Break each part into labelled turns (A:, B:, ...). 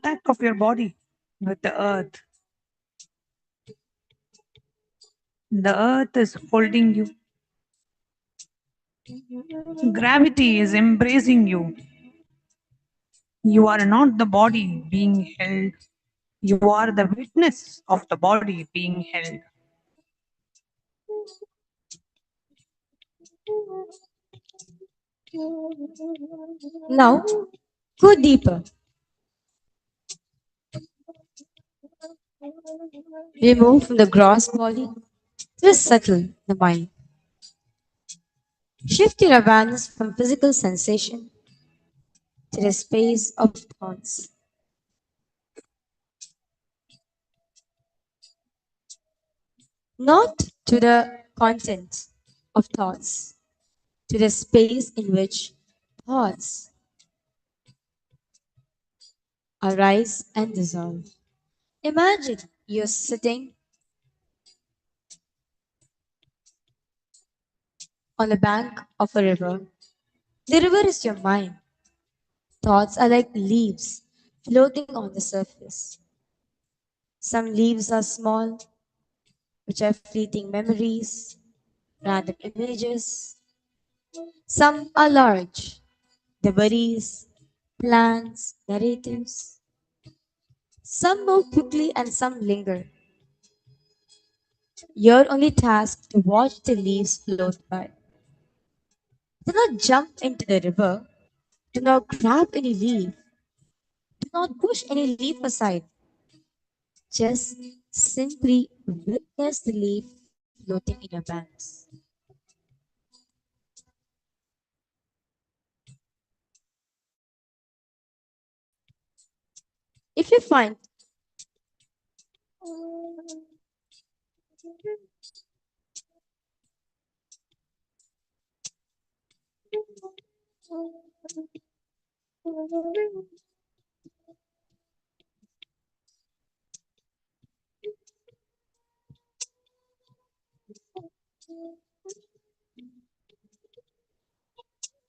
A: contact of your body with the earth. The earth is holding you. Gravity is embracing you. You are not the body being held. You are the witness of the body being held.
B: Now, go deeper. We move from the gross body to the subtle, the mind. Shift your awareness from physical sensation to the space of thoughts. Not to the content of thoughts, to the space in which thoughts arise and dissolve. Imagine you're sitting on the bank of a river. The river is your mind. Thoughts are like leaves floating on the surface. Some leaves are small, which are fleeting memories, random images. Some are large, the worries, plans, narratives. Some move quickly and some linger. You're only tasked to watch the leaves float by. Do not jump into the river. Do not grab any leaf. Do not push any leaf aside. Just simply witness the leaf floating in your banks. If you find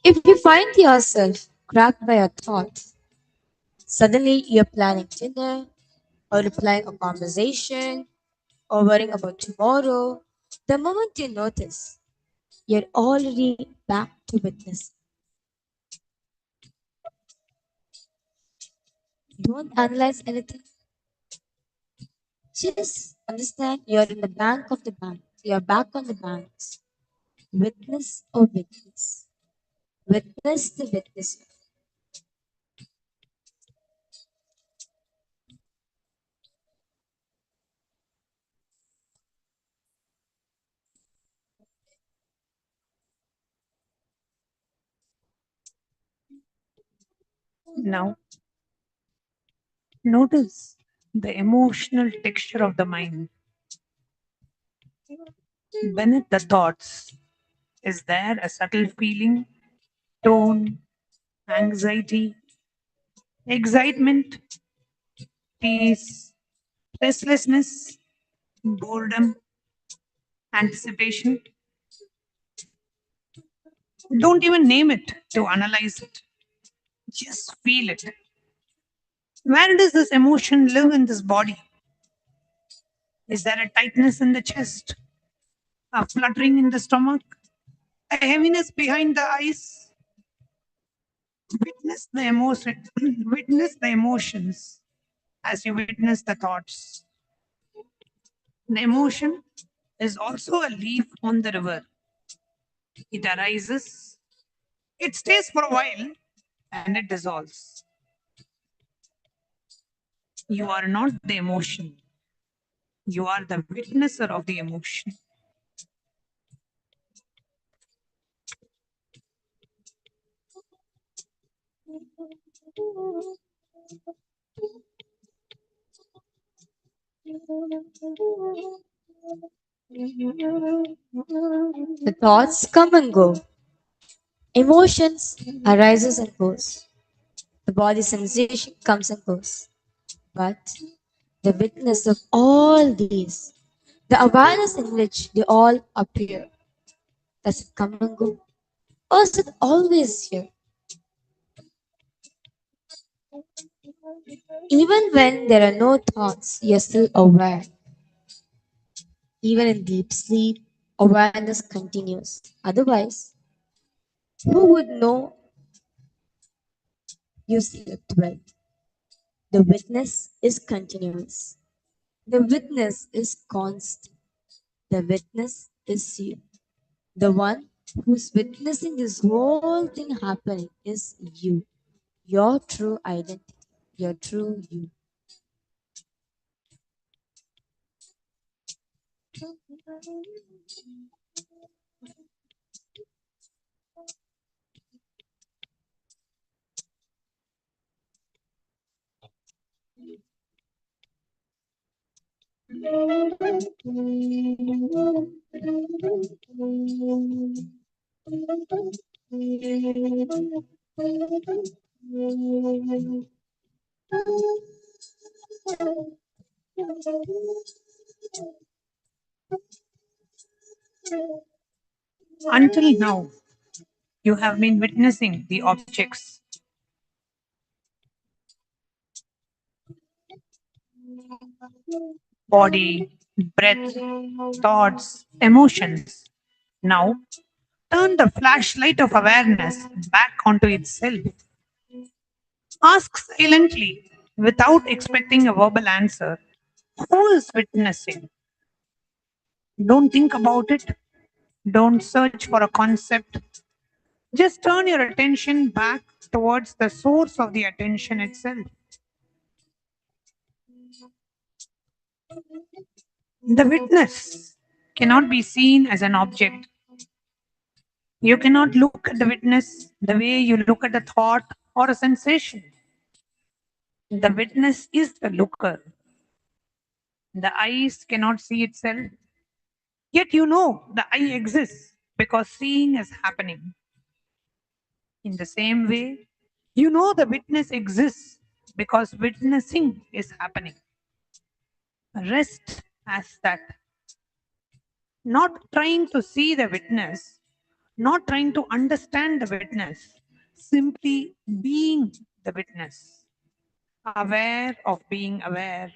B: if you find yourself grabbed by a thought, suddenly you're planning dinner or replying a conversation or worrying about tomorrow. The moment you notice, you're already back to witness. Don't analyze anything. Just understand you're in the bank of the bank. You're back on the banks. Witness or witness. Witness the witness.
A: Now, notice the emotional texture of the mind. Beneath the thoughts, is there a subtle feeling, tone, anxiety, excitement, peace, restlessness, boredom, anticipation? Don't even name it to analyze it. Just feel it. Where does this emotion live in this body? Is there a tightness in the chest, a fluttering in the stomach, a heaviness behind the eyes? Witness the emotion. Witness the emotions as you witness the thoughts. The emotion is also a leaf on the river. It arises, it stays for a while, and it dissolves. You are not the emotion. You are the witnesser of the emotion.
B: The thoughts come and go. Emotions arises and goes. The body sensation comes and goes. But the witness of all these, the awareness in which they all appear, does it come and go? Or is it always here? Even when there are no thoughts, you're still aware. Even in deep sleep, awareness continues. Otherwise, who would know you slept well? The witness is continuous. The witness is constant. The witness is you. The one who's witnessing this whole thing happening is you. Your true identity. Your true you.
A: Until now, you have been witnessing the objects, body, breath, thoughts, emotions. Now, turn the flashlight of awareness back onto itself. Ask silently, without expecting a verbal answer, who is witnessing? Don't think about it. Don't search for a concept. Just turn your attention back towards the source of the attention itself. The witness cannot be seen as an object. You cannot look at the witness the way you look at a thought or a sensation. The witness is the looker. The eyes cannot see itself, yet you know the eye exists because seeing is happening. In the same way, you know the witness exists because witnessing is happening. Rest as that. Not trying to see the witness, not trying to understand the witness, simply being the witness, aware of being aware.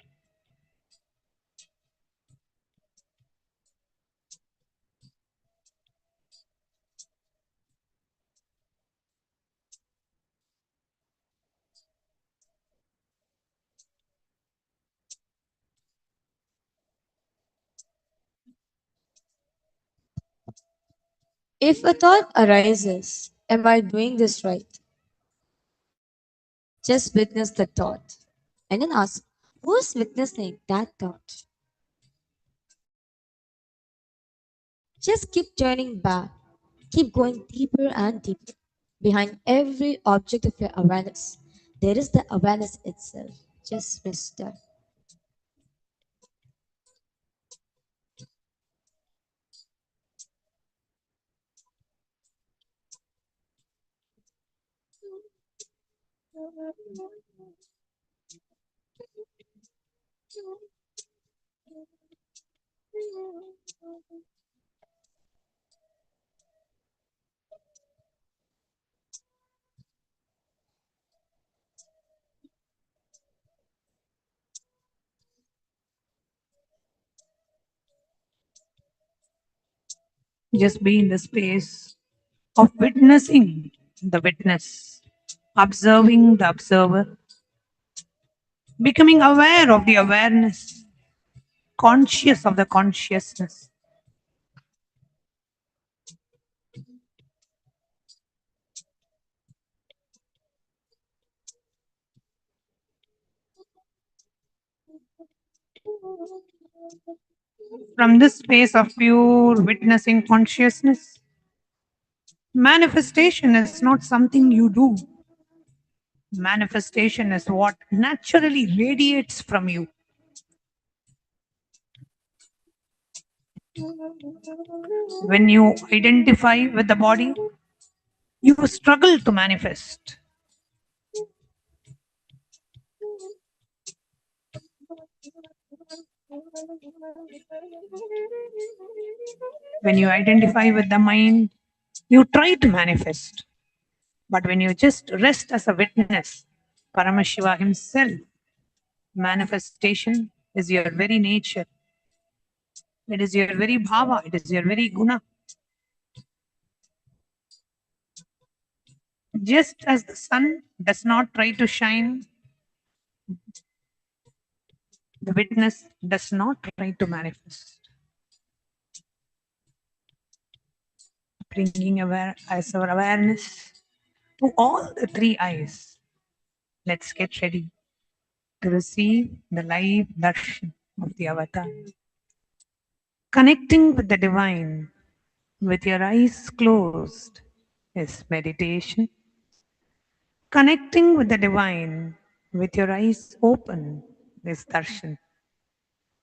B: If a thought arises, am I doing this right? Just witness the thought and then ask, who's witnessing that thought? Just keep turning back, keep going deeper and deeper. Behind every object of your awareness, there is the awareness itself. Just rest there.
A: Just be in the space of witnessing the witness, observing the observer, becoming aware of the awareness, conscious of the consciousness. From this space of pure witnessing consciousness, manifestation is not something you do. Manifestation is what naturally radiates from you. When you identify with the body, you struggle to manifest. When you identify with the mind, you try to manifest. But when you just rest as a witness, Paramashiva himself, manifestation is your very nature. It is your very bhava. It is your very guna. Just as the sun does not try to shine, the witness does not try to manifest. Bringing as our awareness to all the three eyes. Let's get ready to receive the live darshan of the avatar. Connecting with the divine with your eyes closed is meditation. Connecting with the divine with your eyes open is darshan.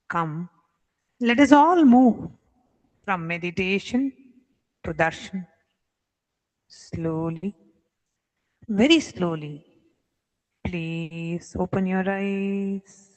A: Come, let us all move from meditation to darshan. Slowly, very slowly. Please open your eyes.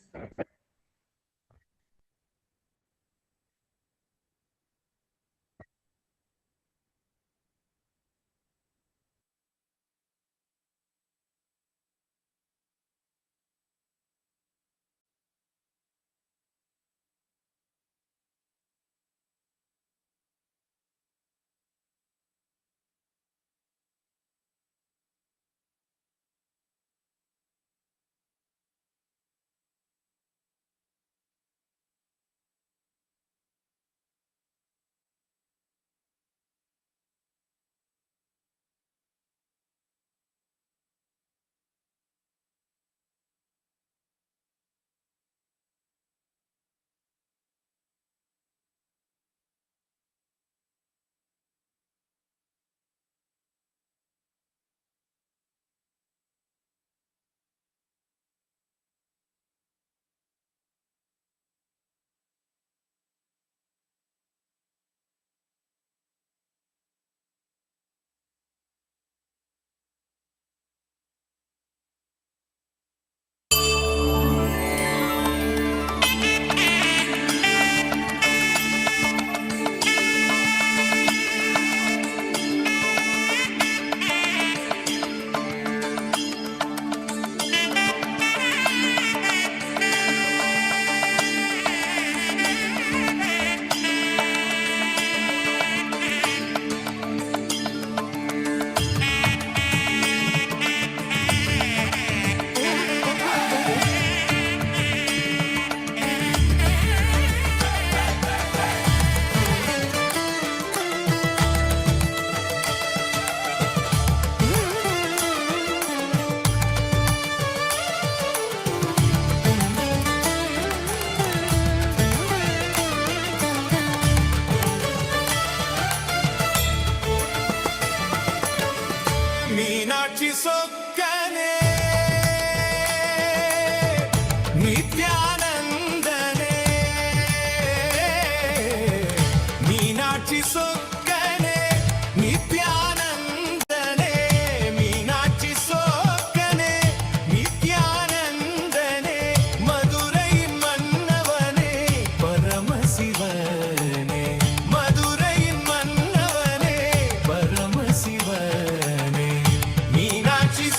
C: Meenakshi सोक्कने नित्यानंदने Meenakshi सोक्कने नित्यानंदने Meenakshi सोक्कने नित्यानंदने Madurai मन्नवने परमशिवने Madurai मन्नवने परमशिवने Meenakshi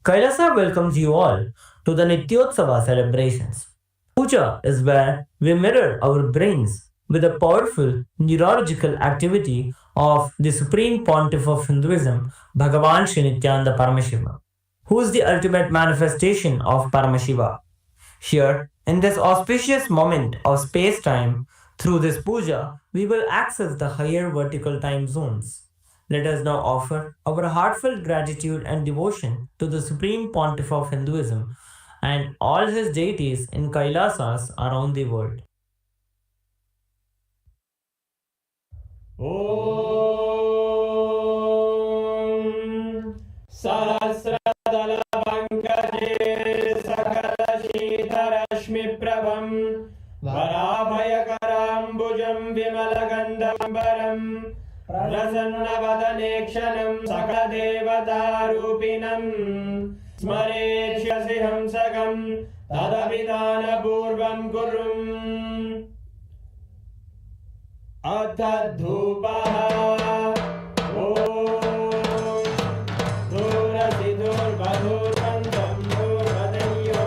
D: Kailasa welcomes you all to the Nityotsava celebrations. Puja is where we mirror our brains with the powerful neurological activity of the Supreme Pontiff of Hinduism, Bhagavan Sri Nithyananda Paramashivam, who is the ultimate manifestation of Paramashiva. Here, in this auspicious moment of space time, through this puja, we will access the higher vertical time zones. Let us now offer our heartfelt gratitude and devotion to the Supreme Pontiff of Hinduism and all his deities in Kailasas around the world.
E: ॐ सहस्रदलपङ्कजे सकलशीतरश्मिप्रभं वराभयकराम्बुजं विमलगन्धम्बरं प्रसन्नवदनेक्षणं सकलदेवतारूपिणं स्मरेष्यसि हंसकं तदभिधानपूर्वं कुरुम् अथ धूपः ॐ दूरसि दूर्वधूर्वन्तं दूर्वदयो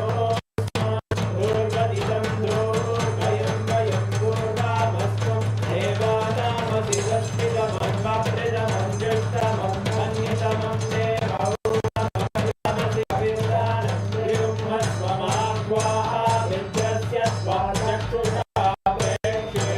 E: दूर्वदितं दूर्वयं वयं दूर्वामस्त्वं देवानामसि सस्मितमन्वप्रिदमञ्जुष्टमं मन्यतमं देवौतमसि विद्वानं युग्मस्वमाह्वाः विद्यस्य स्वाचक्षुषा प्रेक्ष्ये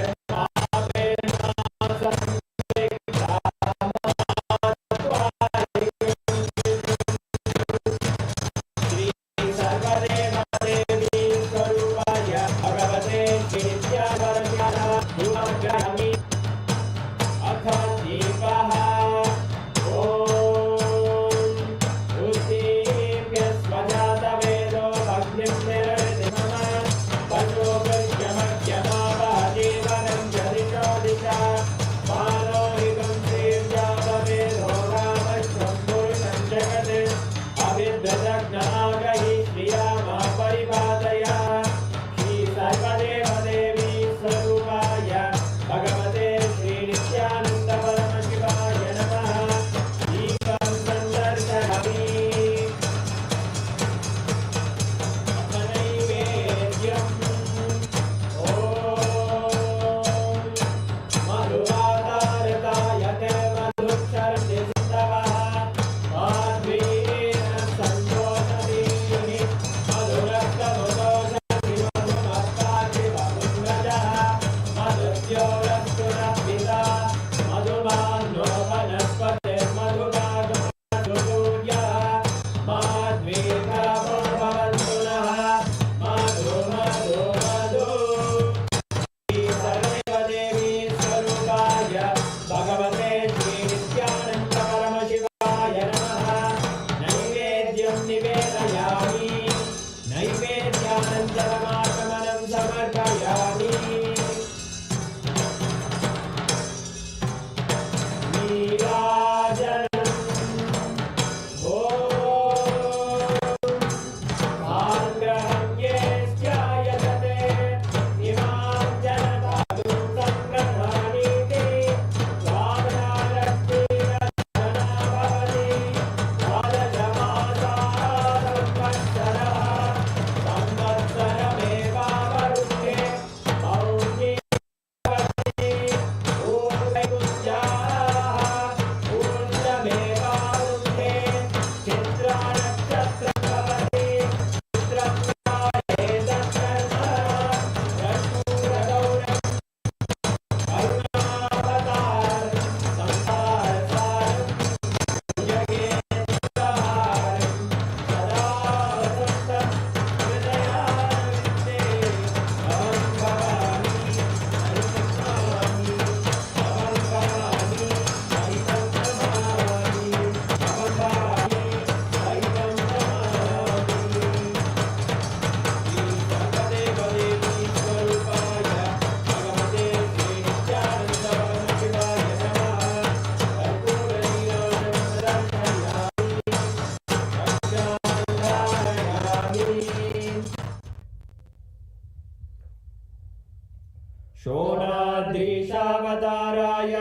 E: शोणाद्रीशावताराय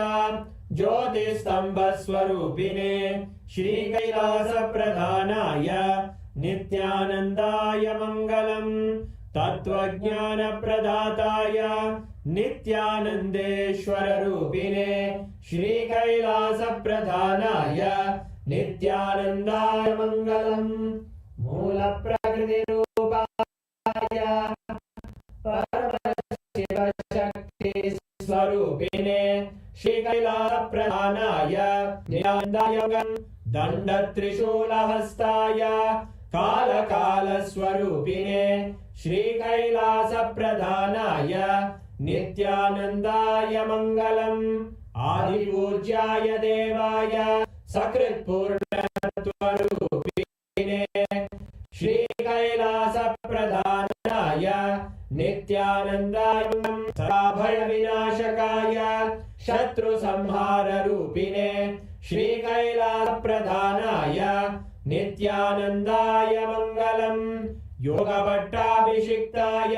E: ज्योतिस्तम्भस्वरूपिणे श्रीकैलासप्रधानाय नित्यानन्दाय मङ्गलम् तत्त्वज्ञानप्रदाताय नित्यानन्देश्वररूपिणे श्रीकैलासप्रधानाय नित्यानन्दाय मङ्गलम् मूलप्रकृतिरूपाय परमशिवशक्तिस्वरूपिणे श्रीकैलासप्रधानाय नित्यानन्दाय मङ्गलम् दण्डत्रिशूलहस्ताय कालकालस्वरूपिणे श्रीकैलासप्रधानाय नित्यानन्दाय मङ्गलम् आदिपूज्याय देवाय सकृत्पूर्णत्वरूपिणे श्रीकैलासप्रधानाय नित्यानन्दाय भयविनाशकाय शत्रुसंहाररूपिणे श्रीकैलासप्रधानाय नित्यानन्दाय मङ्गलम् योगपट्टाभिषिक्ताय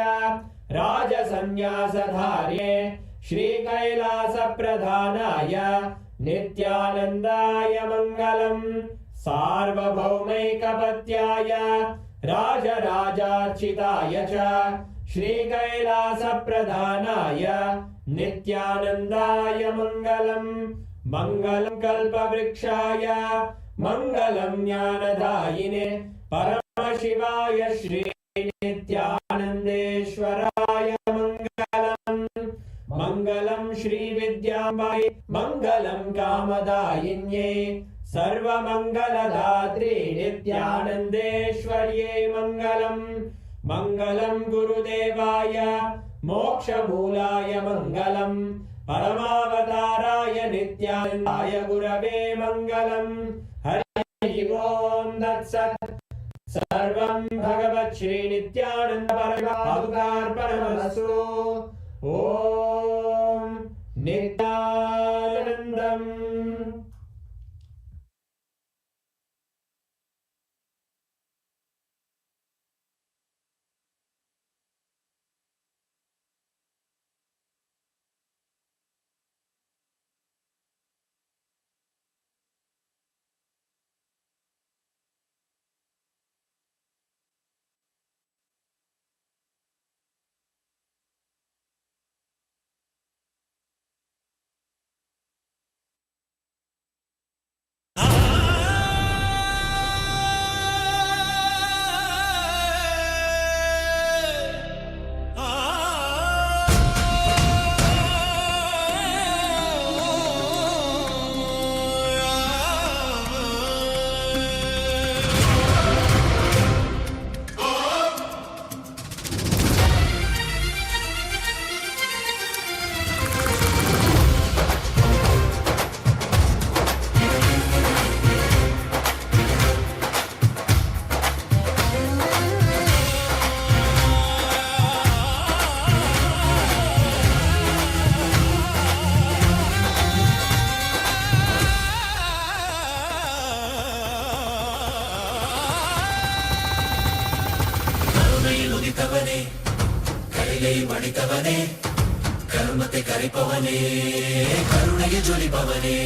E: राजसन्न्यासधार्ये श्रीकैलासप्रधानाय नित्यानन्दाय मङ्गलम् सार्वभौमैकपत्याय राजराजार्चिताय च श्रीकैलासप्रधानाय नित्यानन्दाय मङ्गलम् मङ्गलं कल्पवृक्षाय मङ्गलं ज्ञानदायिने परमशिवाय श्री नित्यानन्देश्वराय मङ्गलम् मङ्गलं श्रीविद्याम्बायै मङ्गलं कामदायिन्यै सर्वमङ्गलदात्रे नित्यानन्देश्वर्यै मङ्गलम् मङ्गलं गुरुदेवाय मोक्षमूलाय मङ्गलम् परमावताराय नित्यानन्दाय गुरवे मङ्गलम् हरि ओम् तत्सत् सर्वं भगवत् श्री नित्यानन्द परमार्पणमस्तु ओम नित्यानन्दम्
C: உதித்தவனே கைலை மடித்தவனே கர்மத்தை கரைப்பவனே கருணையை ஜொலிப்பவனே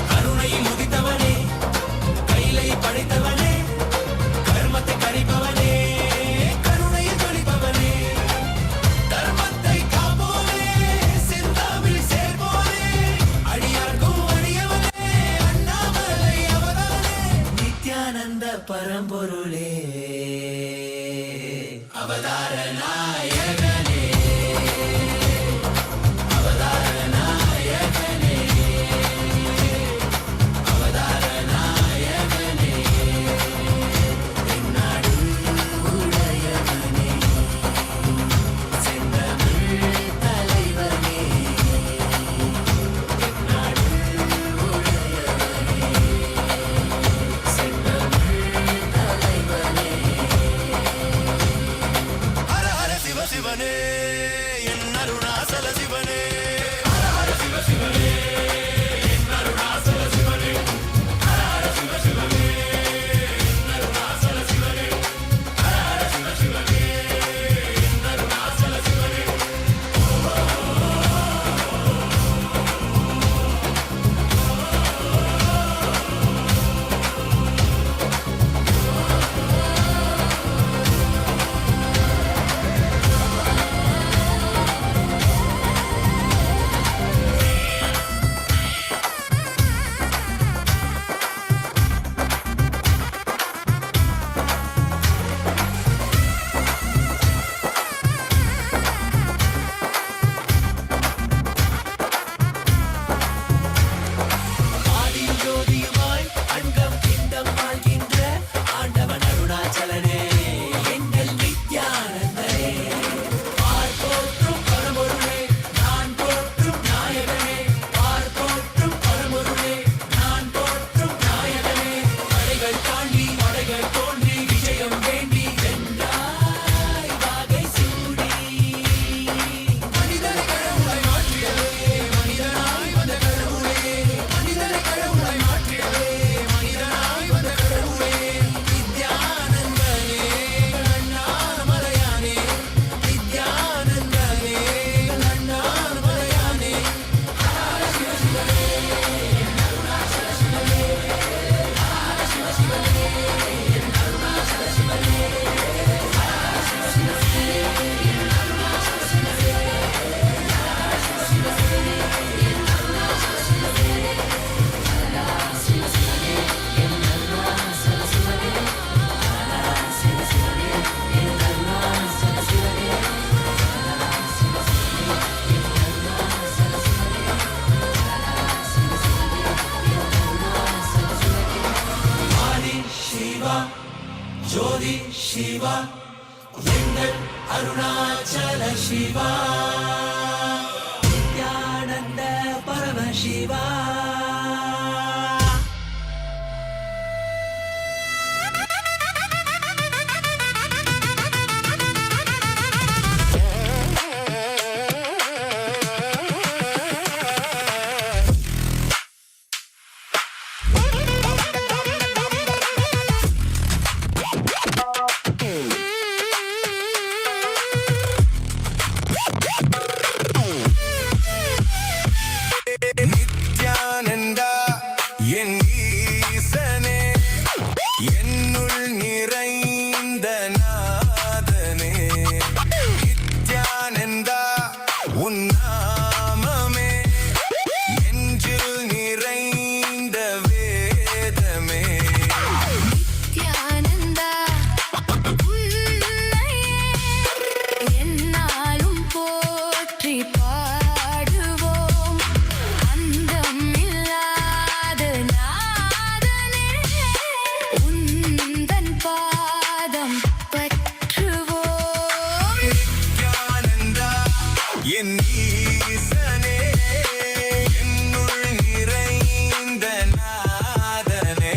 C: கருணையில் உதித்தவனே கைலை படைத்தவனே கர்மத்தை கரைப்பவனே கருணையை ஜொலிப்பவனே தர்மத்தை காப்போனே சிந்தாவில் சேர்ப்போனே அடியார்க்கும் அடியவனே அண்ணாமலை அவதானே நித்யானந்த பரம்பொருளே அருணாச்சல சிவா நித்யானந்த பரமசிவா
F: நித்யானந்தா என் ஈசனே என்னுள் நிறைந்த நாதனே நித்யானந்தா உன் நாமமே நெஞ்சில் நிறைந்த வேதமே
G: நித்யானந்தா உன்னையே எந்நாளும் போற்றி பாடுவோம் அந்தம் இல்லாத நாதனே உந்தன் பாதம் பற்றுவோம்
F: நித்யானந்தா என் ஈசனே என்னுள் நிறைந்த நாதனே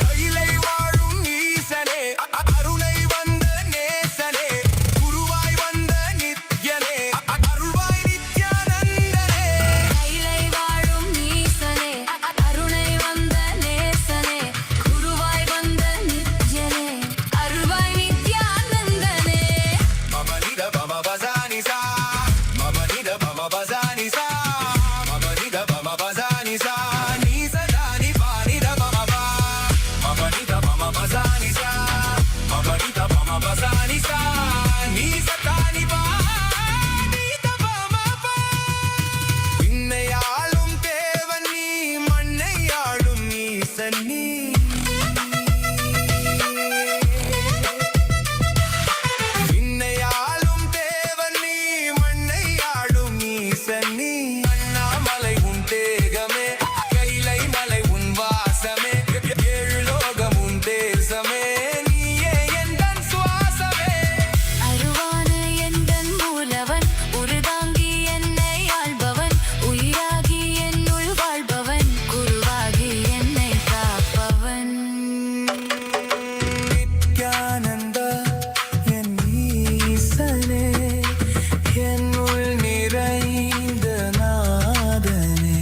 F: கைலை வாழும் ஈசனே அருளை வந்த நேசனே குருவாய் வந்த நித்யனே அருள்வாய் நித்யானந்தனே
G: கைலை வாழும் ஈசனே அருணை வந்த நேசனே குருவாய் வந்த நித்யனே அருள்வாய் நித்யானந்தனே
F: மமனித பம பசானி சா மமனித பம பசானி சா மமனித பம பசானி சா நீ சதானி பானித பம பா மமனித பம பசானி சா மமனித பம பசானி சா நீ சதானி பானித பம பா விண்ணையாளும் தேவன் நீ மண்ணையாளும் ஈசன் நீ விண்ணையாளும் தேவன் நீ மண்ணையாளும் ஈசன் நீ அண்ணாமலை உன் தேகமே கைலை மலை உன் வாசமே ஏழு லோகம் உன் தேசமே நீயே எந்தன் சுவாசமே
G: அருவான எந்தன் மூலவன் உருதாங்கி என்னை ஆள்பவன் உயிராகி என்னுள் வாழ்பவன் குருவாகி என்னை காப்பவன்
F: நித்யானந்தா என் ஈசனே என்னுள் நிறைந்த நாதனே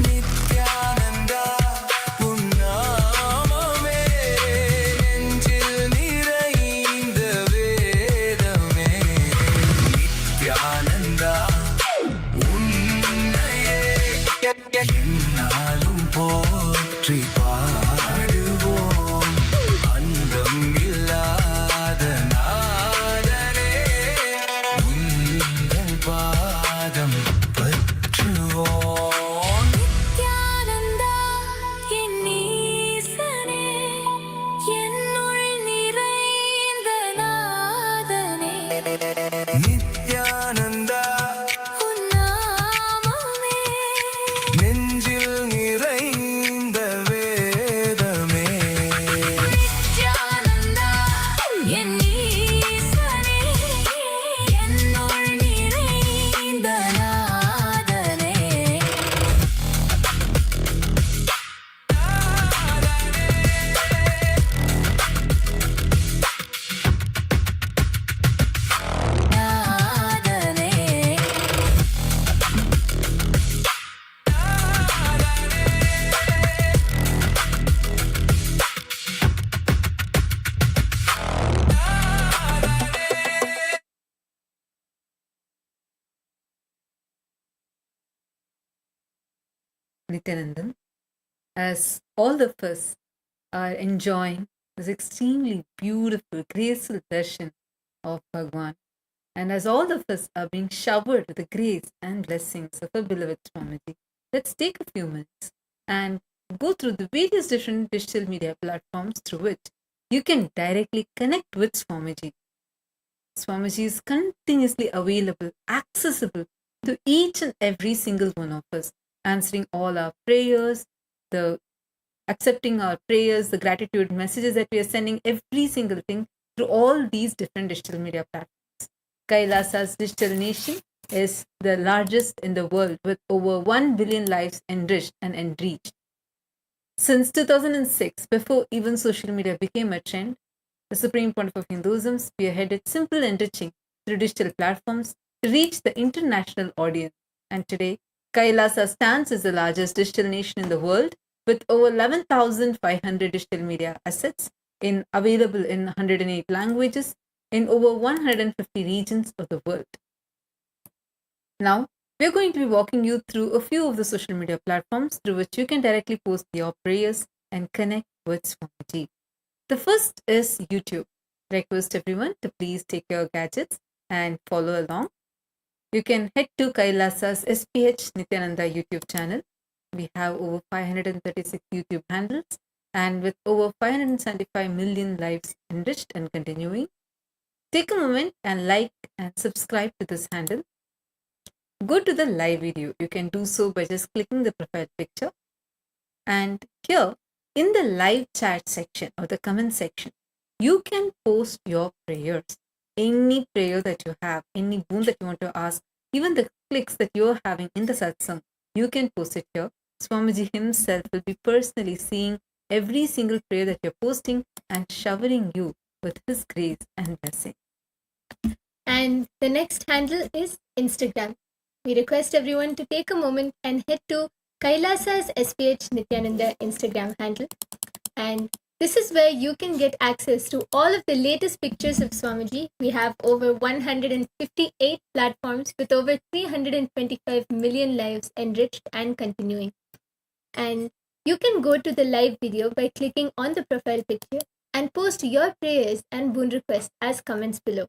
F: நித்யானந்தா உன் நாமமே நெஞ்சில் நிறைந்த வேதமே நித்யானந்தா உன்னையே எந்நாளும் போற்றி பாடுவோம் அந்தம் இல்லாத நாதனே உந்தன் பாதம் பற்றுவோம்
G: நித்யானந்தா என் ஈசனே என்னுள் நிறைந்த நாதனே
F: நித்யானந்தா
G: உன் நாமமே
F: நெஞ்சில் நிறைந்த வேதமே
G: நித்யானந்தா என் ஈசனே என்னுள் நிறைந்த நாதனே நாதனே
H: Nithyananda, as all of us are enjoying this extremely beautiful, graceful darshan of Bhagwan. And as all of us are being showered with the grace and blessings of our beloved Swamiji, let's take a few minutes and go through the various different digital media platforms through which you can directly connect with Swamiji. Swamiji is continuously available, accessible to each and every single one of us, answering all our prayers, the accepting our prayers, the gratitude messages that we are sending, every single thing through all these different digital media platforms. Kailasa's digital nation is the largest in the world with over 1 billion lives enriched and enriched. Since 2006, before even social media became a trend, the Supreme Pontiff of Hinduism spearheaded simple enriching through digital platforms to reach the international audience. And today, Kailasa stands as the largest digital nation in the world with over 11,500 digital media assets available in 108 languages in over 150 regions of the world. Now, we're going to be walking you through a few of the social media platforms through which you can directly post your prayers and connect with Swamiji. The first is YouTube. Request everyone to please take your gadgets and follow along. You can head to Kailasa's SPH Nithyananda YouTube channel. We have over 536 YouTube handles and with over 575 million lives enriched and continuing. Take a moment and like and subscribe to this handle. Go to the live video. You can do so by just clicking the profile picture. And here in the live chat section or the comment section, you can post your prayers. Any prayer that you have, any boon that you want to ask, even the clicks that you're having in the satsang, you can post it here. Swamiji himself will be personally seeing every single prayer that you're posting and showering you with his grace and blessing.
I: And the next handle is Instagram. We request everyone to take a moment and head to Kailasa's SPH Nithyananda Instagram handle. And this is where you can get access to all of the latest pictures of Swamiji. We have over 158 platforms with over 325 million lives enriched and continuing. And you can go to the live video by clicking on the profile picture and post your prayers and boon requests as comments below.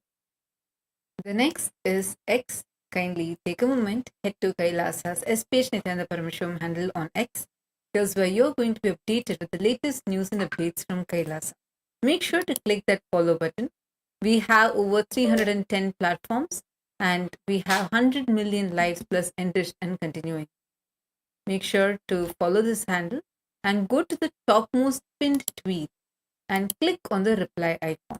H: The next is X. Kindly take a moment, head to Kailasa's SPH Nithyananda Paramashivam handle on X. Here's where you're going to be updated with the latest news and updates from Kailasa. Make sure to click that follow button. We have over 310 platforms and we have 100 million lives plus enriched and continuing. Make sure to follow this handle and go to the topmost pinned tweet and click on the reply icon.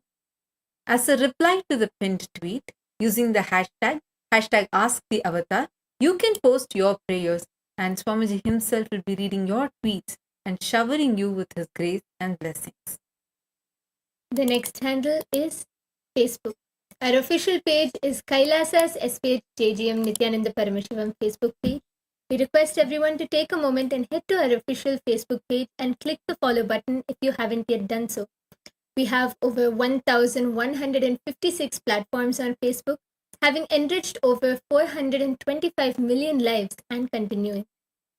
H: As a reply to the pinned tweet, using the hashtag #AskTheAvatar, you can post your prayers and Swamiji himself will be reading your tweets and showering you with his grace and blessings.
I: The next handle is Facebook. Our official page is Kailasa's SPH JGM Nithyananda Paramashivam Facebook page. We request everyone to take a moment and head to our official Facebook page and click the follow button if you haven't yet done so. We have over 1,156 platforms on Facebook, having enriched over 425 million lives and continuing.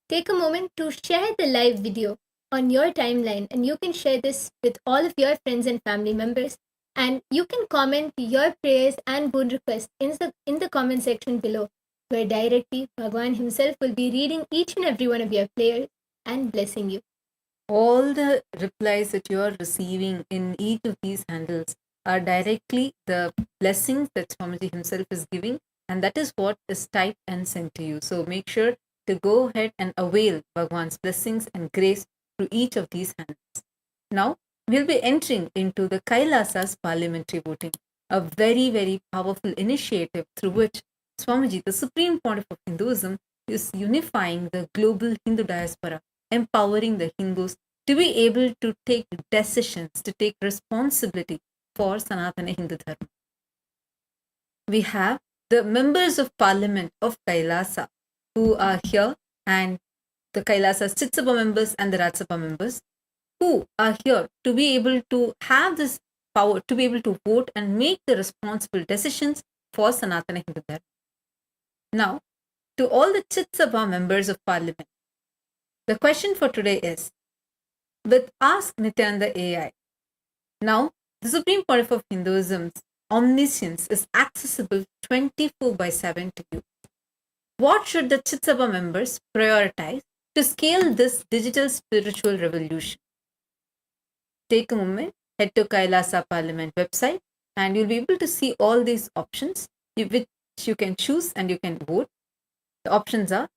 I: Take a moment to share the live video on your timeline and you can share this with all of your friends and family members. And you can comment your prayers and boon requests in the comment section below, where directly Bhagwan himself will be reading each and every one of your prayers and blessing you.
H: All the replies that you are receiving in each of these handles are directly the blessings that Swamiji himself is giving, and that is what is typed and sent to you. So make sure to go ahead and avail Bhagwan's blessings and grace through each of these handles. Now, we'll be entering into the Kailasa's parliamentary voting, a very, very powerful initiative through which Swamiji, the Supreme Pontiff of Hinduism, is unifying the global Hindu diaspora, empowering the Hindus to be able to take decisions, to take responsibility for Sanatana Hindu Dharma. We have the members of parliament of Kailasa who are here, and the Kailasa's Chitsabha members and the Rajasabha members who are here to be able to have this power, to be able to vote and make the responsible decisions for Sanatana Hindu Dharma. Now, to all the Chitsabha members of parliament, the question for today is, with Ask Nithyananda AI, now the Supreme Pontiff of Hinduism's omniscience is accessible 24/7 to you. What should the Chitsabha members prioritize to scale this digital spiritual revolution? Take a moment, head to Kailasa Parliament website, and you'll be able to see all these options which you can choose and you can vote. The options are: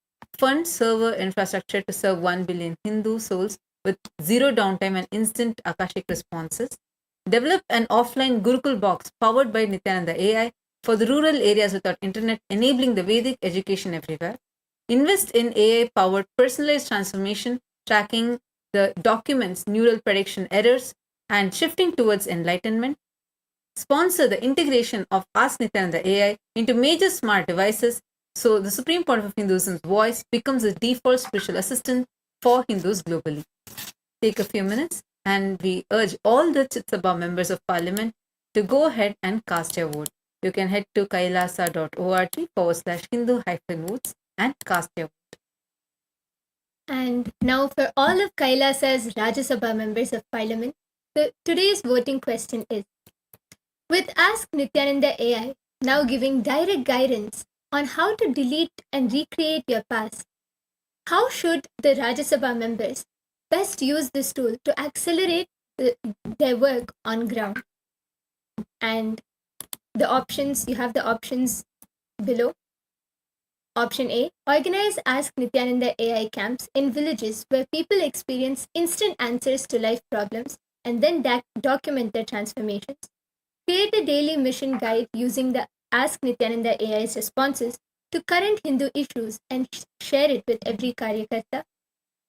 H: fund server infrastructure to serve 1 billion Hindu souls with zero downtime and instant Akashic responses. Develop an offline Gurukul box powered by Nithyananda AI for the rural areas without internet, enabling the Vedic education everywhere. Invest in AI powered personalized transformation, tracking the documents neural prediction errors and shifting towards enlightenment. Sponsor the integration of Ask Nithyananda AI into major smart devices so the Supreme Pontiff of Hinduism's voice becomes the default spiritual assistant for Hindus globally. Take a few minutes and we urge all the Chitsabha members of parliament to go ahead and cast your vote. You can head to kailasa.org/Hindu-votes and cast your vote.
I: And now for all of Kailasa's Rajya Sabha members of parliament, today's voting question is: with Ask Nithyananda AI now giving direct guidance on how to delete and recreate your past, how should the Rajya Sabha members best use this tool to accelerate their work on ground? And the options, you have the options below. Option A: organize Ask Nithyananda AI camps in villages where people experience instant answers to life problems and then document their transformations. Create a daily mission guide using the Ask Nithyananda AI's responses to current Hindu issues and share it with every Karyakarta.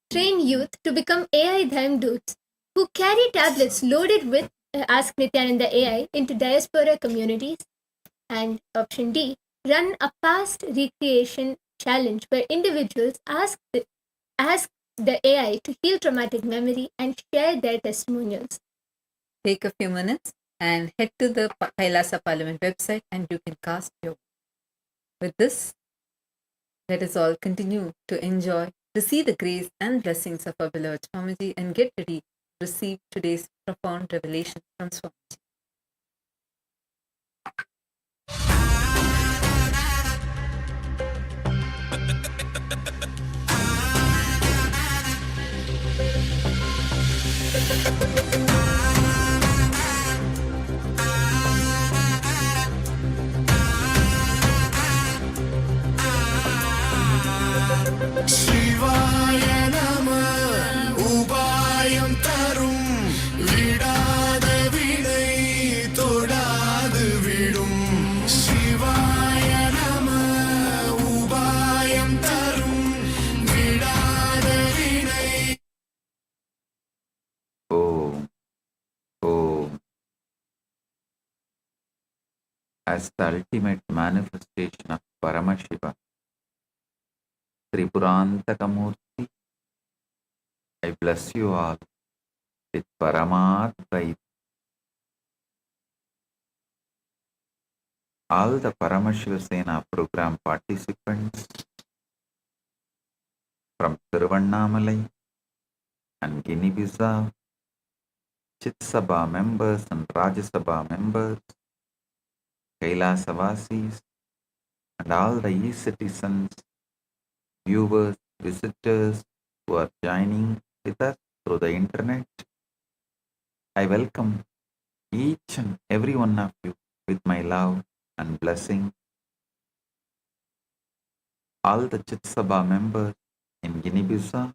I: Train youth to become AI Dhamduts who carry tablets loaded with Ask Nithyananda AI into diaspora communities. And option D: run a past recreation challenge where individuals ask the AI to heal traumatic memory and share their testimonials.
H: Take a few minutes and head to the Kailasa Parliament website and you can cast your vote. With this, let us all continue to enjoy, receive the grace and blessings of our beloved Swamiji and get ready to receive today's profound revelation from Swamiji.
F: शिवाय नमः उपायं तरुं विडाद विனை தொடாது விடும் शिवाय नमः उपायं तरुं विडाद विனை Om Om as the ultimate manifestation of Paramashivam, Tripurantakamurti, I bless you all with Paramatma. All the Paramashiva Sena program participants from Tiruvannamalai and Guinea-Bissau, Chitsabha members and Rajya Sabha members, Kailasa Vasis, and all the e-citizens, viewers, visitors who are joining with us through the internet. I welcome each and every one of you with my love and blessing. All the Chitsabha members in Guinea-Bissau,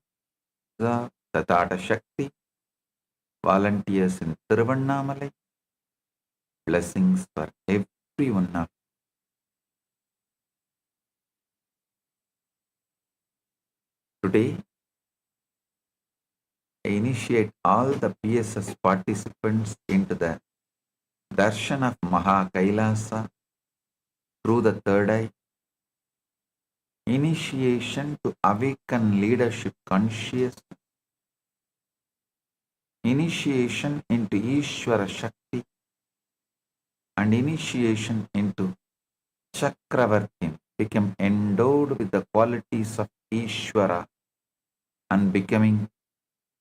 F: the Tata Shakti, volunteers in Tiruvannamalai, blessings for every one of you. Today, I initiate all the PSS participants into the darshan of Maha Kailasa through the third eye, initiation to awaken leadership consciousness, initiation into Ishvara Shakti, and initiation into Chakravartin, become endowed with the qualities of Ishvara and becoming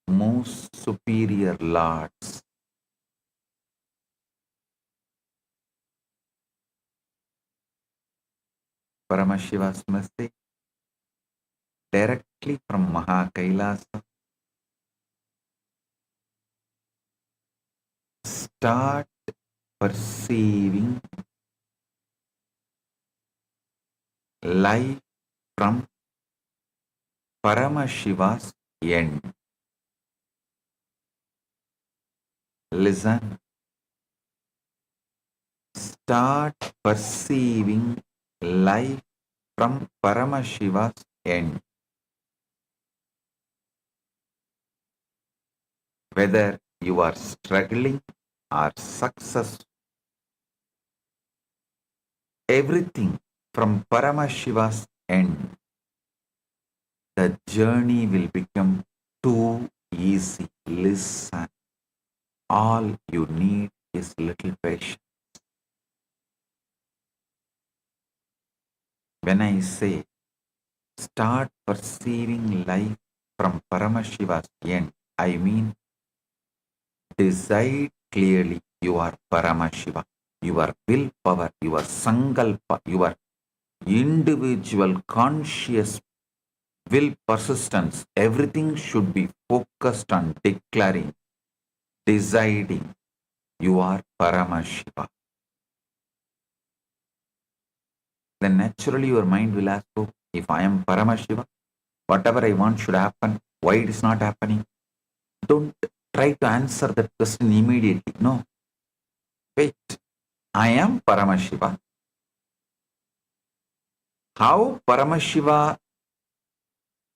F: most superior lords.
J: Paramashiva's message directly from Kailasa. Start perceiving life from Paramashiva's end. Listen. Start perceiving life from Paramashiva's end. Whether you are struggling or successful, everything from Paramashiva's end, the journey will become too easy. Listen. All you need is little patience. When I say start perceiving life from Paramashiva's end, I mean decide clearly you are Paramashiva. Your willpower, your sankalpa, your individual conscious will persistence, everything should be focused on declaring, deciding you are Paramashiva. Then naturally your mind will ask, oh, if I am Paramashiva, whatever I want should happen, why it is not happening? Don't try to answer that question immediately. No. Wait. I am Paramashiva. How Paramashiva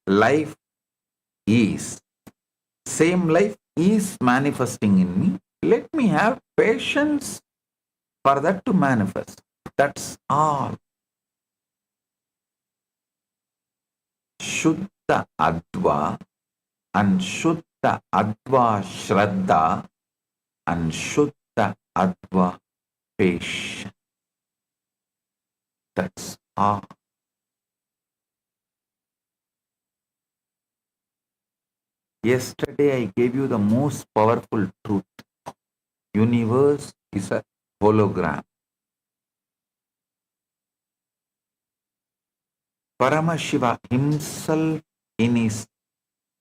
J: life is, same life is manifesting in me. Let me have patience for that to manifest. That's all. Shuddha Adva and Shuddha Adva Shraddha and Shuddha Adva Patience. That's all. Yesterday I gave you the most powerful truth. Universe is a hologram. Paramashiva himself in his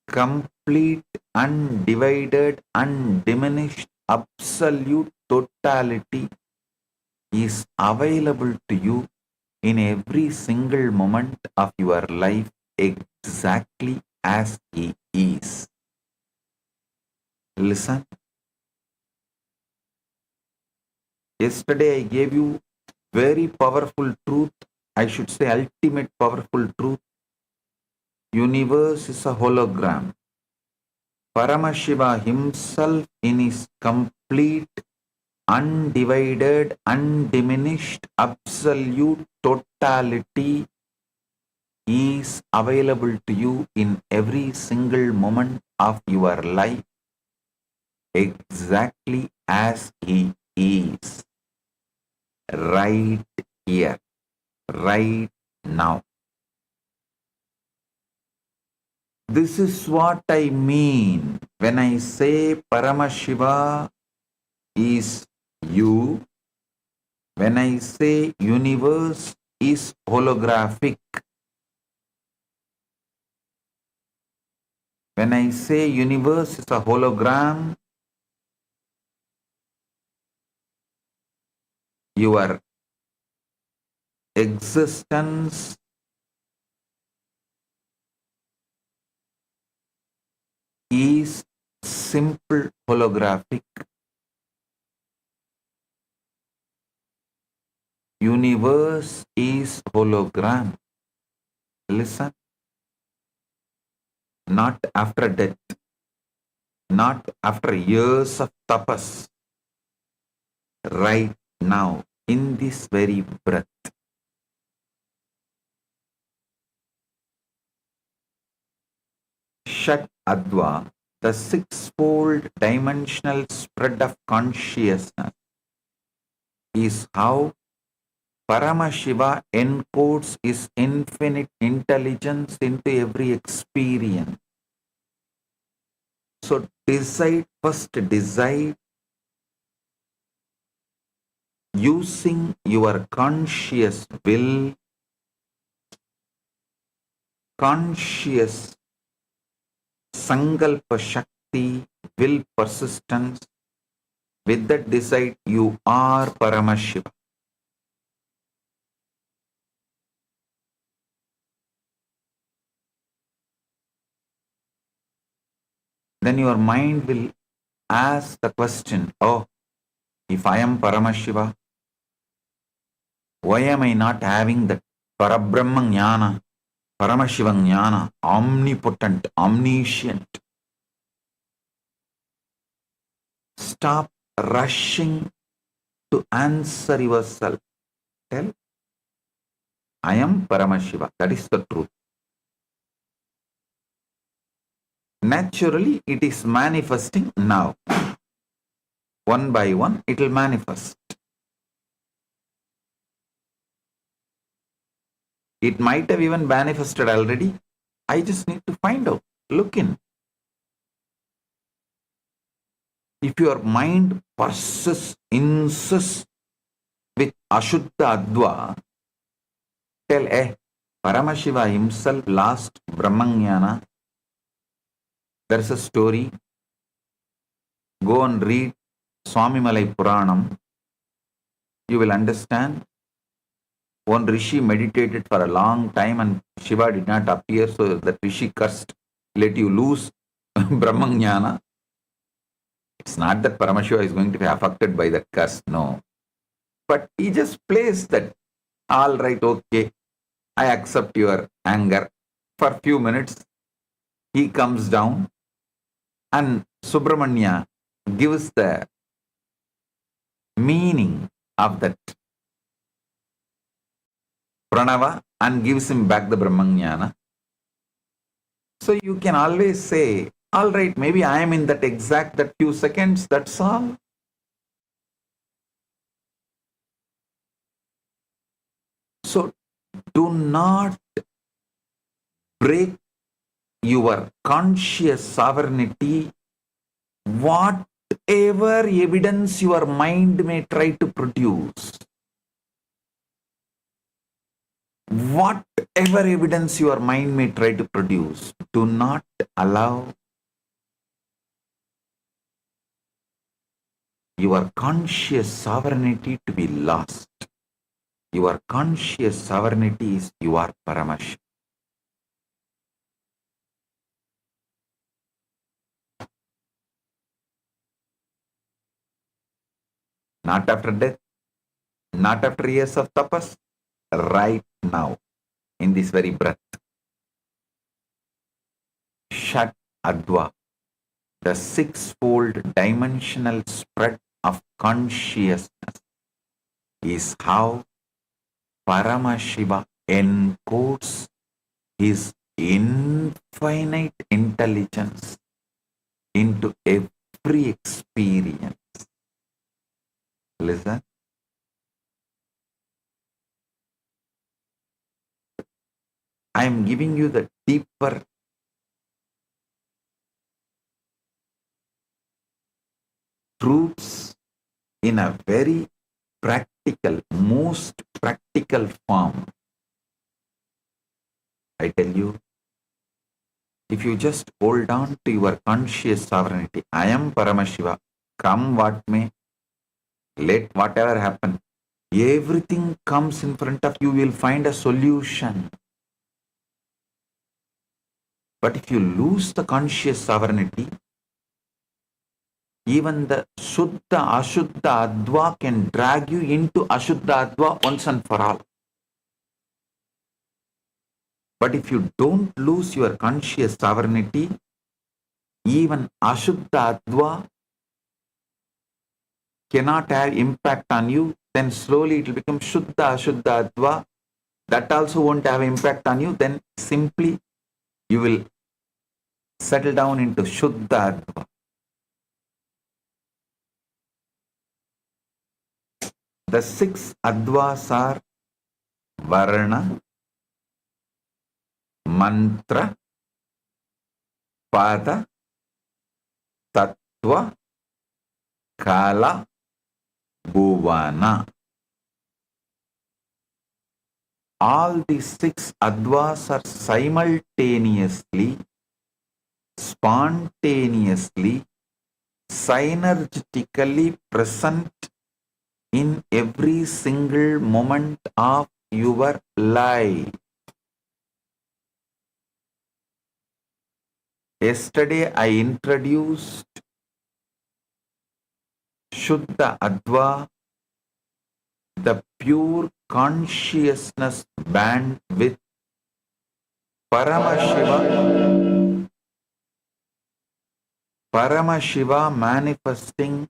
J: complete, undivided, undiminished, absolute totality is available to you in every single moment of your life exactly as he is. Listen. Yesterday I gave you very powerful truth. I should say ultimate powerful truth. Universe is a hologram. Paramashiva himself in his complete, undivided, undiminished, absolute totality is available to you in every single moment of your life exactly as he is. Right here, right now. This is what I mean when I say Paramashiva is you, when I say universe is holographic, when I say universe is a hologram, your existence is simple holographic. Universe is hologram. Listen. Not after death. Not after years of tapas. Right now, in this very breath. Shat Adva, the sixfold dimensional spread of consciousness, is how Paramashiva encodes his infinite intelligence into every experience. So first decide using your conscious will conscious sankalpa shakti, will, persistence, with that decide you are Paramashiva. Then your mind will ask the question, oh, if I am Paramashiva, why am I not having that Parabrahma Jnana, Paramashiva Jnana, omnipotent, omniscient? Stop rushing to answer yourself. Tell, I am Paramashiva. That is the truth. Naturally, it is manifesting now. One by one, it will manifest. It might have even manifested already. I just need to find out. Look in. If your mind insists with Ashuddha Adva, tell, Paramashiva himself lost Brahmanyana. There's a story. Go and read Swami Malai Puranam. You will understand. One Rishi meditated for a long time and Shiva did not appear, so that Rishi cursed, let you lose Brahmanyana. It's not that Paramashiva is going to be affected by that curse, no. But he just plays that, all right, okay, I accept your anger. For a few minutes, he comes down and Subramanya gives the meaning of that Pranava and gives him back the Brahmanyana. So you can always say, all right, maybe I am in that few seconds, that's all. So do not break your conscious sovereignty, whatever evidence your mind may try to produce. Whatever evidence your mind may try to produce, do not allow your conscious sovereignty to be lost. Your conscious sovereignty is you are Paramashiva. Not after death, not after years of tapas, right now, in this very breath. Shat Adva, the sixfold dimensional spread of consciousness, is how Paramashiva encodes his infinite intelligence into every experience. Listen. I am giving you the deeper truths in a very practical, most practical form. I tell you, if you just hold on to your conscious sovereignty, I am Paramashiva, come what may, let whatever happen, everything comes in front of you, will find a solution. But if you lose the conscious sovereignty, even the Shuddha, Ashuddha, Adva can drag you into Ashuddha, Adva once and for all. But if you don't lose your conscious sovereignty, even Ashuddha, Adva cannot have impact on you, then slowly it will become Shuddha, Ashuddha, Adva. That also won't have impact on you, then simply you will settle down into Shuddha, Adva. The six Advas are Varna, Mantra, Pada, Tattva, Kala, Bhuvana. all the 6 advas are simultaneously, spontaneously, synergetically present in every single moment of your life. Yesterday I introduced Shuddha Adva, the pure consciousness band with Paramashiva manifesting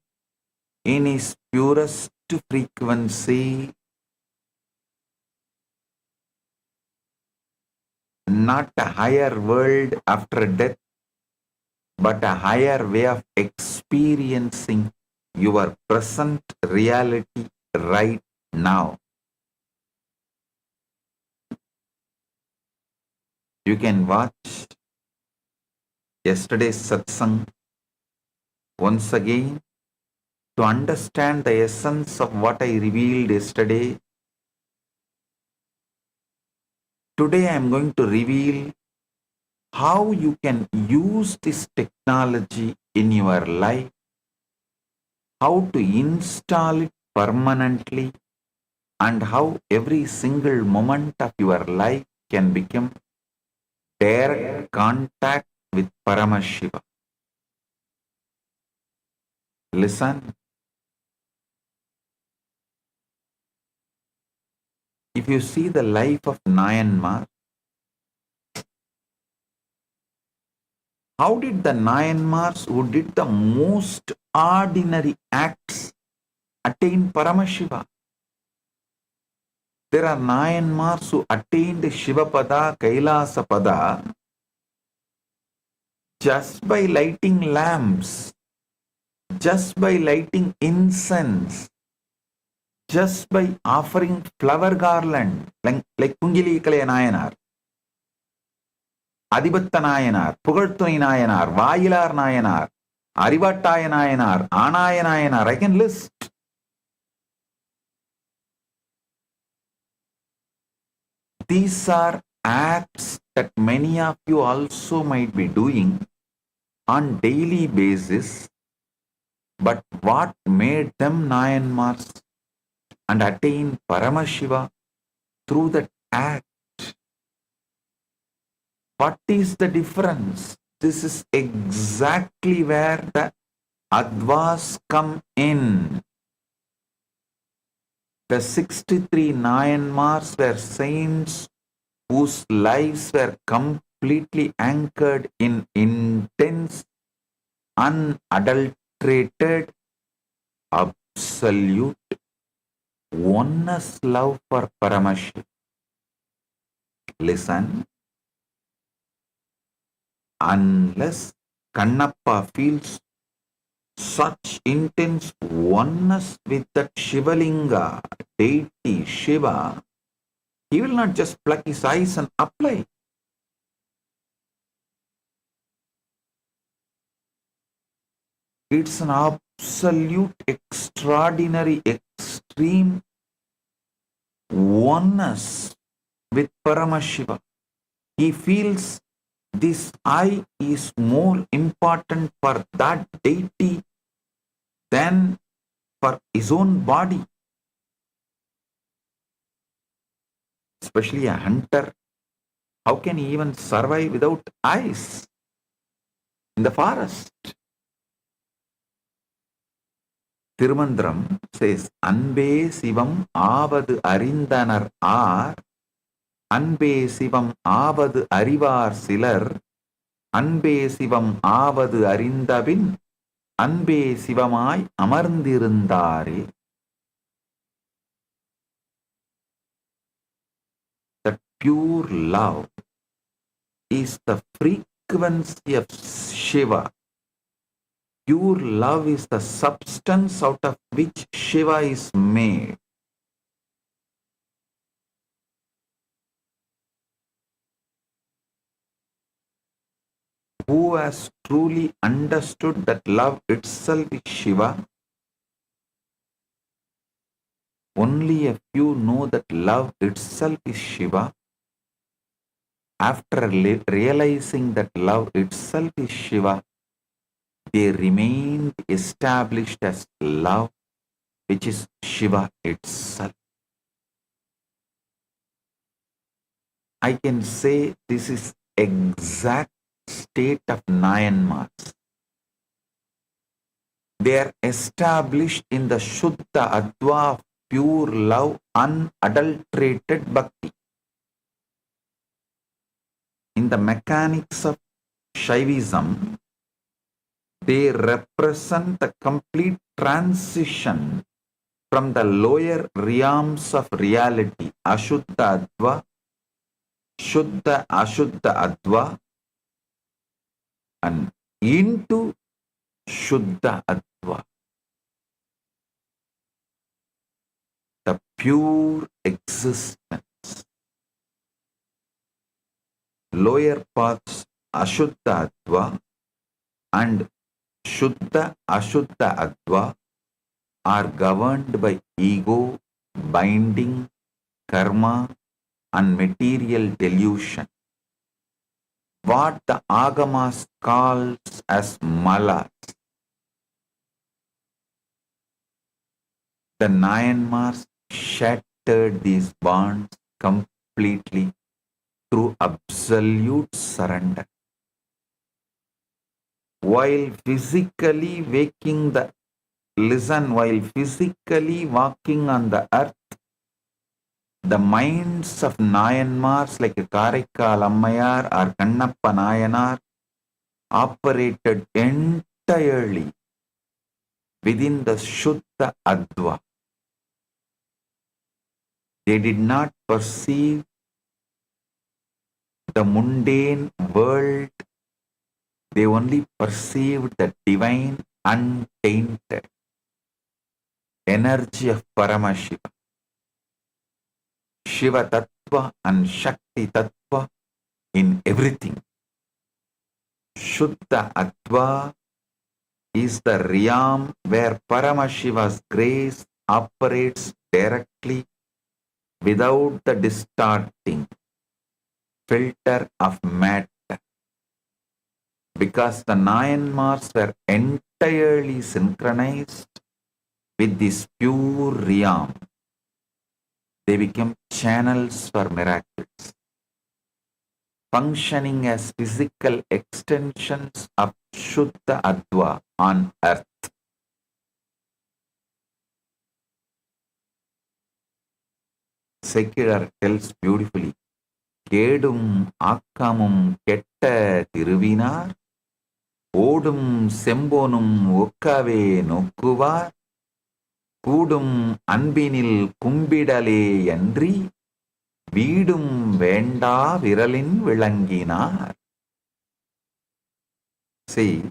J: in his purest frequency, not a higher world after death, but a higher way of experiencing your present reality right now. You can watch yesterday's satsang once again to understand the essence of what I revealed yesterday. Today I am going to reveal how you can use this technology in your life, how to install it permanently, and how every single moment of your life can become direct contact with Paramashiva. Listen. If you see the life of Nayanmar, how did the Nayanmars who did the most ordinary acts attain Paramashiva? There are Nayanmars who attained Shivapada, Kailasa Pada just by lighting lamps, just by lighting incense, just by offering flower garland, like Kungili Kalaya Nayanar, Adibatta Nayanar, Pugartuni Nayanar, Vayilar Nayanar, Arivattaya Nayanar, Anaya Nayanar. I can list. These are acts that many of you also might be doing on daily basis, but what made them Nayanmars and attain Paramashiva through that act? What is the difference? This is exactly where the Advas come in. The 63 Nayanmars were saints whose lives were completely anchored in intense, unadulterated, absolute oneness love for Paramashiva. Listen. Unless Kannappa feels such intense oneness with that Shivalinga, deity Shiva, he will not just pluck his eyes and apply. It's an absolute, extraordinary, extreme oneness with Paramashiva. He feels this eye is more important for that deity than for his own body. Especially a hunter, how can he even survive without eyes in the forest? Tirumandram says, Anbe Sivam Avadu Arindanar Ar, Anbe Sivam Avadu Arivar Silar, Anbe Sivam Avadu Arindabin, Anbe Sivamai Amarndirundare. That pure love is the frequency of Shiva. Pure love is the substance out of which Shiva is made. Who has truly understood that love itself is Shiva, Only a few know that love itself is Shiva. After realizing that love itself is Shiva, they remained established as love, which is Shiva itself. I can say this is exact state of Myanmar. They are established in the Shuddha Adva, pure love, unadulterated bhakti. In the mechanics of Shaivism, they represent the complete transition from the lower realms of reality, Ashuddha Adva, Shuddha Ashuddha Adva, and into Shuddha Adva, the pure existence. Lower paths Ashuddha Adva and Shuddha Ashuddha Adva are governed by ego, binding, karma, and material delusion. What the Agamas calls as malas. The Myanmars shattered these bonds completely through absolute surrender. While physically while physically walking on the earth, the minds of Nayanmars like Karaikal Ammayar or Kannappa Nayanar operated entirely within the Shuddha Adva. They did not perceive the mundane world, they only perceived the divine, untainted energy of Paramashivam. Shiva Tattva and Shakti Tattva in everything. Shuddha Adva is the realm where Paramashiva's grace operates directly without the distorting filter of matter. Because the Nayanmars were entirely synchronized with this pure realm, they became channels for miracles, functioning as physical extensions of Shuddha Adva on earth. Secular tells beautifully, Kedum Akkamum Ketta Tiruvinar, Odum Sembonum Okkave Nokkuvar, Kudum Anbinil Kumbidale Yandri, Vidum Venda Viralin Vilanginar. See,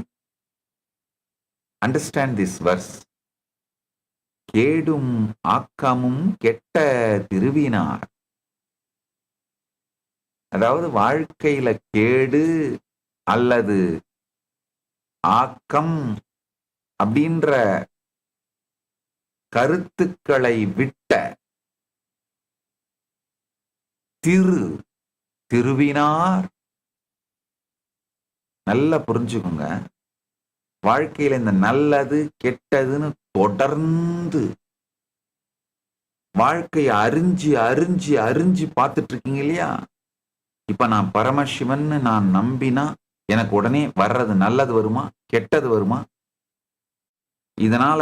J: understand this verse. Kedum Akkamum Ketta Tiruvinar. அதாவது வாழ்க்கையில கேடு அல்லது ஆக்கம் அப்படின்ற கருத்துக்களை விட்ட திருவினார். நல்லா புரிஞ்சுக்கோங்க, வாழ்க்கையில இந்த நல்லது கெட்டதுன்னு தொடர்ந்து வாழ்க்கையை அறிஞ்சு அறிஞ்சு அறிஞ்சு பார்த்துட்டு இருக்கீங்க இல்லையா? இப்ப நான் பரமசிவன் நான் நம்பினா எனக்கு உடனே வர்றது நல்லது வருமா கெட்டது வருமா? இதனால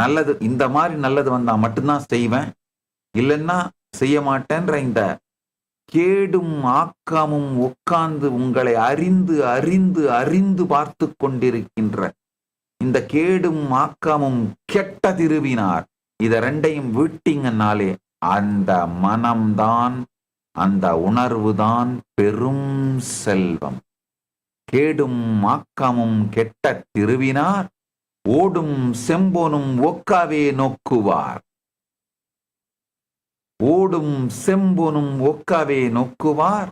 J: நல்லது, இந்த மாதிரி நல்லது வந்தா மட்டும்தான் செய்வேன், இல்லைன்னா செய்ய மாட்டேன்ற இந்த கேடும் ஆக்காமும் உட்கார்ந்து உங்களை அறிந்து அறிந்து அறிந்து பார்த்து கொண்டிருக்கின்ற இந்த கேடும் ஆக்காமும் கெட்ட திருவினார், இத ரெண்டையும் விட்டீங்கன்னாலே அந்த மனம்தான், அந்த உணர்வுதான் பெரும் செல்வம். கேடும் ஆக்கமும் கெட்ட திருவினார், ஓடும் செம்போனும் ஒக்காவே நோக்குவார். ஓடும் செம்போனும் ஒக்காவே நோக்குவார்,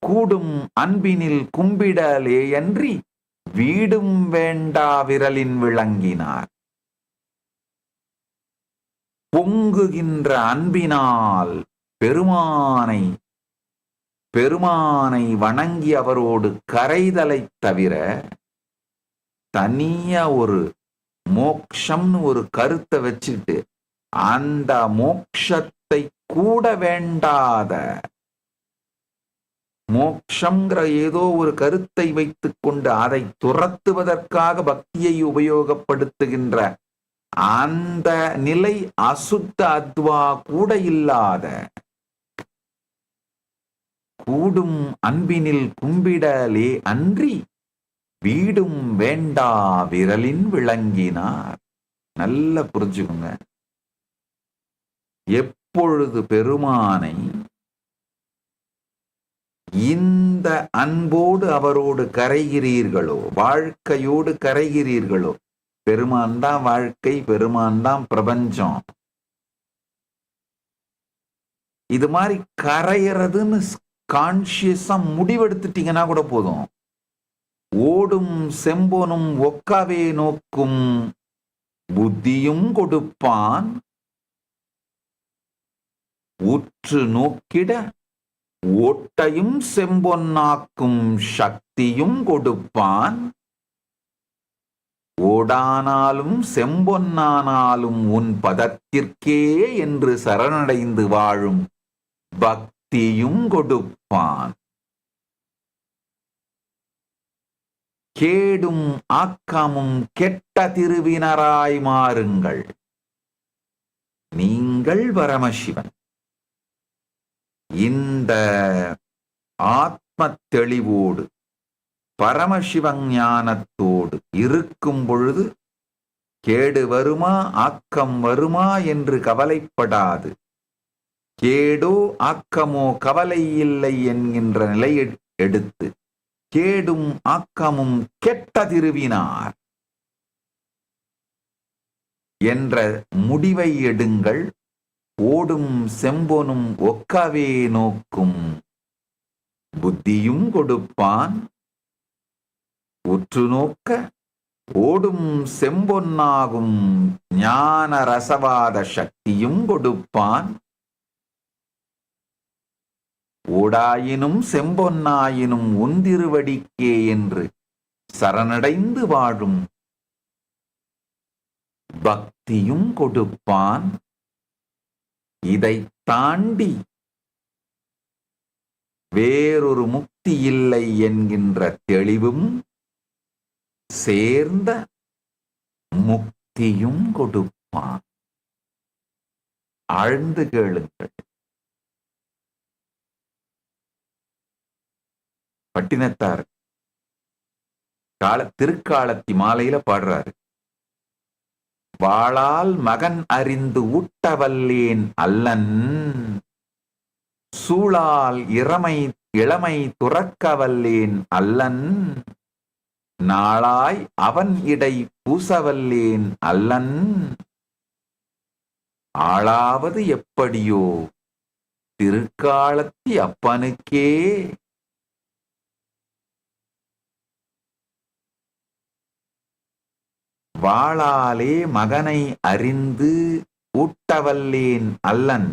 J: கூடும் அன்பினில் கும்பிடலே அன்றி வீடும் வேண்டா விரலின் விளங்கினார். பொங்குகின்ற அன்பினால் பெருமானை வணங்கி அவரோடு கரைதலைத் தவிர தனியா ஒரு மோக்ஷம்னு ஒரு கருத்தை வச்சுட்டு அந்த மோக்ஷத்தை கூட வேண்டாத, மோக்ஷங்கிற ஏதோ ஒரு கருத்தை வைத்துக் கொண்டு அதை துரத்துவதற்காக பக்தியை உபயோகப்படுத்துகின்ற அந்த நிலை அசுத்த அத்வா கூட இல்லாத, கூடும் அன்பினில் கும்பிடலே அன்றி வீடும் வேண்டா விரலின் விளங்கினார். நல்ல புரிஞ்சுக்குங்க. எப்பொழுது பெருமானை இந்த அன்போடு அவரோடு கரைகிறீர்களோ, வாழ்க்கையோடு கரைகிறீர்களோ, பெருமான் தான் வாழ்க்கை, பெருமான் தான் பிரபஞ்சம், இது மாதிரி கரையிறதுன்னு கான்சியஸா முடிவெடுத்துட்டீங்கன்னா கூட போதும். ஓடும் செம்பொனும் ஒக்கவே நோக்கும் புத்தியும் கொடுப்பான், உற்று நோக்கிட ஓட்டையும் செம்பொன்னாக்கும் சக்தியும் கொடுப்பான், ஓடானாலும் செம்பொன்னானாலும் உன் பதத்திற்கே என்று சரணடைந்து வாழும் பக்தியும் கொடுப்பான். கேடும் ஆக்கமும் கெட்ட திருவினராய் மாறுங்கள், நீங்கள் பரமசிவன். இந்த ஆத்ம தெளிவோடு பரமசிவ ஞானத்தோடு இருக்கும் பொழுது கேடு வருமா ஆக்கம் வருமா என்று கவலைப்படாது, கேடோ ஆக்கமோ கவலை இல்லை என்கின்ற நிலை எடுத்து கேடும் ஆக்கமும் கெட்ட திருவினார் என்ற முடிவை எடுங்கள். ஓடும் செம்பொனும் ஒக்கவே நோக்கும் புத்தியும் கொடுப்பான், உற்று நோக்க ஓடும் செம்பொன்னாகும் ஞான ரசவாத சக்தியும் கொடுப்பான், ஓடாயினும் செம்பொன்னாயினும் உந்திருவடிக்கே என்று சரணடைந்து வாழும் பக்தியும் கொடுப்பான். இதை தாண்டி வேறொரு முக்தி இல்லை என்கின்ற தெளிவும் சேர்ந்த முக்தியும் கொடுப்பான். ஆழ்ந்து கேளுங்கள். பட்டினத்தார் திருக்காலத்தி மாலையில பாடுறாரு, வாளால் மகன் அறிந்து ஊட்டவல்லேன் அல்லன், சூளால் இளமை துறக்கவல்லேன் அல்லன், நாளாய் அவன் இடை பூசவல்லேன் அல்லன், ஆளாவது எப்படியோ திருக்காலத்தி அப்பனுக்கே. வாளாலே மகனை அறிந்து ஊட்டவல்லேன் அல்லன்,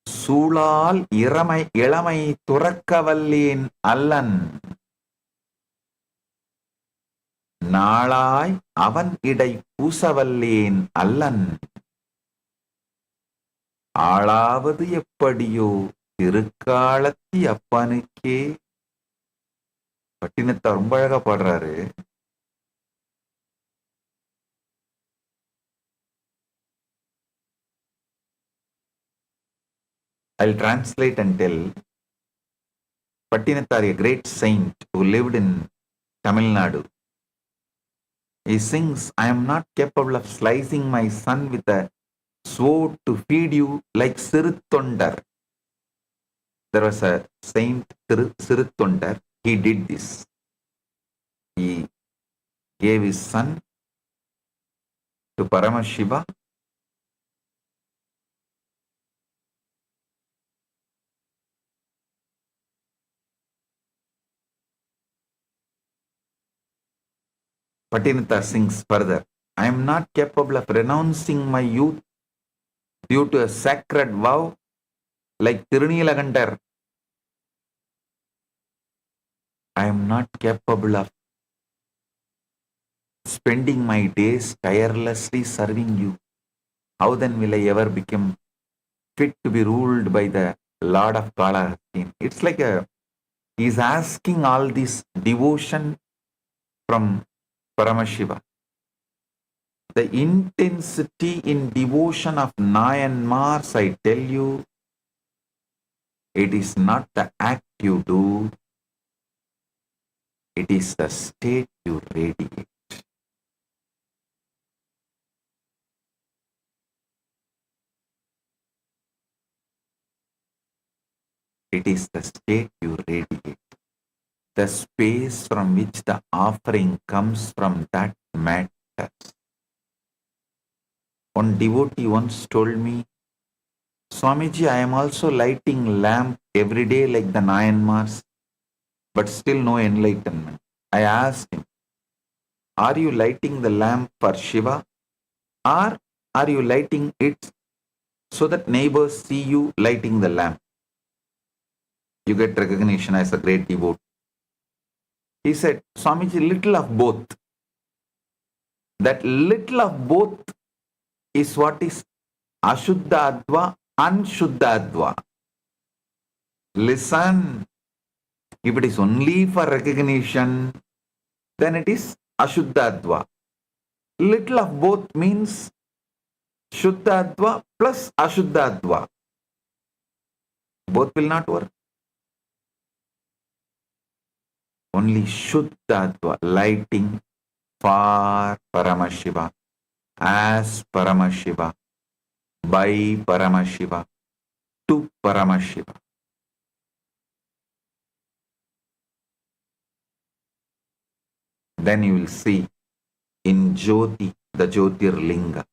J: சூளால் இளமை துறக்கவல்லேன் அல்லன், நாளாய் அவன் இடை பூசவல்லேன் அல்லன், ஆளாவது எப்படியோ திருக்காலத்தி அப்பனுக்கே. பட்டினத்தார் ரொம்ப அழகா பாடுறாரு. I'll translate and tell. Pattinattar, a great saint who lived in Tamil Nadu, he sings, I am not capable of slicing my son with a sword to feed you like Siruttondar. There was a saint, Siruttondar, he did this. He gave his son to Paramashiva. Patinata sings further, I am not capable of renouncing my youth due to a sacred vow like Tirunilagandar. I am not capable of spending my days tirelessly serving you. How then will I ever become fit to be ruled by the Lord of Kailasa? It's like he's asking all this devotion from Paramashiva. The intensity in devotion of Nayanmars, I tell you, it is not the act you do, it is the state you radiate. It is the state you radiate. The space from which the offering comes from, that matters. One devotee once told me, Swamiji, I am also lighting lamp every day like the Nayanmars, but still no enlightenment. I asked him, are you lighting the lamp for Shiva, or are you lighting it so that neighbors see you lighting the lamp? You get recognition as a great devotee. He said, Swamiji, little of both. That little of both is what is Ashuddha Adva, Anshuddha Adva. Listen, if it is only for recognition, then it is Ashuddha Adva. Little of both means Shuddha Adva plus Ashuddha Adva. Both will not work. Only Shuddha Adva, lighting for Paramashiva, as Paramashiva, by Paramashiva, to Paramashiva. Then you will see in Jyoti, the Jyotirlinga.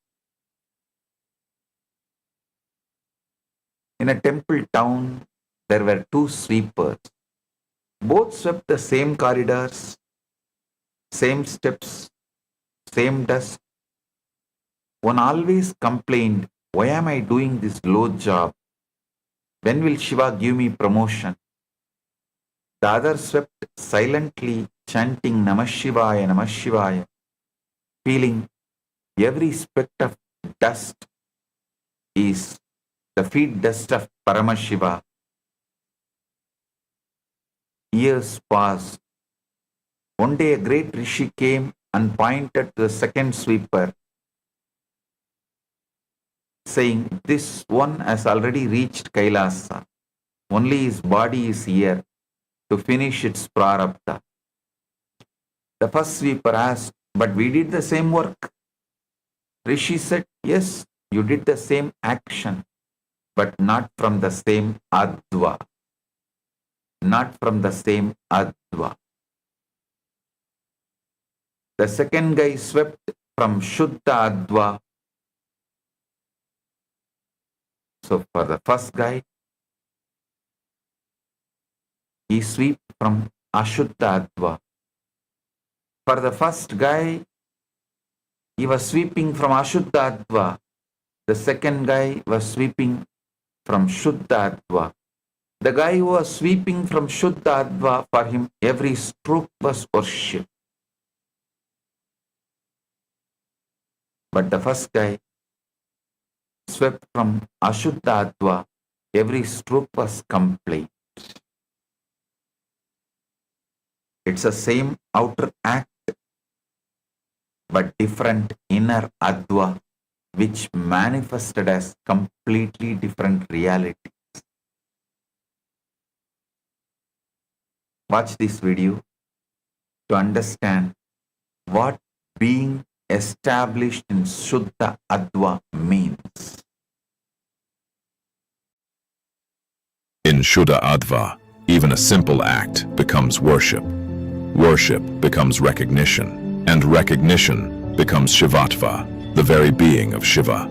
J: In a temple town, there were two sweepers. Both swept the same corridors, same steps, same dust. One always complained, why am I doing this low job? When will Shiva give me promotion? The other swept silently, chanting Namah Shivaya, Namah Shivaya, feeling every speck of dust is the feet dust of Paramashiva. Years passed. One day a great rishi came and pointed to the second sweeper, saying, this one has already reached Kailasa. Only his body is here to finish its prarabdha. The first sweeper asked, but we did the same work. Rishi said, yes, you did the same action, but not from the same adva. Not from the same adva. The second guy swept from Shuddha Adva. So for the first guy, he swept from Ashuddha Adva. For the first guy, he was sweeping from Ashuddha Adva. The second guy was sweeping from Shuddha Adva. The guy who was sweeping from Shuddha Adva, for him every stroke was worship. But the first guy swept from Ashuddha Adva, every stroke was complaint. It's the same outer act, but different inner Adva, which manifested as completely different reality. Watch this video to understand what being established in Shuddha Adva means.
K: In Shuddha Adva, even a simple act becomes worship. Worship becomes recognition, and recognition becomes Shivatva, the very being of Shiva.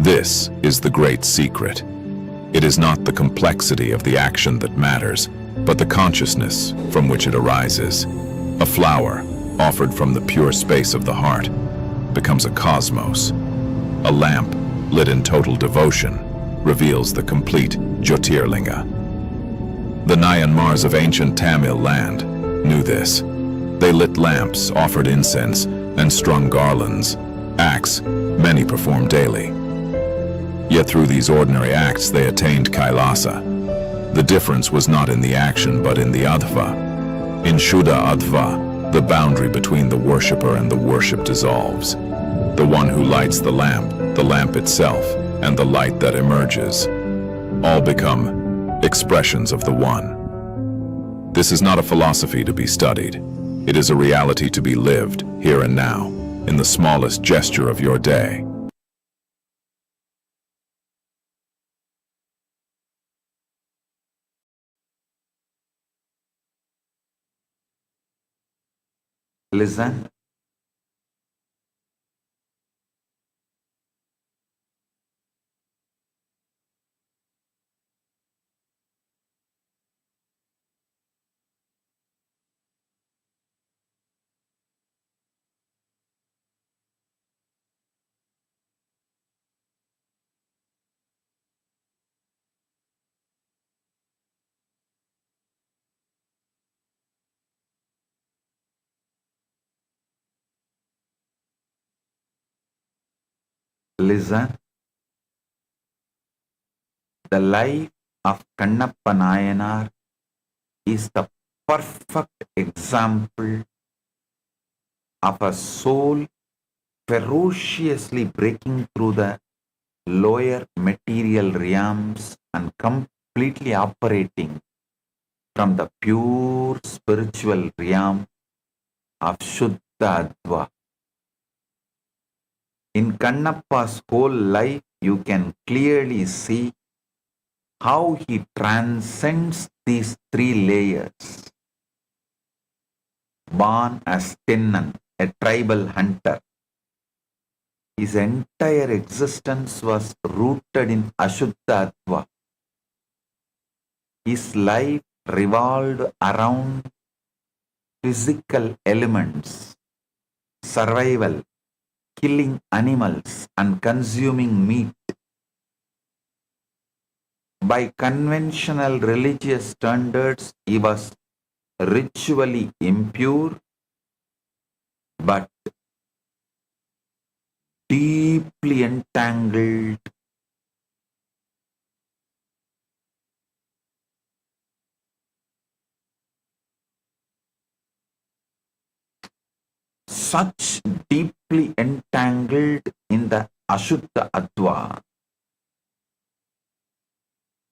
K: This is the great secret. It is not the complexity of the action that matters, but the consciousness from which it arises. A flower, offered from the pure space of the heart, becomes a cosmos. A lamp lit in total devotion reveals the complete Jyotirlinga. The Nayanmars of ancient Tamil land knew this. They lit lamps, offered incense, and strung garlands, acts many perform daily. Yet through these ordinary acts they attained Kailasa. The difference was not in the action but in the adva. In Shuddha Adva, the boundary between the worshipper and the worship dissolves. The one who lights the lamp itself, and the light that emerges, all become expressions of the One. This is not a philosophy to be studied. It is a reality to be lived here and now, in the smallest gesture of your day.
J: Listen. Listen. The life of Kannappa Nayanar is the perfect example of a soul ferociously breaking through the lower material realms and completely operating from the pure spiritual realm of Shuddha Adva. In Kannappa's whole life, you can clearly see how he transcends these three layers. Born as Tinnan, a tribal hunter, his entire existence was rooted in Ashuddha Adva. His life revolved around physical elements, survival, killing animals and consuming meat. By conventional religious standards, he was ritually impure, but deeply entangled such deeply entangled in the Ashuddha Adva.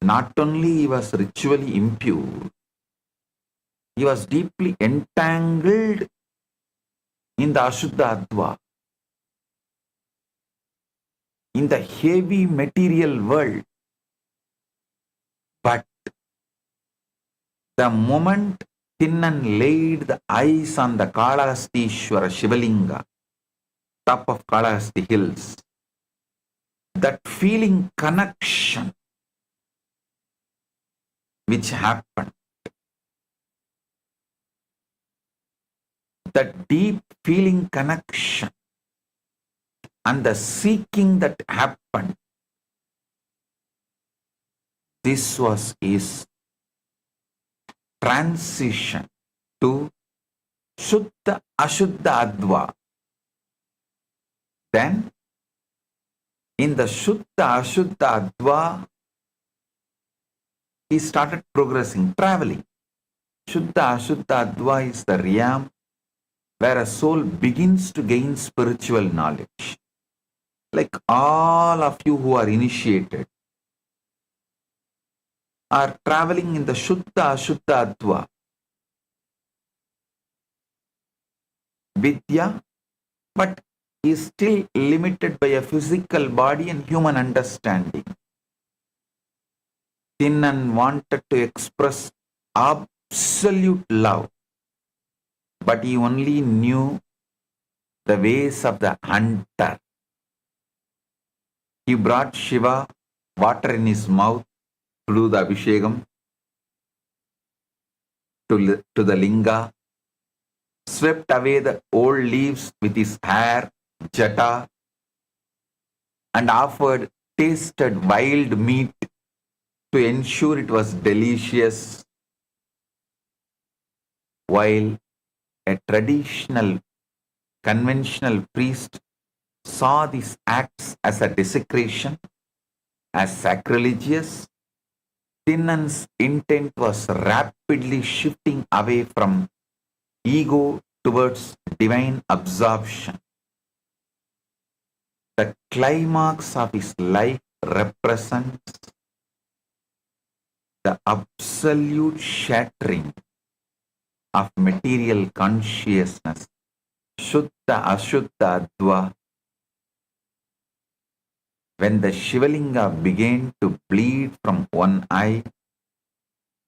J: Not only he was ritually impure, he was deeply entangled in the Ashuddha Adva, in the heavy material world. But the moment Tinnan laid the eyes on the Kalahastishwara Shivalinga, top of Kalahasti hills, that feeling connection which happened, that deep feeling connection and the seeking that happened, this was his transition to Shuddha Ashuddha Adva. Then, in the Shuddha Ashuddha Adva, he started progressing, traveling. Shuddha Ashuddha Adva is the realm where a soul begins to gain spiritual knowledge. Like all of you who are initiated are traveling in the Shuddha Ashuddha Adva. Vidya, but is still limited by a physical body and human understanding. Tinnan wanted to express absolute love, but he only knew the ways of the hunter. He brought Shiva water in his mouth to do the Abhishekam to the Linga, swept away the old leaves with his hair, jata, and offered tasted wild meat to ensure it was delicious, while a traditional, conventional priest saw these acts as a desecration, as sacrilegious. Thinnan's intent was rapidly shifting away from ego towards divine absorption. The climax of his life represents the absolute shattering of material consciousness, Shuddha Ashuddha Adva. When the Shivalinga began to bleed from one eye,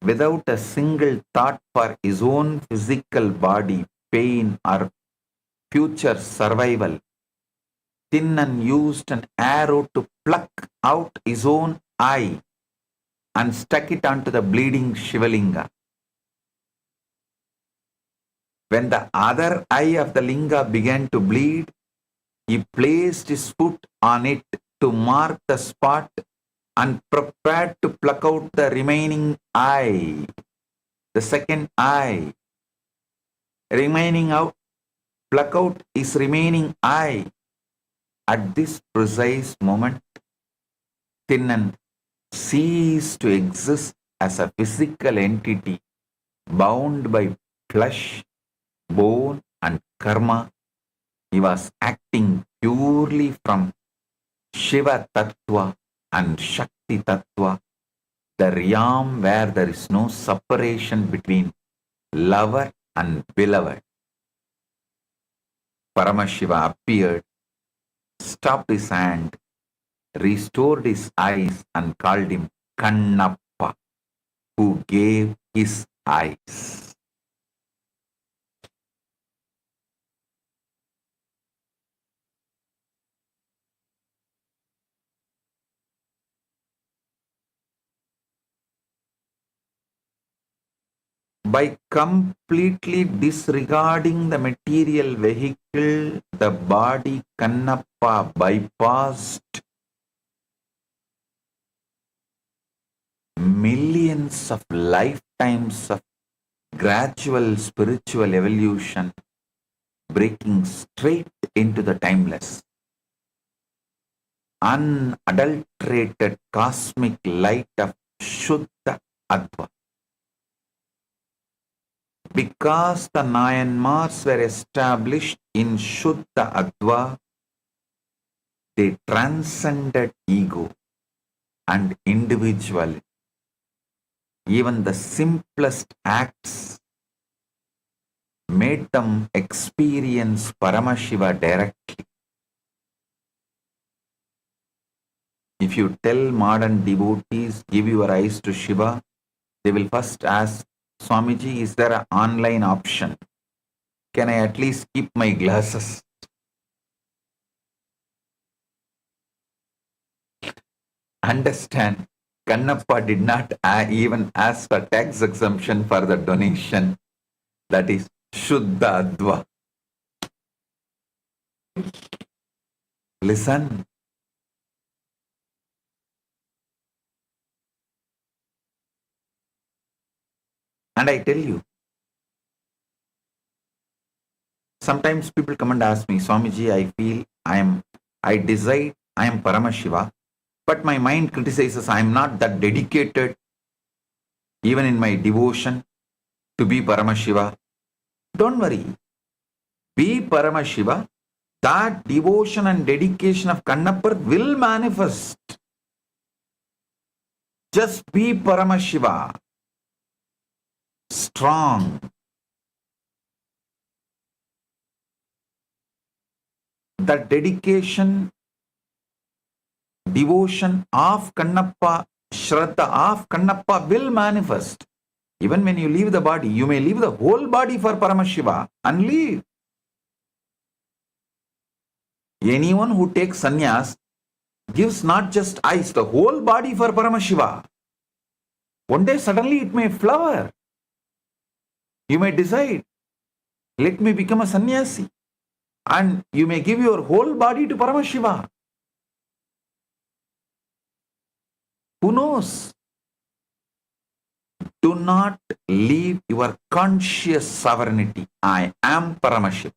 J: without a single thought for his own physical body, pain, or future survival, Thinnan used an arrow to pluck out his own eye and stuck it onto the bleeding Shivalinga. When the other eye of the linga began to bleed, he placed his foot on it to mark the spot and prepared to pluck out the remaining eye, the second eye. Pluck out his remaining eye. At this precise moment, Thinnan ceased to exist as a physical entity bound by flesh, bone, and karma. He was acting purely from Shiva Tattva and Shakti Tattva, the realm where there is no separation between lover and beloved. Paramashiva appeared, stopped his hand, restored his eyes, and called him Kannappa, who gave his eyes. By completely disregarding the material vehicle, the body, Kannappa bypassed millions of lifetimes of gradual spiritual evolution, breaking straight into the timeless, unadulterated cosmic light of Shuddha Adva. Because the Nayanmars were established in Shuddha Adva, they transcended ego and individuality. Even the simplest acts made them experience Paramashiva directly. If you tell modern devotees, give your eyes to Shiva, they will first ask, Swamiji, is there an online option? Can I at least keep my glasses? Understand, Kannappa did not even ask for tax exemption for the donation. That is Shuddha Adva. Listen. And I tell you, sometimes people come and ask me, Swamiji, I feel I decide I am Paramashiva, but my mind criticizes I am not that dedicated, even in my devotion, to be Paramashiva. Don't worry. Be Paramashiva. That devotion and dedication of Kannappa will manifest. Just be Paramashiva. Strong. The dedication, devotion of Kannappa, Shraddha of Kannappa will manifest. Even when you leave the body, you may leave the whole body for Paramashiva and leave. Anyone who takes sannyas gives not just eyes, the whole body for Paramashiva. One day suddenly it may flower. You may decide, Let me become a sannyasi. And you may give your whole body to Paramashiva. Who knows? Do not leave your conscious sovereignty. I am Paramashiva.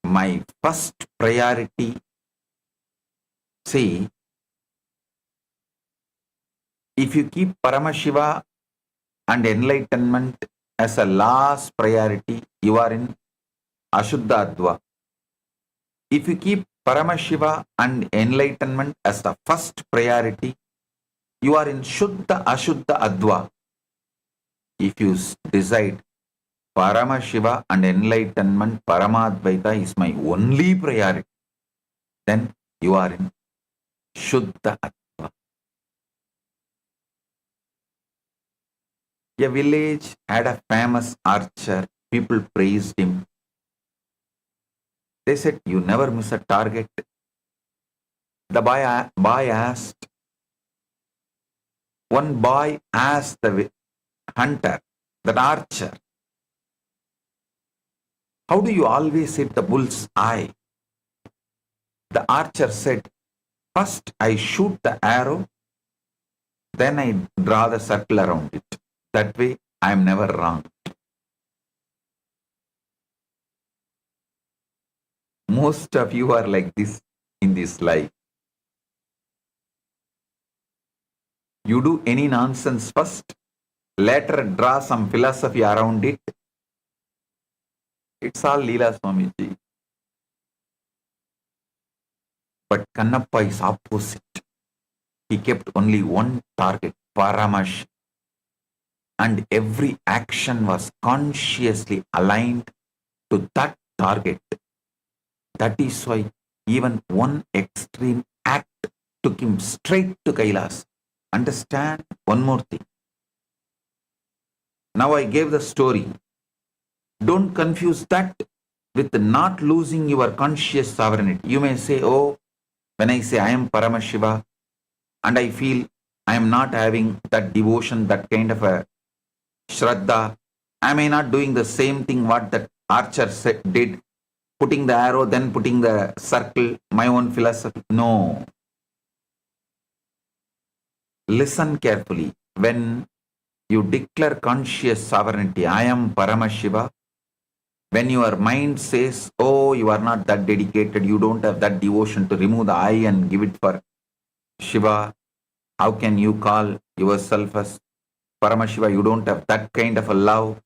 J: My first priority, see, if you keep Paramashiva and enlightenment as a last priority, you are in Ashuddha Adva. If you keep Paramashiva and enlightenment as the first priority, you are in Shuddha Ashuddha Adva. If you decide Paramashiva and enlightenment, Paramadvaita is my only priority, then you are in Shuddha Adva. A village had a famous archer. People praised him. They said, you never miss a target. The boy asked, one boy asked the hunter, that archer, how do you always hit the bull's eye? The archer said, first I shoot the arrow, then I draw the circle around it. That way I am never wrong. Most of you are like this in this life. You do any nonsense first, later draw some philosophy around it. It's all Leela Swamiji. But Kannappa is opposite. He kept only one target, Paramash. And every action was consciously aligned to that target. That is why even one extreme act took him straight to Kailasa. Understand one more thing. Now I gave the story. Don't confuse that with not losing your conscious sovereignty. You may say, oh, when I say I am Paramashiva and I feel I am not having that devotion, that kind of a Shraddha, am I not doing the same thing what that archer did, putting the arrow, then putting the circle, my own philosophy? No. Listen carefully. When you declare conscious sovereignty, I am Paramashiva, when your mind says, oh, you are not that dedicated, you don't have that devotion to remove the I and give it for Shiva, how can you call yourself as Paramashiva? You don't have that kind of a love.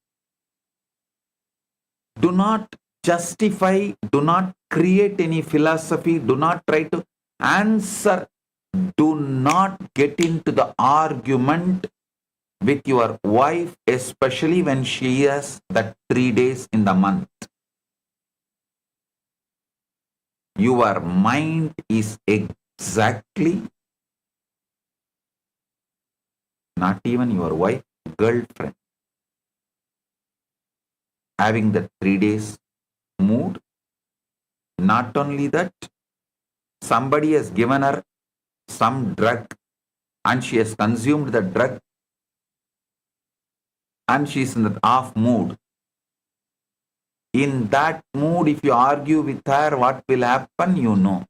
J: Do not justify, do not create any philosophy, do not try to answer, do not get into the argument with your wife, especially when she has that 3 days in the month. Your mind is exactly, not even your wife, girlfriend, having the 3 days mood. Not only that, somebody has given her some drug and she has consumed the drug and she is in the off mood. In that mood, if you argue with her, what will happen? You know.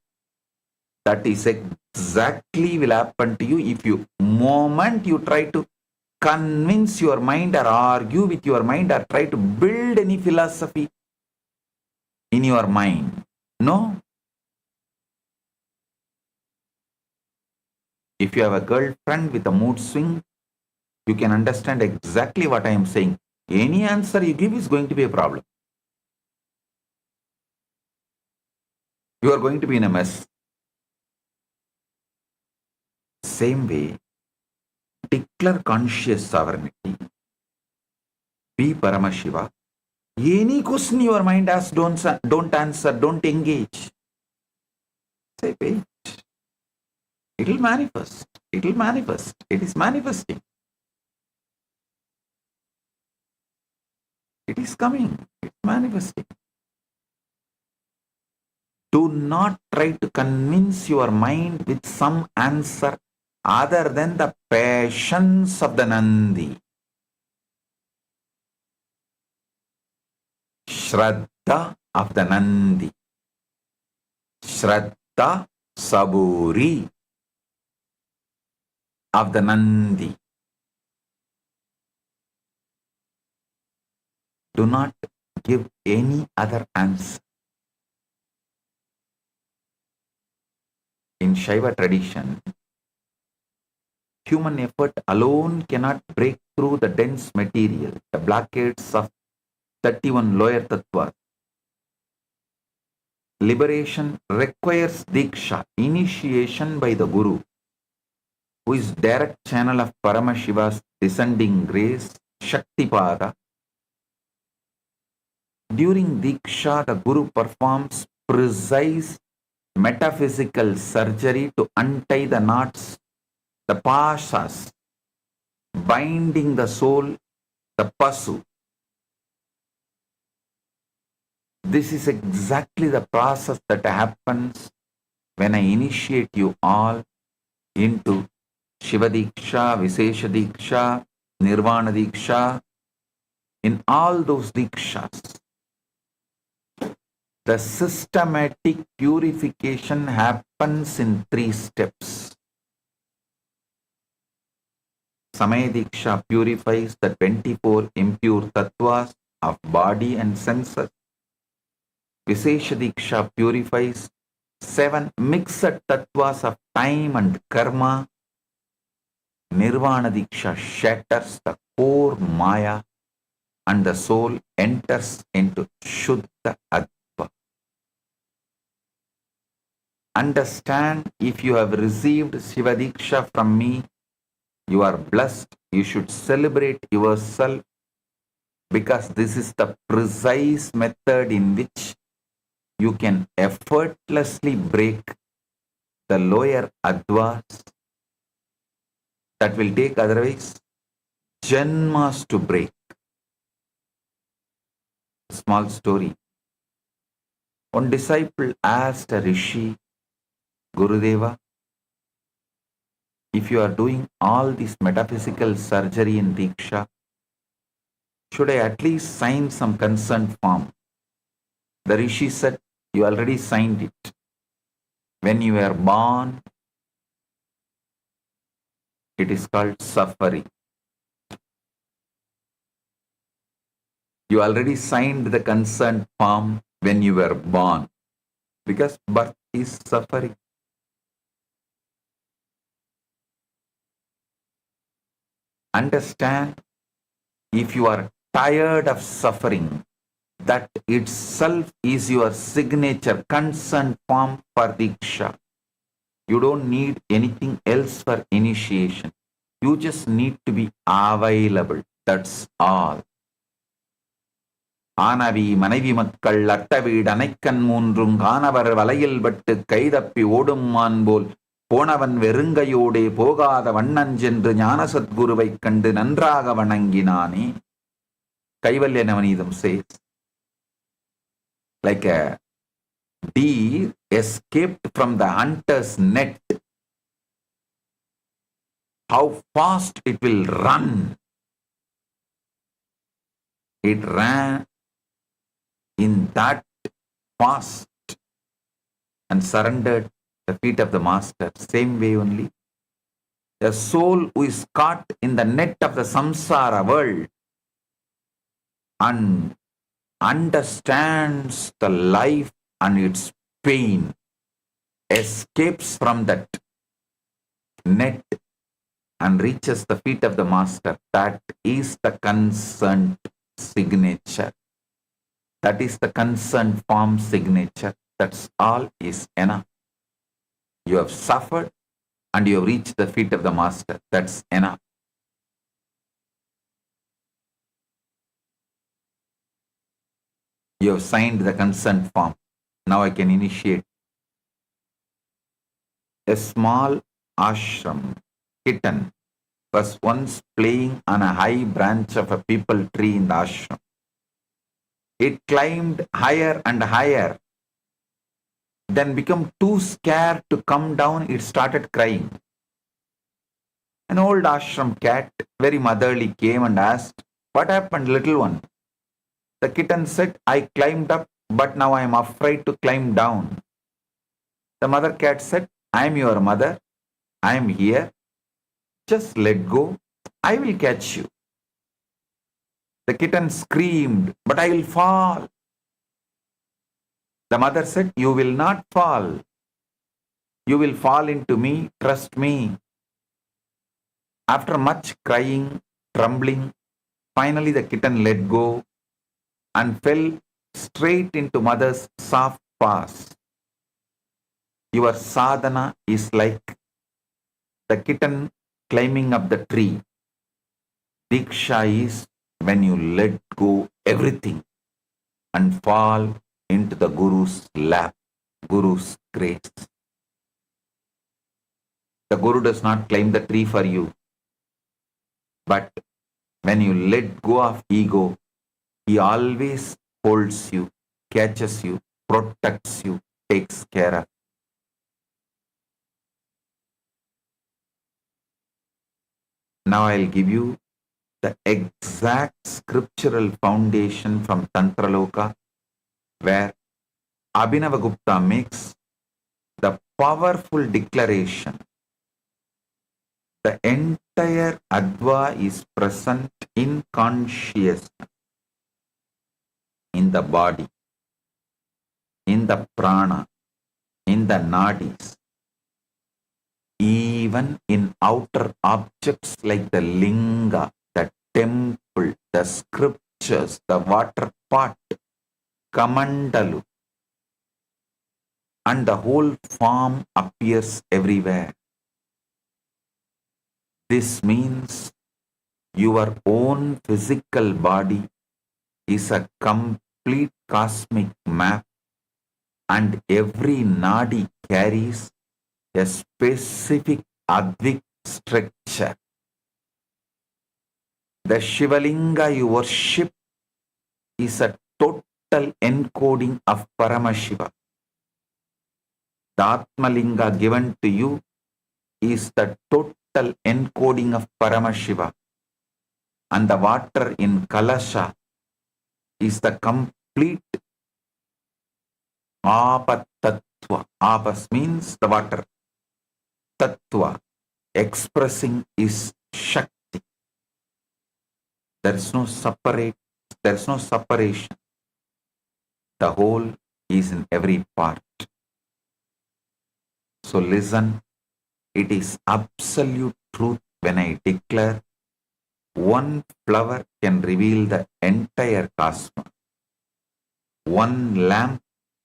J: That is exactly will happen to you if you, moment you try to convince your mind or argue with your mind or try to build any philosophy in your mind. No. If you have a girlfriend with a mood swing, you can understand exactly what I am saying. Any answer you give is going to be a problem. You are going to be in a mess. Same way, declare conscious sovereignty. Be Paramashiva. Any question your mind asks, don't answer, don't engage. Say, wait. It will manifest. It will manifest. It is manifesting. It is coming. It is manifesting. Do not try to convince your mind with some answer other than the patience of the Nandi. Shraddha of the Nandi. Shraddha Saburi of the Nandi. Do not give any other answer. In Shaiva tradition, human effort alone cannot break through the dense material, the blockades of 31 lower tattvas. Liberation requires diksha, initiation by the Guru, who is direct channel of Paramashiva's descending grace, Shaktipada. During diksha, the Guru performs precise metaphysical surgery to untie the knots, the pashas, binding the soul, the pasu. This is exactly the process that happens when I initiate you all into Shiva Diksha, Vishesha Diksha, Nirvana Diksha. In all those Dikshas, the systematic purification happens in 3 steps. Samaya Diksha purifies the 24 impure tattvas of body and senses. Vishesha Diksha purifies 7 mixed tattvas of time and karma. Nirvana Diksha shatters the core Maya and the soul enters into Shuddha Adva. Understand, if you have received Shiva Diksha from me, you are blessed. You should celebrate yourself, because this is the precise method in which you can effortlessly break the lower advas that will take otherwise janmas to break. Small story. One disciple asked a rishi, Gurudeva, if you are doing all this metaphysical surgery in Diksha, should I at least sign some consent form? The rishi said, you already signed it. When you were born, it is called suffering. You already signed the consent form when you were born, because birth is suffering. Understand, if you are tired of suffering, that itself is your signature consent form for Diksha. You don't need anything else for initiation. You just need to be available. That's all. ஆனவி மனைவி மக்கள் அட்டவீடு அனைக்கண் மூன்றும் காணவர் வலையில் பட்டு கைதப்பி ஓடும் மான் போல் போனவன் வெறுங்கையோடே போகாத வண்ணஞ்சென்று ஞான சத்குருவைக் கண்டு நன்றாக வணங்கினானே. கைவல்ய Navaneetham says, like a deer escaped from the hunter's net, how fast it will run. It ran in that fast and surrendered the feet of the master. Same way only, the soul who is caught in the net of the samsara world and understands the life and its pain, escapes from that net and reaches the feet of the master. That is the consent signature. That is the consent form signature. That's all is enough. You have suffered and you have reached the feet of the master. That's enough. You have signed the consent form. Now I can initiate. A small ashram kitten was once playing on a high branch of a peepal tree in the ashram. It climbed higher and higher then become too scared to come down, it started crying. An old ashram cat, very motherly, came and asked, "What happened, little one?" The kitten said, "I climbed up, but now I am afraid to climb down." The mother cat said, "I am your mother. I am here. Just let go. I will catch you." The kitten screamed, "But I will fall." The mother said, "You will not fall. You will fall into me. Trust me." After much crying, trembling, finally the kitten let go and fell straight into mother's soft paws. Your sadhana is like the kitten climbing up the tree. Diksha is when you let go everything and fall into the Guru's lap, Guru's grace. The Guru does not climb the tree for you. But when you let go of ego, he always holds you, catches you, protects you, takes care of. Now I'll give you the exact scriptural foundation from Tantraloka, where Abhinavagupta makes the powerful declaration. The entire Adva is present in consciousness, in the body, in the prana, in the nadis, even in outer objects like the linga, the temple, the scriptures, the water pot, kamandalu, and the whole form appears everywhere. This means your own physical body is a complete cosmic map, and every nadi carries a specific advik structure. The Shivalinga you worship is a total encoding of Paramashiva. The Atmalinga given to you is the total encoding of Paramashiva. And the water in Kailasa is the complete Apatattva. Apas means the water. Tattva expressing is Shakti. There is no separation. The whole is in every part. So listen, it is absolute truth when I declare one flower can reveal the entire cosmos. One lamp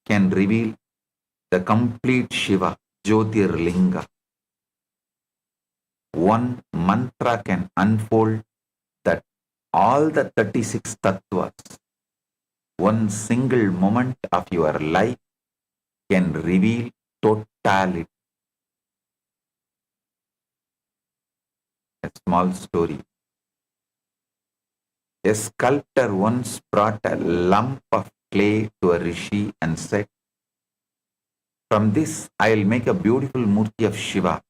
J: can reveal the complete Shiva, Jyotirlinga. One mantra can unfold that all the 36 tattvas. One single moment of your life can reveal totality. A small story. A sculptor once brought a lump of clay to a rishi and said, "From this I will make a beautiful murti of Shiva."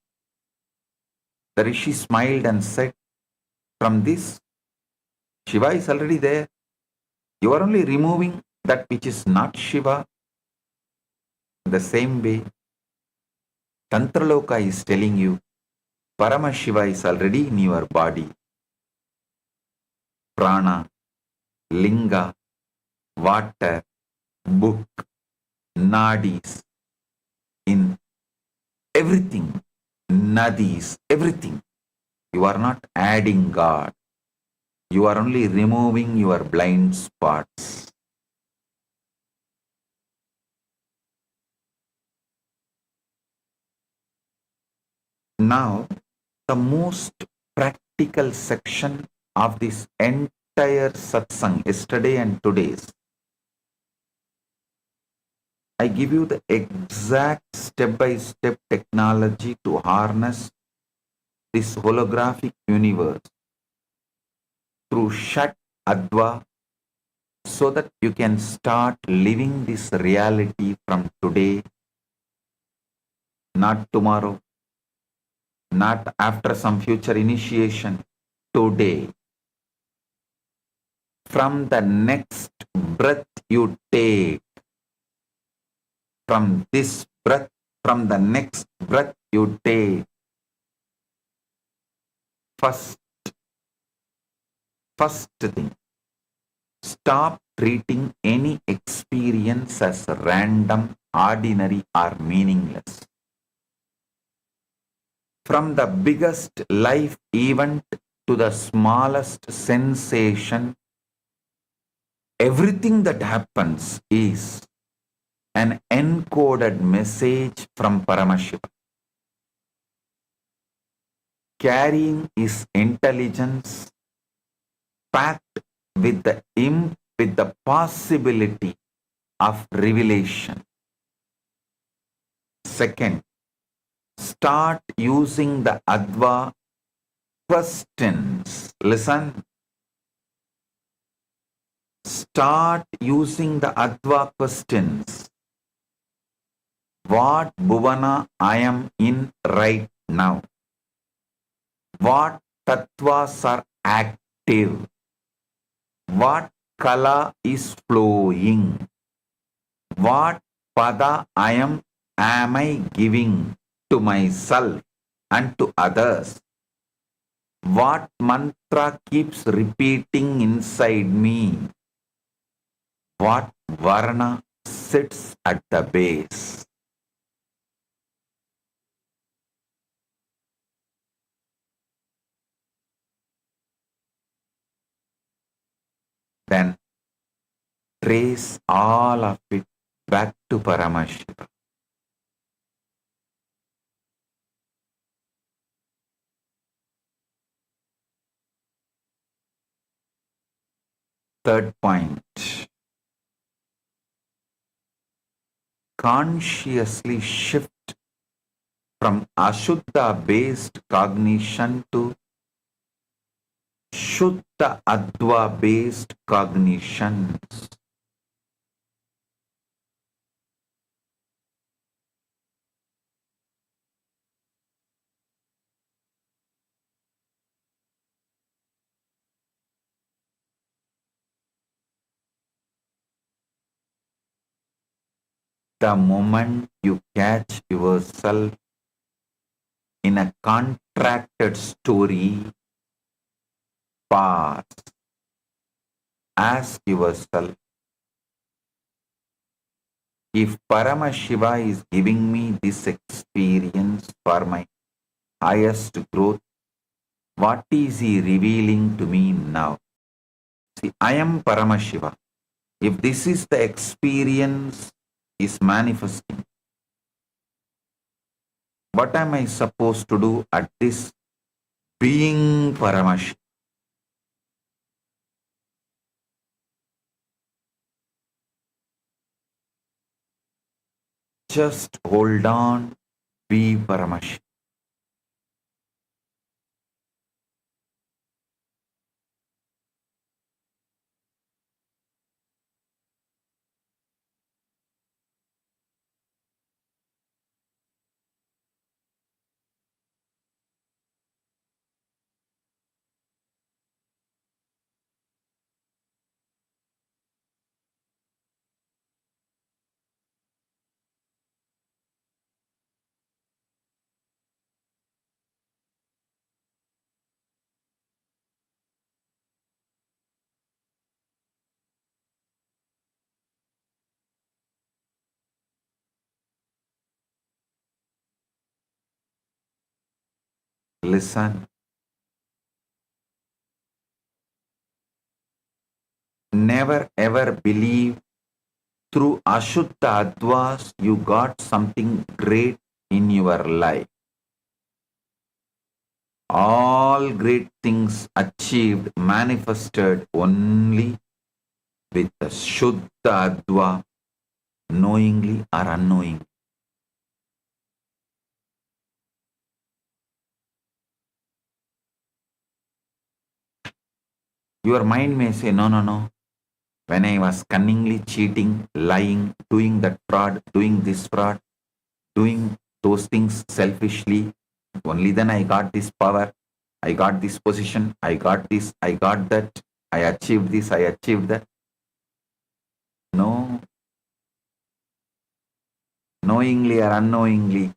J: The rishi smiled and said, "From this, Shiva is already there. You are only removing that which is not Shiva." The same way, Tantraloka is telling you, Paramashiva is already in your body. Prana, linga, water, book, nadis, in everything, nadis, everything. You are not adding God. You are only removing your blind spots. Now, the most practical section of this entire satsang, yesterday and today's. I give you the exact step-by-step technology to harness this holographic universe through Shat Adva, so that you can start living this reality from today not tomorrow, not after some future initiation, today. From the next breath you take, from this breath, from the next breath you take, first thing, stop treating any experience as random, ordinary, or meaningless. From the biggest life event to the smallest sensation, everything that happens is an encoded message from Paramashivam, carrying his intelligence packed with the possibility of revelation. Second, start using the Adva questions. Listen. Start using the Adva questions. What bhuvana I am in right now? What tattvas are active? What kala is flowing? What pada am I giving to myself and to others? What mantra keeps repeating inside me? What varna sits at the base? Then trace all of it back to Paramashivam. Third point, consciously shift from Ashuddha based cognition to Shuddha Adva based cognitions. The moment you catch yourself in a contracted story, pause. Ask yourself, if Paramashiva is giving me this experience for my highest growth, what is he revealing to me now? See, I am Paramashiva. If this is the experience is manifesting, what am I supposed to do at this being Paramashiva? Just hold on, be Paramashiva. Listen. Never ever believe through Ashuddha Advas you got something great in your life. All great things achieved, manifested only with the Shuddha Adva, knowingly or unknowingly. Your mind may say, no, no, no. When I was cunningly cheating, lying, doing that fraud, doing this fraud, doing those things selfishly. Only then I got this power, I got this position, I got this, I got that, I achieved this, I achieved that. No. Knowingly or unknowingly,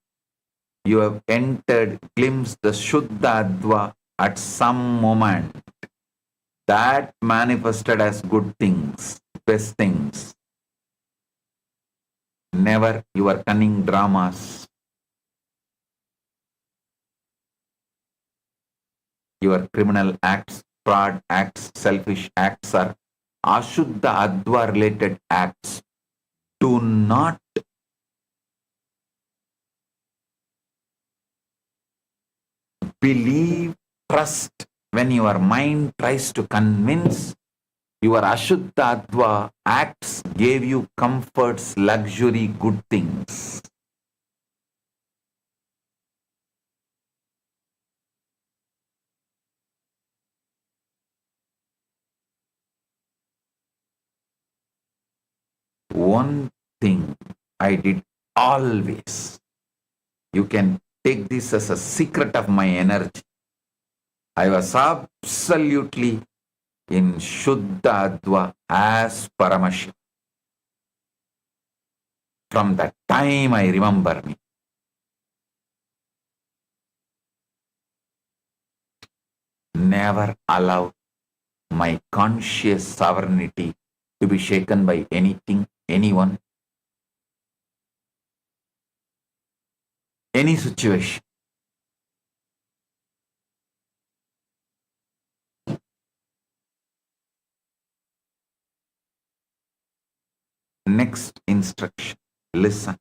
J: you have entered, glimpsed the Shuddha Adva at some moment. That manifested as good things, best things. Never your cunning dramas, your criminal acts, fraud acts, selfish acts are Ashuddha Adva related acts. Do not believe, trust when your mind tries to convince. Your Ashuddha Adva acts gave you comforts, luxury, good things. One thing I did always, you can take this as a secret of my energy. I was absolutely in Shuddha Adva as Paramashivam. From that time I remember me. Never allow my conscious sovereignty to be shaken by anything, anyone, any situation. Next instruction, listen.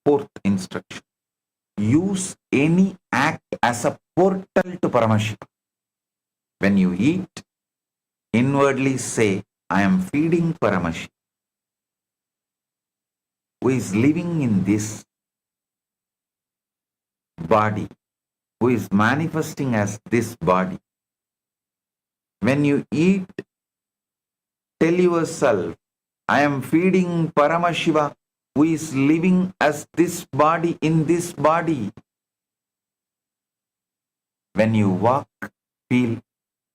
J: Fourth instruction, use any act as a portal to Paramashivam. When you eat, inwardly say, I am feeding Paramashivam, who is living in this body, who is manifesting as this body. When you eat, tell yourself, I am feeding Paramashiva, who is living as this body in this body. When you walk, feel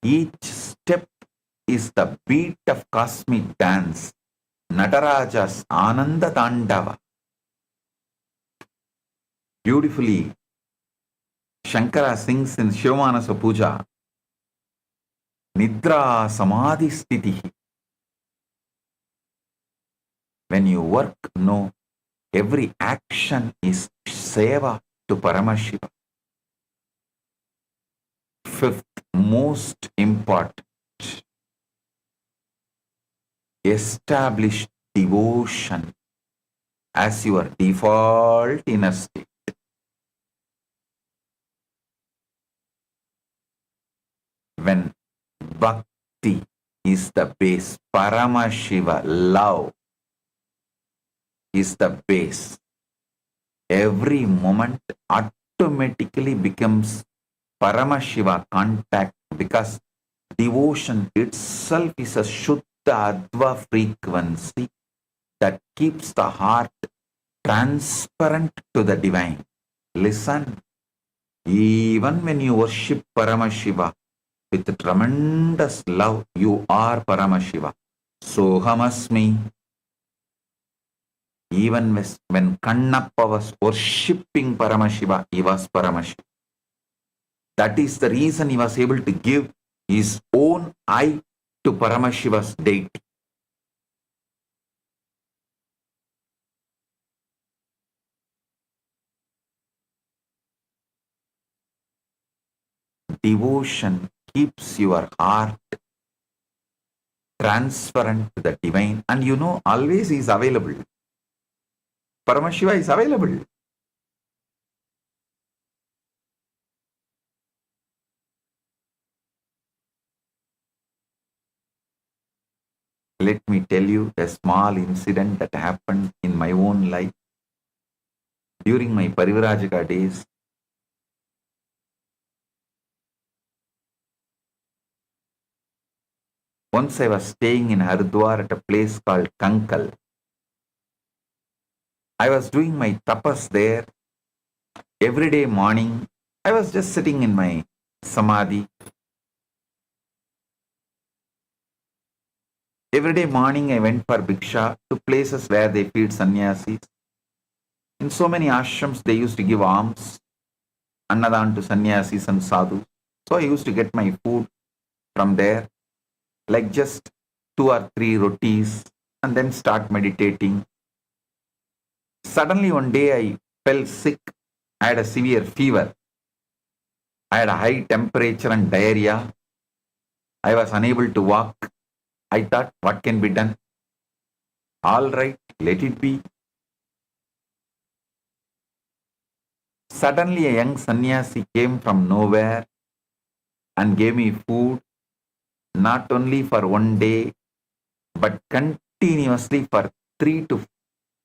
J: each step is the beat of cosmic dance, Nataraja's Ananda Tandava. Beautifully, Shankara sings in Shivamanasa Puja, Nidra Samadhi Sthitihi. When you work, know every action is seva to Paramashiva. Fifth, most important, establish devotion as your default inner state. When bhakti is the base, Paramashiva love is the base, every moment automatically becomes Paramashiva contact, because devotion itself is a Shuddha Adva frequency that keeps the heart transparent to the divine. Listen, even when you worship Paramashiva with tremendous love, you are Paramashiva. Sohamasmi. Even when Kannappa was worshipping Paramashiva, he was Paramashiva. That is the reason he was able to give his own eye to Paramashiva's deity. Devotion keeps your heart transparent to the divine, and you know, always he is available. Paramashiva is available. Let me tell you a small incident that happened in my own life during my Parivrajaka days. Once I was staying in Haridwar at a place called Kankal. I was doing my tapas there. every day morning, I was just sitting in my samadhi. Every day morning, I went for bhiksha to places where they feed sannyasis. In so many ashrams, they used to give alms, annadan to sannyasis and sadhus. So I used to get my food from there, like just 2 or 3 rotis, and then start meditating. Suddenly one day I fell sick. I had a severe fever. I had a high temperature and diarrhea. I was unable to walk. I thought, what can be done? All right, let it be. Suddenly a young sannyasi came from nowhere and gave me food, not only for one day, but continuously for 3 to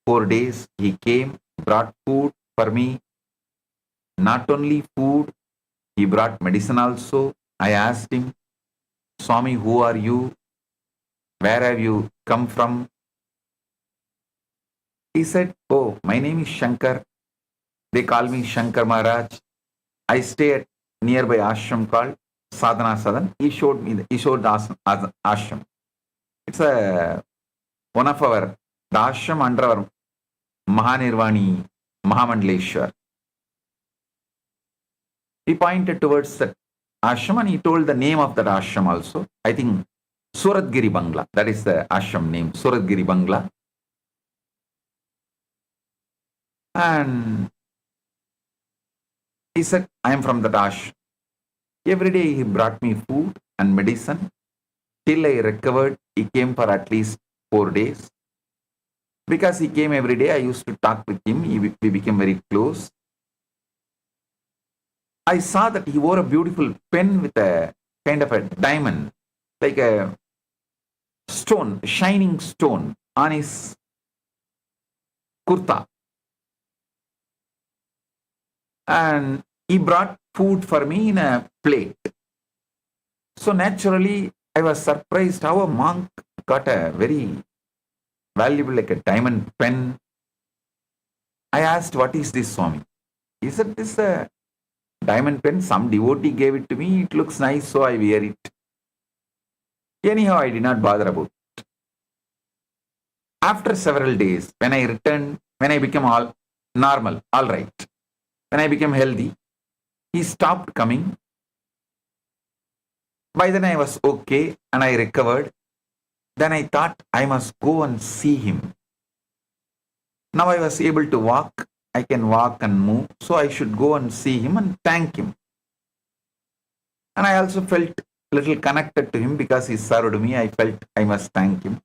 J: 4 days. He came, brought food for me. Not only food, he brought medicine also. I asked him, Swami, who are you? Where have you come from? He said, oh, my name is Shankar. They call me Shankar Maharaj. I stay at nearby ashram called Sadhana Sadan. He showed the ashram. It's one of the ashram under our Mahanirvani Mahamandleshwar. He pointed towards that ashram and he told the name of that ashram also. I think Suratgiri Bangla. That is the ashram name, Suratgiri Bangla. And he said, I am from that ashram. Every day he brought me food and medicine. Till I recovered, he came for at least 4 days. Because he came every day, I used to talk with him. We became very close. I saw that he wore a beautiful pen with a kind of a diamond, like a stone, shining stone on his kurta. And he brought food for me in a plate. So naturally, I was surprised how a monk got a very valuable, like a diamond pen. I asked, what is this, Swami? He said, this is a diamond pen. Some devotee gave it to me. It looks nice, so I wear it. Anyhow, I did not bother about it. After several days, when I returned, when I became all normal, all right, when I became healthy, he stopped coming. By then I was okay and I recovered. Then I thought I must go and see him. Now I was able to walk. I can walk and move. So I should go and see him and thank him. And I also felt a little connected to him because he served me. I felt I must thank him.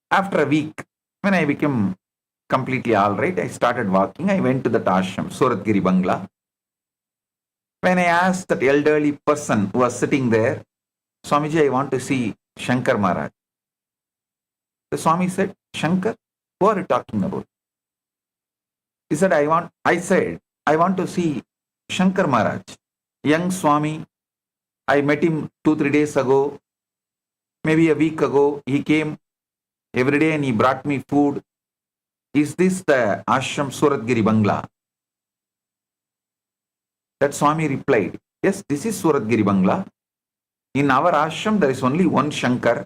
J: After a week, when I became completely all right, I started walking. I went to the ashram, Suratgiri Bangla. When I asked that elderly person who was sitting there, Swamiji, I want to see Shankar Maharaj. The Swami said, Shankar, who are you talking about? He said, I want to see Shankar Maharaj. Young Swami, I met him 2-3 days ago, maybe a week ago. He came every day and he brought me food. Is this the ashram Suratgiri Bangla? That Swami replied, yes, this is Suratgiri Bangla. In our ashram, there is only one Shankar.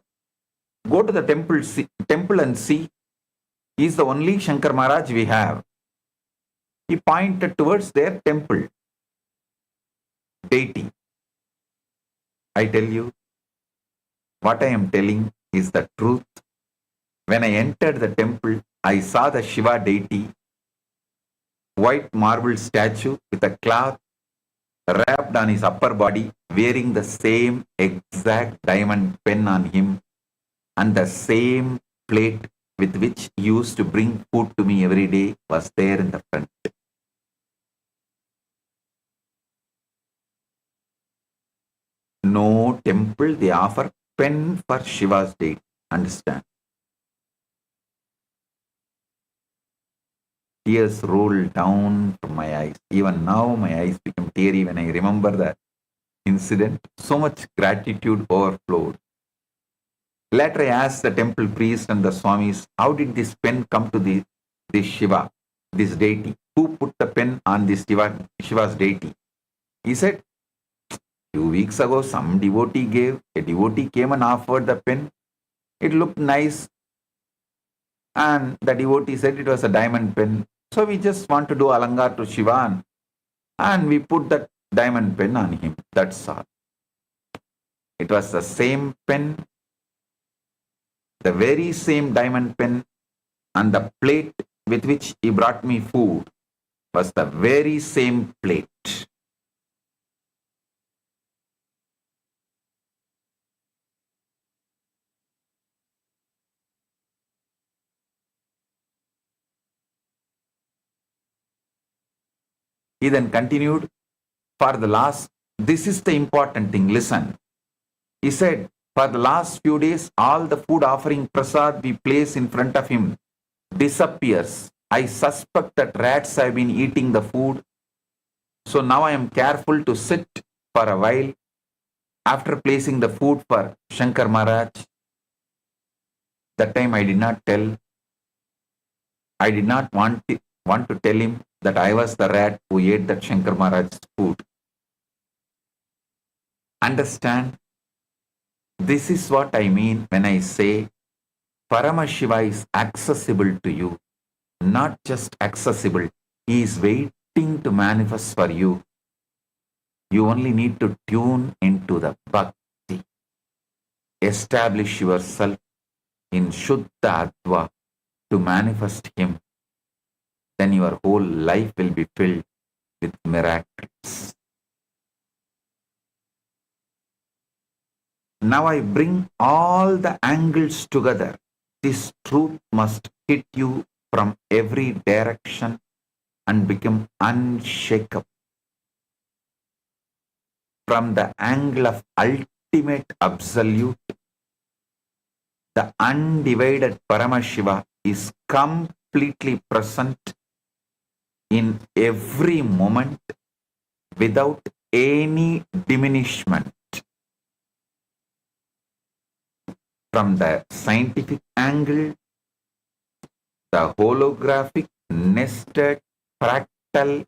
J: Go to the temple and see. He is the only Shankar Maharaj we have. He pointed towards their temple. Deity. I tell you, what I am telling is the truth. When I entered the temple, I saw the Shiva deity, white marble statue with a cloth wrapped on his upper body, wearing the same exact diamond pen on him and the same plate with which he used to bring food to me every day was there in the front. No temple they offer pen for Shiva's deity. Understand? Tears rolled down from my eyes. Even now my eyes become teary when I remember that incident. So much gratitude overflowed. Later I asked the temple priest and the Swamis, how did this pen come to this Shiva, this deity? who put the pen on this Shiva's deity. He said, few weeks ago, some a devotee came and offered the pen. It looked nice. And the devotee said it was a diamond pen. So we just want to do alangar to Shiva and we put that diamond pen on him. That's all. It was the same pen, the very same diamond pen, and the plate with which he brought me food was the very same plate. He then continued, this is the important thing, listen. He said, for the last few days, all the food offering prasad we place in front of him disappears. I suspect that rats have been eating the food. So now I am careful to sit for a while after placing the food for Shankar Maharaj. That time I did not want to tell him that I was the rat who ate that Shankar Maharaj's food. Understand? This is what I mean when I say Paramashiva is accessible to you. Not just accessible, he is waiting to manifest for you. You only need to tune into the bhakti. Establish yourself in Shuddha Adva to manifest him. Then your whole life will be filled with miracles. Now I bring all the angles together. This truth must hit you from every direction and become unshakable. From the angle of ultimate absolute, the undivided Paramashiva is completely present in every moment without any diminishment. From the scientific angle, the holographic, nested, fractal,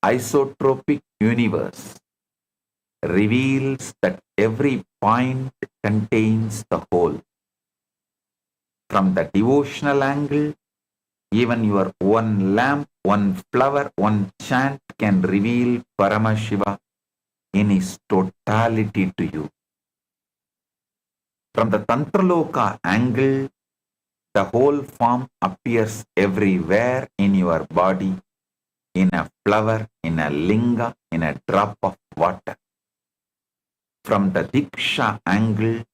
J: isotropic universe reveals that every point contains the whole. From the devotional angle, even your one lamp, one flower, one chant can reveal Paramashiva in his totality to you. From the Tantraloka angle, the whole form appears everywhere in your body, in a flower, in a linga, in a drop of water. From the Diksha angle,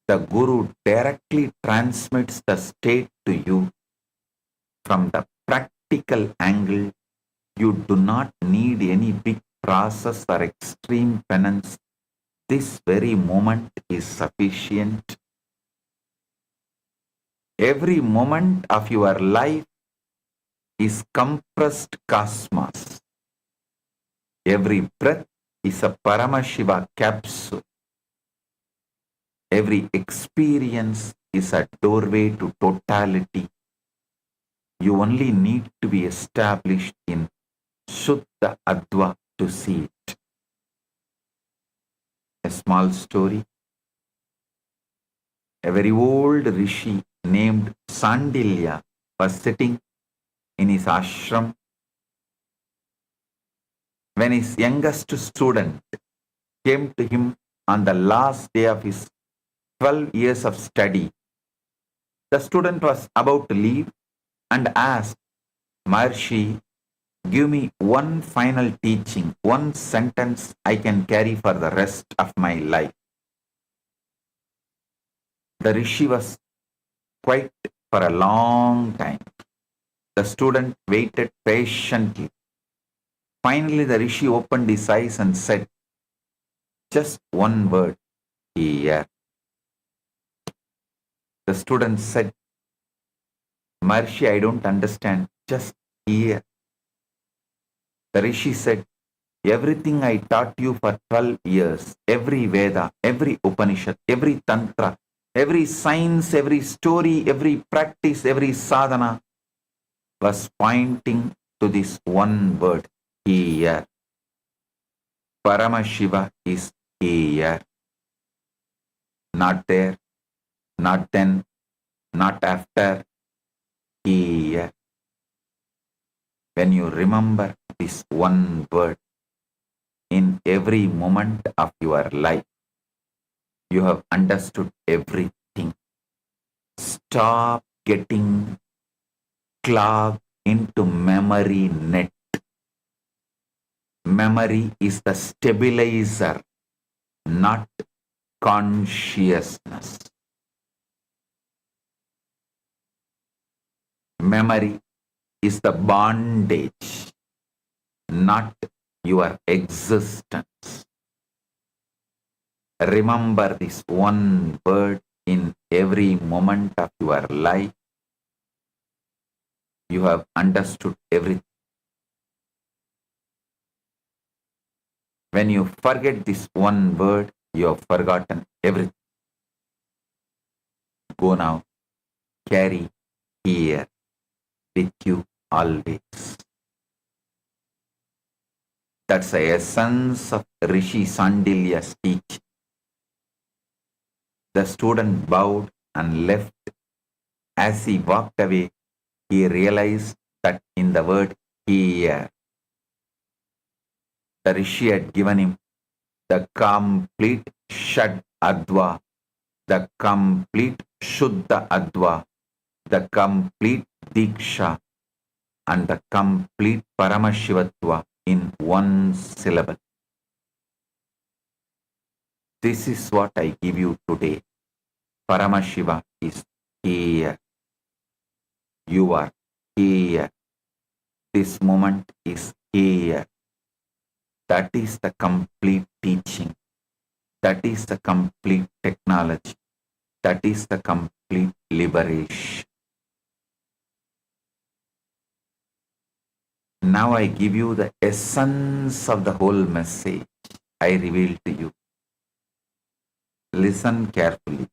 J: the Guru directly transmits the state to you. From the practical angle, you do not need any big process or extreme penance. This very moment is sufficient. Every moment of your life is compressed cosmos. Every breath is a Paramashiva capsule. Every experience is a doorway to totality. You only need to be established in Shuddha Adva to see it. A small story. A very old rishi named Sandilya was sitting in his ashram when his youngest student came to him on the last day of his 12 years of study. The student was about to leave and asked, Maharshi, give me one final teaching, one sentence I can carry for the rest of my life. The rishi was quiet for a long time. The student waited patiently. Finally, the rishi opened his eyes and said, just one word, here. The student said, Maharshi, I don't understand, just here. The rishi said, everything I taught you for 12 years, every Veda, every Upanishad, every Tantra, every science, every story, every practice, every sadhana was pointing to this one word, here. Paramashiva is here. Not there, not then, not after, here. When you remember this one word in every moment of your life, you have understood everything. Stop getting clogged into memory net. Memory is the stabilizer, not consciousness. Memory is the bondage, not your existence. Remember this one word in every moment of your life. You have understood everything. When you forget this one word, you have forgotten everything. Go now, carry here with you always. That's the essence of Rishi Sandilya's teaching. The student bowed and left. As he walked away, he realized that in the word here, the Rishi had given him the complete Shad Adva, the complete Shuddha Adva, the complete Diksha, and the complete Paramashivatva in one syllable. This is what I give you today. Paramashiva is here. You are here. This moment is here. That is the complete teaching. That is the complete technology. That is the complete liberation. Now I give you the essence of the whole message I reveal to you. Listen carefully.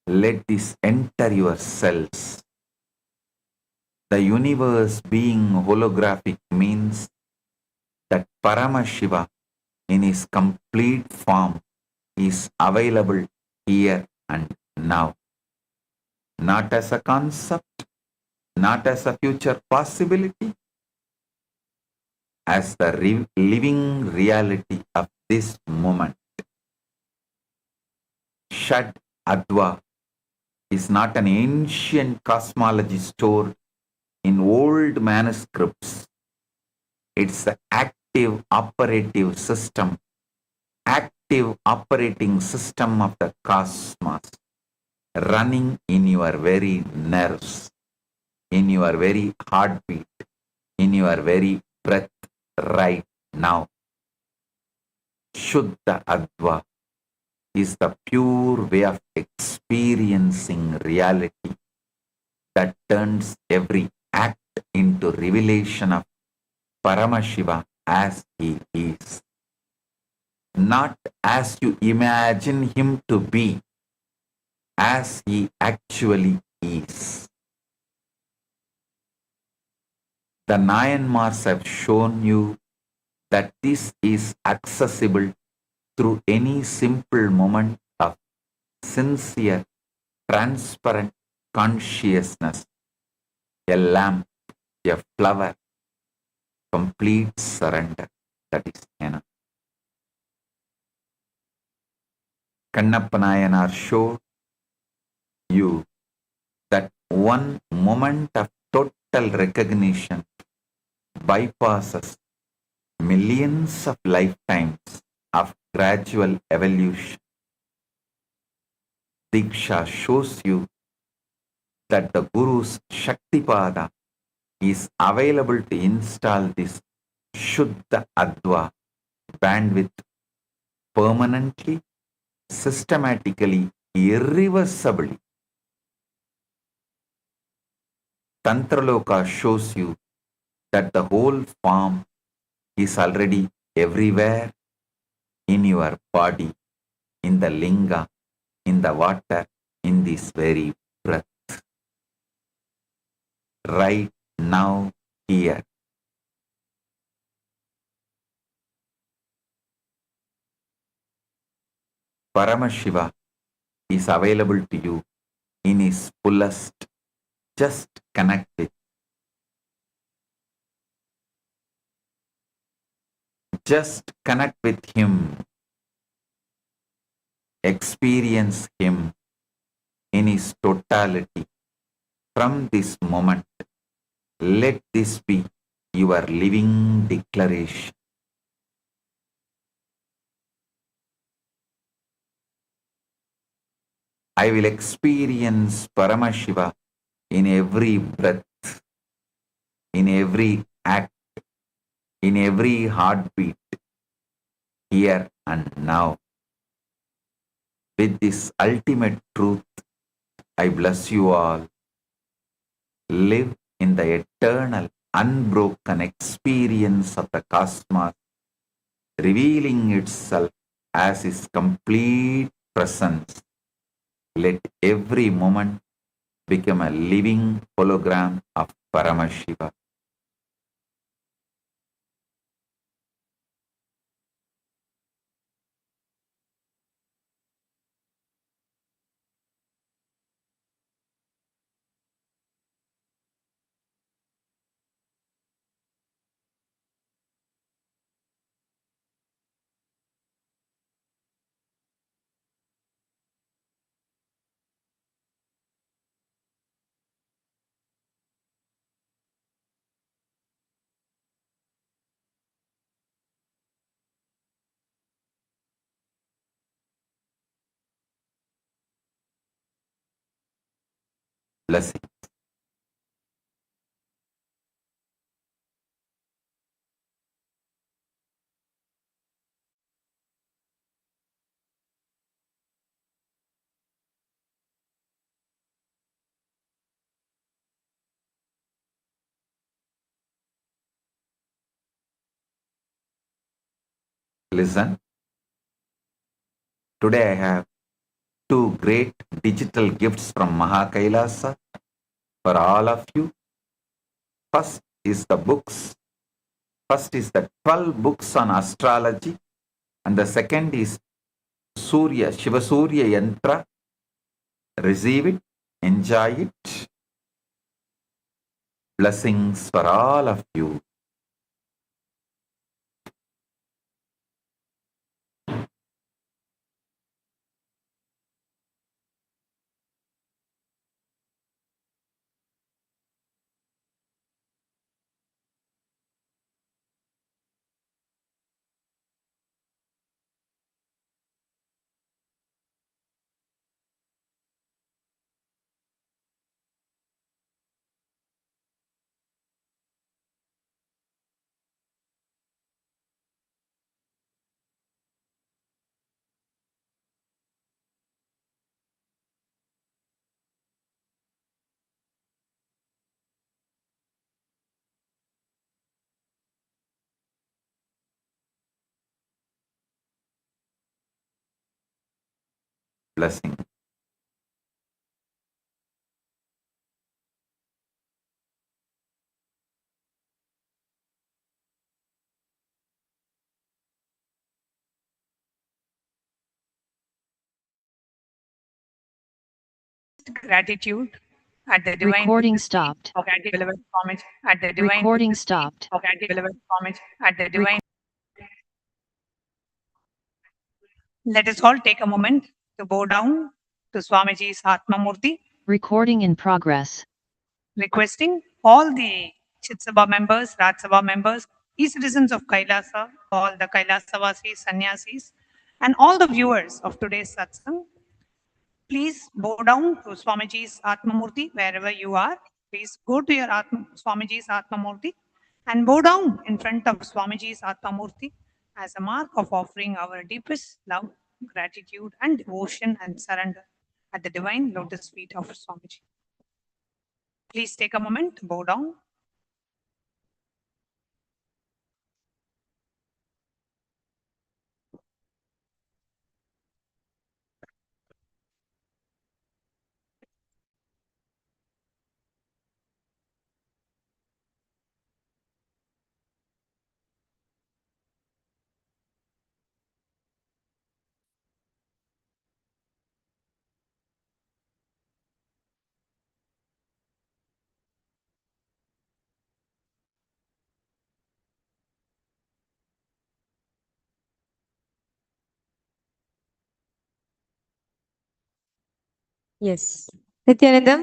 J: Let this enter your cells. The universe being holographic means that Paramashiva in his complete form is available here and now. Not as a concept, not as a future possibility, as the living reality of this moment. Shad Adva is not an ancient cosmology stored in old manuscripts. It's the active operating system of the cosmos, running in your very nerves, in your very heartbeat, in your very breath right now. Shuddha Adva is the pure way of experiencing reality that turns every act into revelation of Paramashiva as he is. Not as you imagine him to be, as he actually is. The Nayanmars have shown you that this is accessible through any simple moment of sincere, transparent consciousness. A lamp, a flower, complete surrender. That is enough. Kannappa Nayanar showed you that one moment of total recognition bypasses millions of lifetimes of gradual evolution. Diksha shows you that the Guru's Shaktipada is available to install this Shuddha Adva bandwidth permanently, systematically, irreversibly. Tantraloka shows you that the whole form is already everywhere in your body, in the linga, in the water, in this very breath. Right now, here. Paramashiva is available to you in his fullest. Just connect with. Just connect with him. Experience him in his totality. From this moment, let this be your living declaration. I will experience Paramashiva in every breath, in every act, in every heartbeat, here and now. With this ultimate truth, I bless you all. Live in the eternal, unbroken experience of the cosmos, revealing itself as his complete presence. Let every moment become a living hologram of Paramashiva. Blessing. Listen, today I have two great digital gifts from Kailasa for all of you. First is the books. First is the 12 books on astrology, and the second is Shiva Surya Yantra. Receive it, enjoy it. Blessings for all of you. Blessing.
A: Gratitude at the divine
L: Recording stopped.
A: beloved homage at the divine
L: Recording stopped.
A: beloved homage at the divine. Let us all take a moment to bow down to Swamiji's Atma Murti,
L: Recording in progress.
A: requesting all the Chitsabha members, Rajsabha members, e-citizens of Kailasa, all the Kailasa-vasis, sannyasis, and all the viewers of today's satsang, please bow down to Swamiji's Atma Murti wherever you are. Please go to your Swamiji's Atma Murti and bow down in front of Swamiji's Atma Murti as a mark of offering our deepest love, gratitude, and devotion and surrender at the divine lotus feet of Swamiji. Please take a moment to bow down.
B: Yes. Nithyanandam,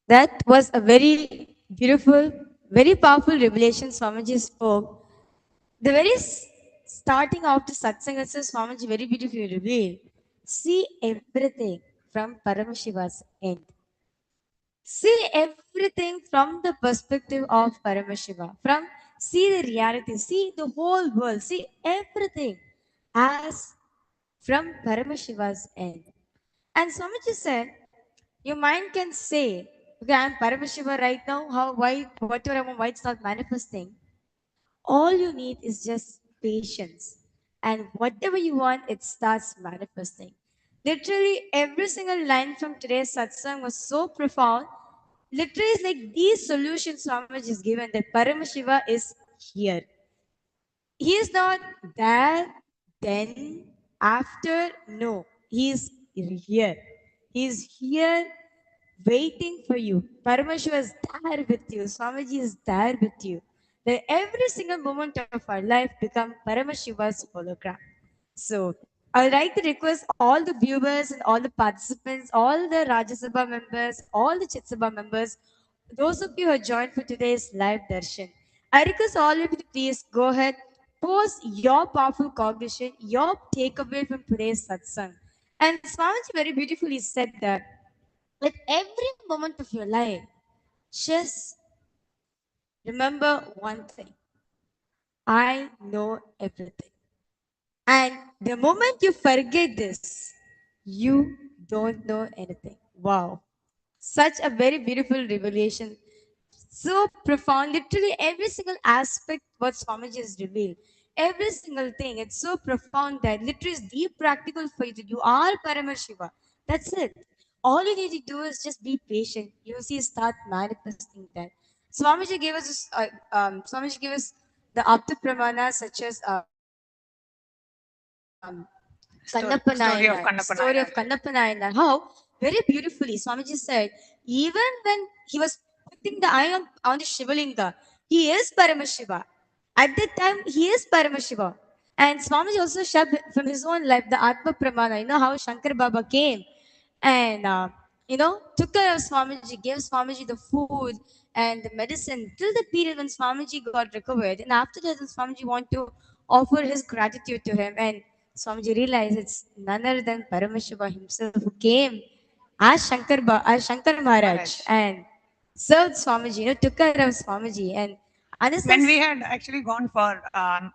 B: that was a very beautiful, very powerful revelation Swamiji spoke. The very starting of the satsang itself, Swamiji very beautifully revealed. See everything from Paramashiva's end. See everything from the perspective of Paramashiva. See the reality, see the whole world, see everything as from Paramashiva's end. And Swamiji said, your mind can say, okay, I'm Paramashiva right now, whatever I want, why it's not manifesting. All you need is just patience. And whatever you want, it starts manifesting. Literally, every single line from today's satsang was so profound. Literally, it's like these solutions Swamiji is given that Paramashiva is here. He is not there, then, after. No, he is here. He is here waiting for you. Paramashiva is there with you. Swamiji is there with you. That every single moment of our life become Paramashiva's hologram. So I would like to request all the viewers and all the participants, all the Rajya Sabha members, all the Chit Sabha members, those of you who have joined for today's live darshan. I request all of you to please go ahead, post your powerful cognition, your takeaway from today's satsang. And Swamiji very beautifully said that at every moment of your life, just remember one thing. I know everything. And the moment you forget this, you don't know anything. Wow. Such a very beautiful revelation. So profound. Literally every single aspect what Swamiji has revealed. Every single thing. It's so profound that literally is deep practical for you. You are Paramashiva. That's it. All you need to do is just be patient. You see, start manifesting that. Swamiji gave us Swamiji gave us the Apta Pramana such as Kannappa
A: Story of
B: Nayanar,
A: Kannappa
B: story of
A: Nayanar.
B: Kannappa Nayanar. How very beautifully Swamiji said, even when he was putting the eye on the Shivalinga, he is Paramashiva. At that time, he is Paramashiva. And Swamiji also shared from his own life the Atma Pramana. You know how Shankar Baba came and took care of Swamiji, gave Swamiji the food and the medicine till the period when Swamiji got recovered. And after that, Swamiji wanted to offer his gratitude to him. And Swamiji realized it's none other than Paramashiva himself who came as Shankar Maharaj and served Swamiji, took care of Swamiji and
A: When
B: understands.
A: we had actually gone for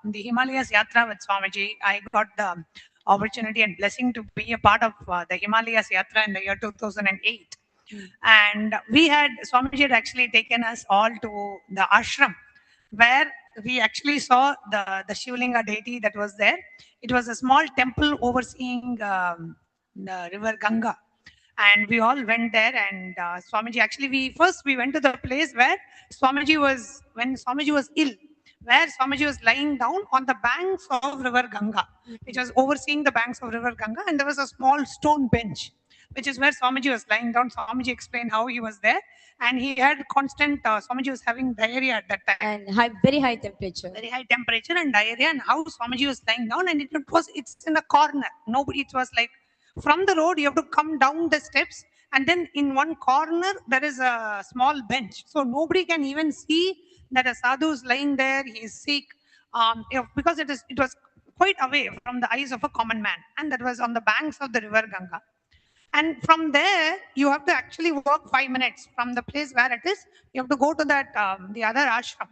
A: the Himalayas Yatra with Swamiji, I got the opportunity and blessing to be a part of the Himalayas Yatra in the year 2008. And Swamiji had actually taken us all to the ashram where we actually saw the Shivlinga deity that was there. It was a small temple overseeing the river Ganga. And we all went there and Swamiji actually we went to the place where Swamiji was ill, where Swamiji was lying down on the banks of river Ganga, which was overseeing the banks of river Ganga, and there was a small stone bench, which is where Swamiji was lying down. Swamiji explained how he was there, and he had Swamiji was having diarrhea at that time.
B: And very high temperature.
A: Very high temperature and diarrhea, and how Swamiji was lying down, and it's in a corner. Nobody, it was like from the road, you have to come down the steps, and then in one corner there is a small bench, so nobody can even see that a sadhu is lying there. He is sick, because it was quite away from the eyes of a common man, and that was on the banks of the river Ganga. And from there, you have to actually walk 5 minutes from the place where it is. You have to go to that the other ashram,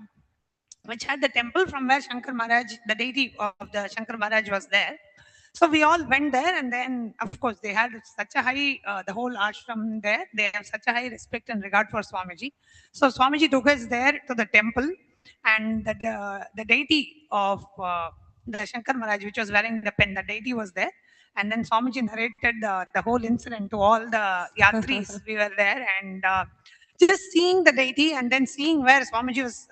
A: which had the temple from where Shankar Maharaj, the deity of the Shankar Maharaj, was there. So we all went there, and then, of course, they had such a high, the whole ashram there, they have such a high respect and regard for Swamiji. So Swamiji took us there to the temple, and the deity of the Shankar Maharaj, which was wearing the pen, the deity was there. And then Swamiji narrated the whole incident to all the yatris. We were there, and just seeing the deity and then seeing where Swamiji was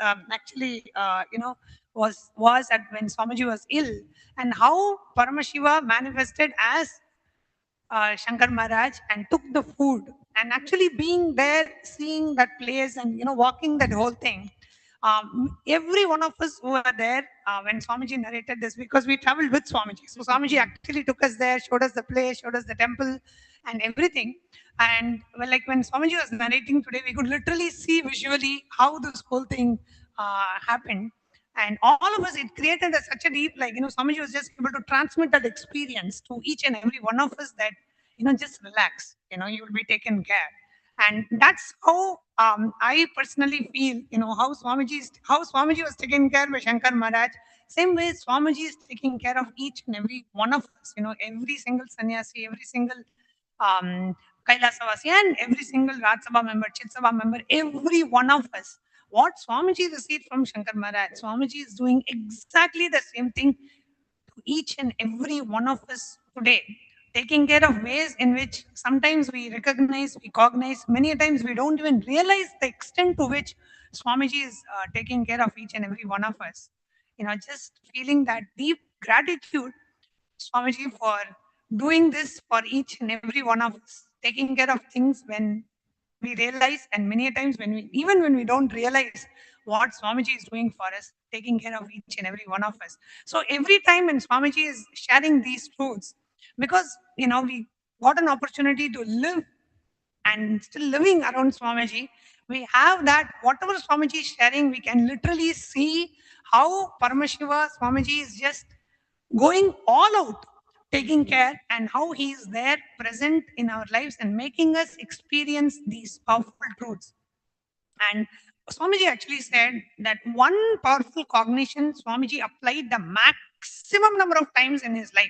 A: was at when Swamiji was ill, and how Paramashiva manifested as Shankar Maharaj and took the food, and actually being there, seeing that place, and walking that whole thing. Every one of us who were there when Swamiji narrated this, because we traveled with Swamiji. So Swamiji actually took us there, showed us the place, showed us the temple and everything. And well, like when Swamiji was narrating today, we could literally see visually how this whole thing happened. And all of us, it created such a deep, like, Swamiji was just able to transmit that experience to each and every one of us that, just relax, you will be taken care. And that's how I personally feel, how Swamiji was taken care by Shankar Maharaj. Same way Swamiji is taking care of each and every one of us, every single sannyasi, every single um, Kailasavasi, and every single Raj Sabha member, Chit Sabha member, every one of us. What Swamiji received from Shankar Maharaj, Swamiji is doing exactly the same thing to each and every one of us today, taking care of ways in which sometimes we recognize, we cognize, many times we don't even realize the extent to which Swamiji is taking care of each and every one of us. Just feeling that deep gratitude, Swamiji, for doing this for each and every one of us, taking care of things when we realize, and many times even when we don't realize what Swamiji is doing for us, taking care of each and every one of us. So every time when Swamiji is sharing these truths, because we got an opportunity to live and still living around Swamiji, we have that whatever Swamiji is sharing, we can literally see how Paramashiva Swamiji is just going all out, taking care, and how he is there present in our lives and making us experience these powerful truths. And Swamiji actually said that one powerful cognition Swamiji applied the maximum number of times in his life.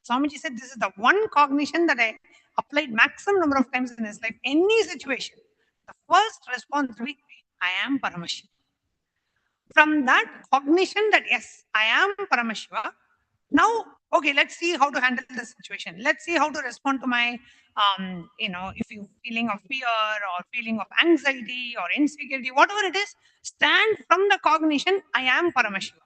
A: Swamiji said, this is the one cognition that I applied maximum number of times in his life. Any situation, the first response will be, I am Paramashiva. From that cognition that yes, I am Paramashiva, now, okay, let's see how to handle the situation. Let's see how to respond to my, if you feeling of fear or feeling of anxiety or insecurity, whatever it is, stand from the cognition, I am Paramashiva.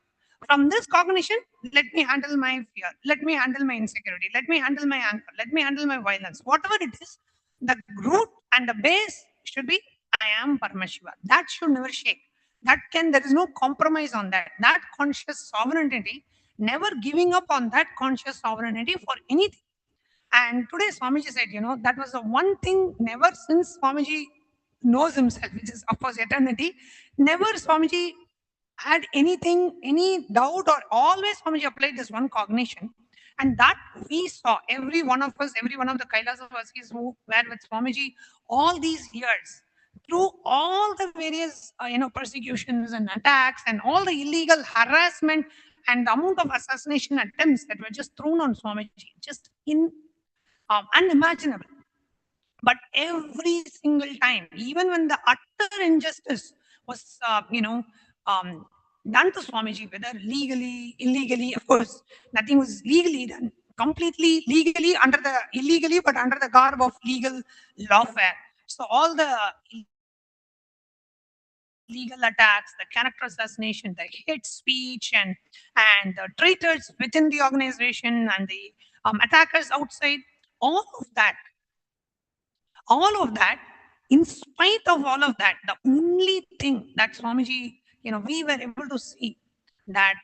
A: From this cognition, let me handle my fear, let me handle my insecurity, let me handle my anger, let me handle my violence, whatever it is, the root and the base should be, I am Paramashiva. That should never shake. There is no compromise on that. That conscious sovereignty, never giving up on that conscious sovereignty for anything. And today Swamiji said, that was the one thing never since Swamiji knows himself, which is of course eternity, never Swamiji had anything, any doubt, or always Swamiji applied this one cognition. And that we saw, every one of us, every one of the Kailasa Vasis who were with Swamiji all these years, through all the various persecutions and attacks and all the illegal harassment and the amount of assassination attempts that were just thrown on Swamiji, just unimaginable. But every single time, even when the utter injustice was, done to Swamiji, whether legally, illegally, of course, nothing was legally done, completely legally, illegally, but under the garb of legal lawfare. So all the legal attacks, the character assassination, the hate speech, and the traitors within the organization, and the attackers outside, all of that, in spite of all of that, the only thing that Swamiji, we were able to see that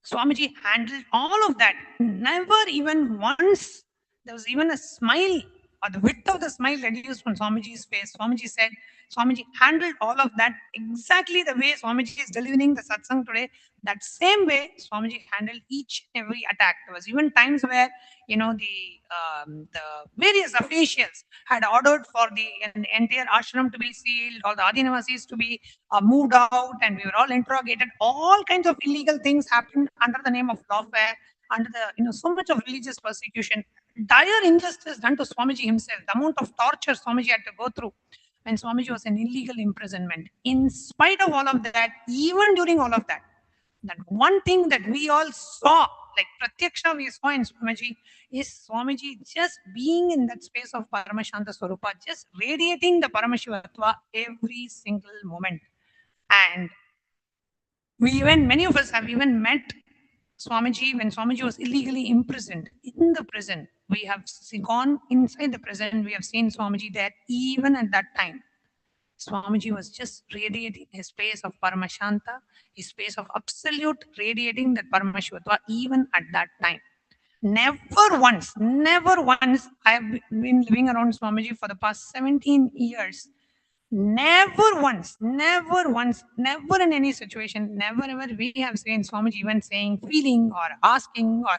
A: Swamiji handled all of that. Never even once there was even a smile or the width of the smile reduced from Swamiji's face. Swamiji said, Swamiji handled all of that exactly the way Swamiji is delivering the satsang today. That same way Swamiji handled each and every attack. There was even times where, the various officials had ordered for the entire ashram to be sealed, all the Adinavasis to be moved out, and we were all interrogated. All kinds of illegal things happened under the name of lawfare, under the, so much of religious persecution. Dire injustice done to Swamiji himself, the amount of torture Swamiji had to go through when Swamiji was in illegal imprisonment. In spite of all of that, even during all of that, that one thing that we all saw, like Pratyaksha we saw in Swamiji, is Swamiji just being in that space of Paramashanta Swarupa, just radiating the Paramashivatva every single moment. And many of us have even met Swamiji when Swamiji was illegally imprisoned in the prison. We have gone inside the prison, we have seen Swamiji there even at that time. Swamiji was just radiating a space of Paramashanta, a space of absolute radiating that Paramashivatva even at that time. Never once, I have been living around Swamiji for the past 17 years. Never once, never in any situation, never ever we have seen Swamiji even saying, feeling or asking or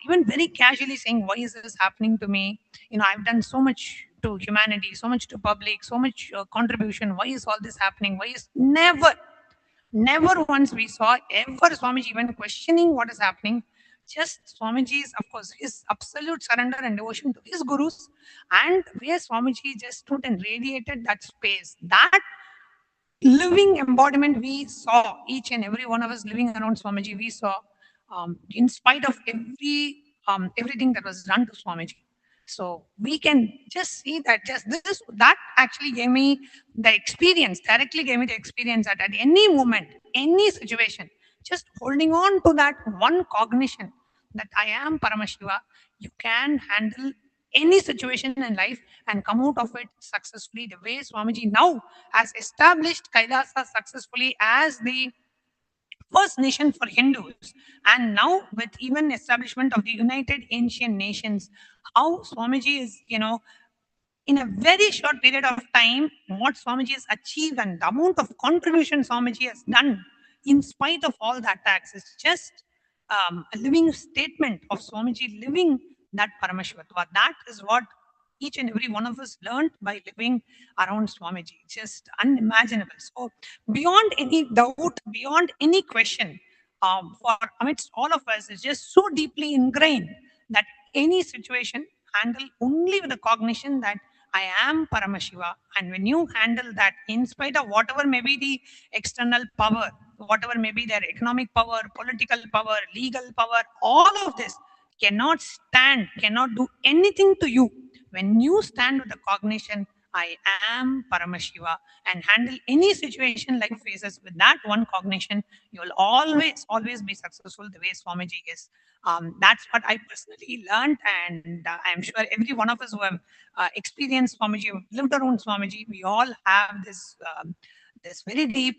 A: even very casually saying, why is this happening to me? I've done so much to humanity, so much to public, so much contribution. Why is all this happening? Why is never once we saw ever Swamiji even questioning what is happening. Just Swamiji's, of course, his absolute surrender and devotion to his gurus, and where Swamiji just stood and radiated that space. That living embodiment we saw, each and every one of us living around Swamiji, we saw, in spite of everything that was done to Swamiji. So we can just see that just this that actually gave me the experience, directly gave me the experience that at any moment, any situation, just holding on to that one cognition that I am Paramashiva, you can handle any situation in life and come out of it successfully. The way Swamiji now has established Kailasa successfully as the first nation for Hindus, and now with even establishment of the United Ancient Nations, how Swamiji is, in a very short period of time, what Swamiji has achieved and the amount of contribution Swamiji has done, in spite of all the attacks, is just a living statement of Swamiji living that Paramashivatva. That is what each and every one of us learned by living around Swamiji. Just unimaginable. So, beyond any doubt, beyond any question, for amidst all of us, is just so deeply ingrained that any situation handle only with the cognition that I am Paramashiva. And when you handle that, in spite of whatever may be the external power, whatever may be their economic power, political power, legal power, all of this cannot do anything to you. When you stand with the cognition, I am Paramashiva, and handle any situation life faces with that one cognition, you will always be successful the way Swamiji is. That's what I personally learned, and I'm sure every one of us who have experienced Swamiji, who lived around Swamiji, we all have this very deep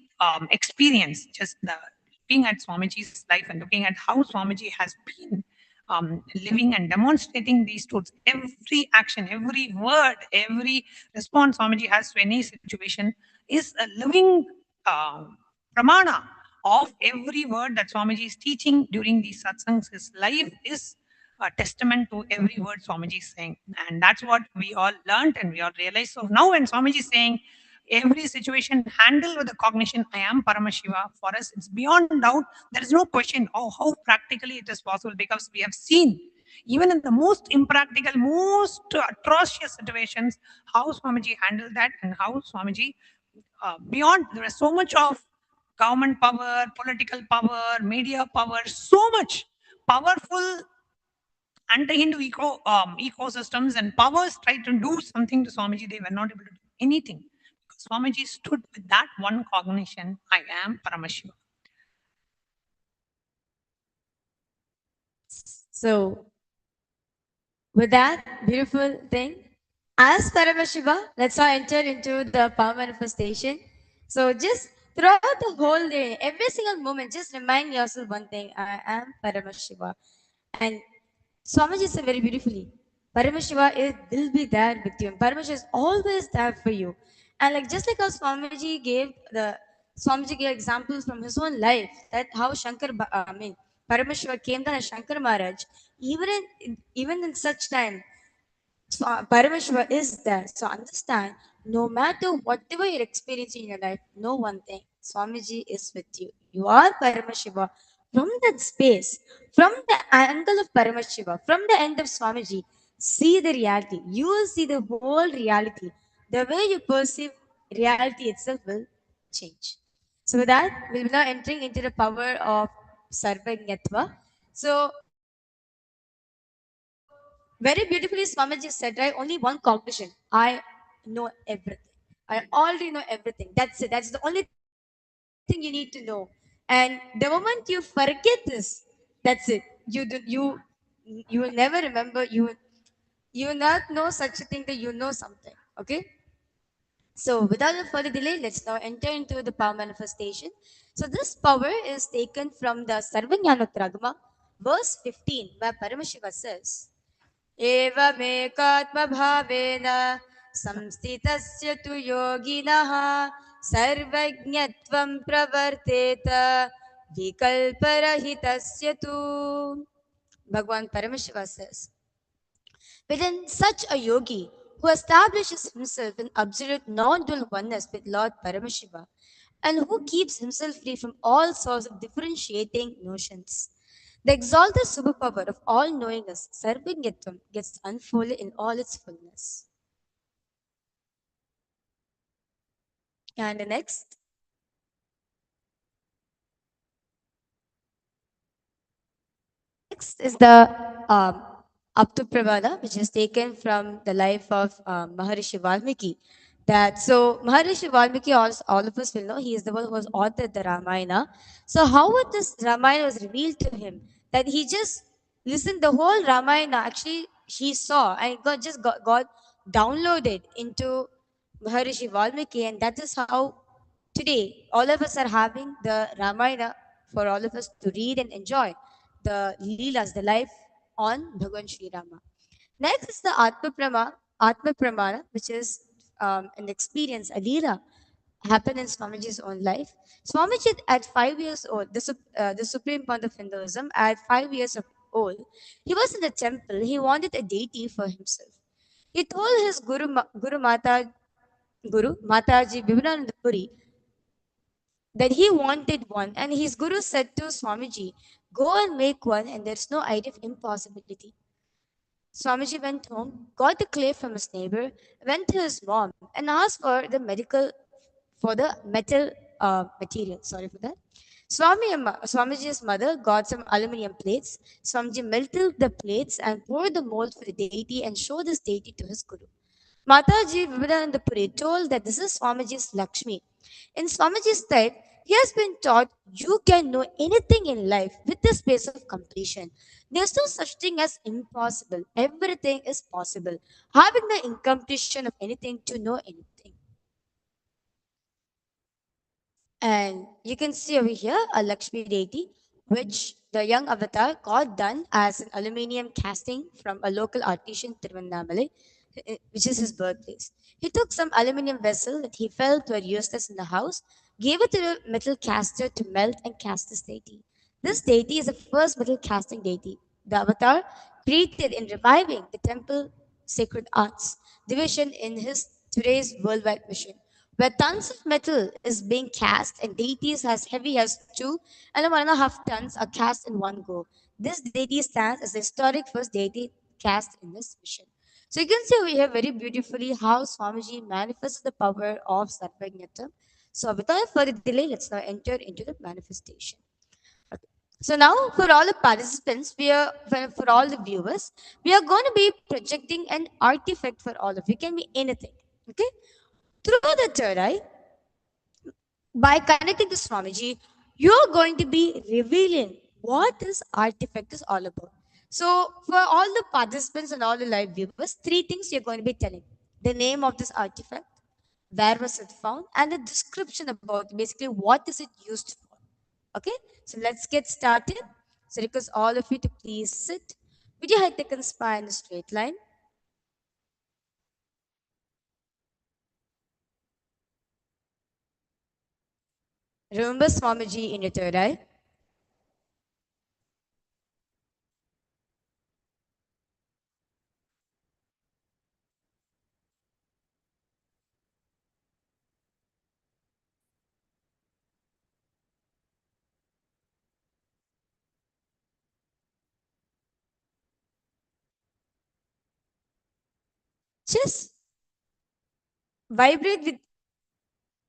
A: experience, just looking at Swamiji's life and looking at how Swamiji has been living and demonstrating these truths. Every action, every word, every response Swamiji has to any situation is a living pramana of every word that Swamiji is teaching during these satsangs. His life is a testament to every word Swamiji is saying. And that's what we all learned and we all realized. So now when Swamiji is saying, every situation handle with the cognition, I am Paramashiva, for us, it's beyond doubt. There is no question how practically it is possible, because we have seen, even in the most impractical, most atrocious situations, how Swamiji handled that and how Swamiji, beyond, there is so much of government power, political power, media power, so much powerful anti-Hindu ecosystems and powers tried to do something to Swamiji, they were not able to do anything. Because Swamiji stood with that one cognition, I am Paramashiva.
B: So, with that beautiful thing, as Paramashiva, let's all enter into the power manifestation. So, just throughout the whole day, every single moment, just remind yourself one thing: I am Paramashiva. And Swamiji said very beautifully, will be there with you. And Paramashiva is always there for you. And like just like how Swamiji gave examples from his own life, that how Paramashiva came down as Shankar Maharaj, even in such time, so Paramashiva is there. So understand, no matter whatever you're experiencing in your life, know one thing: Swamiji is with you. You are Paramashiva. From that space, from the angle of Paramashiva, from the end of Swamiji, see the reality. You will see the whole reality. The way you perceive reality itself will change. So with that, we'll be now entering into the power of Sarvajñatva. So very beautifully, Swamiji said, right? Only one cognition. I know everything. I already know everything. That's it. That's the only thing you need to know. And the moment you forget this, that's it. You will never remember. You will not know such a thing that you know something. Okay. So, without a further delay, let's now enter into the power manifestation. So, this power is taken from the Sarvajnanotragama, verse 15, where Paramashiva says, एवमेकात्मभावेन संस्थितस्य तु योगिनः सर्वज्ञत्वं प्रवर्तेत विकल्परहितस्य तु. Bhagwan Paramashiva says, within such a yogi who establishes himself in absolute non-dual oneness with Lord Paramashiva and who keeps himself free from all sorts of differentiating notions. The exalted superpower of all knowingness, Sarvajñatvam, gets unfolded in all its fullness. And the next is the Aptapravada, which is taken from the life of Maharishi Valmiki. That so Maharishi Valmiki, all of us will know, he is the one who has authored the Ramayana. So how would this Ramayana was revealed to him that he just listened the whole Ramayana? Actually, he saw and it got downloaded into Maharishi Valmiki, and that is how today all of us are having the Ramayana for all of us to read and enjoy the Leelas, the life on Bhagavan Sri Rama. Next is the Atma Pramana, which is an experience, a Leela happened in Swamiji's own life. Swamiji at 5 years old, the supreme point of Hinduism, at 5 years of old, he was in the temple. He wanted a deity for himself. He told his Guru Mataji Vivekananda Puri that he wanted one, and his guru said to Swamiji, "Go and make one, and there's no idea of impossibility." Swamiji went home, got the clay from his neighbor, went to his mom, and asked for the metal material. Sorry for that. Swamiji's mother got some aluminum plates. Swamiji melted the plates and poured the mold for the deity and showed this deity to his guru. Mataji Vivekananda Puri told that this is Swamiji's Lakshmi. In Swamiji's time, he has been taught you can know anything in life with the space of completion. There's no such thing as impossible. Everything is possible. Having the incompletion of anything to know anything. And you can see over here a Lakshmi deity, which the young avatar got done as an aluminium casting from a local artisan Tiruvannamalai, which is his birthplace. He took some aluminium vessel that he felt were useless in the house, gave it to a metal caster to melt and cast this deity. This deity is the first metal casting deity. The avatar created in reviving the temple sacred arts division in his today's worldwide mission, where tons of metal is being cast and deities as heavy as 2.5 tons are cast in one go. This deity stands as the historic first deity cast in this mission. So you can see over here very beautifully how Swamiji manifests the power of Sarvajñata. So without further delay, let's now enter into the manifestation. So now for all the participants, for all the viewers, we are going to be projecting an artifact for all of you. It can be anything. Okay? Through the third eye, by connecting to Swamiji, you're going to be revealing what this artifact is all about. So, for all the participants and all the live viewers, three things you're going to be telling: the name of this artifact, where was it found, and the description about basically what is it used for. Okay, so let's get started. So, request all of you to please sit with your head taken spine in a straight line. Remember Swamiji in your third eye. Just vibrate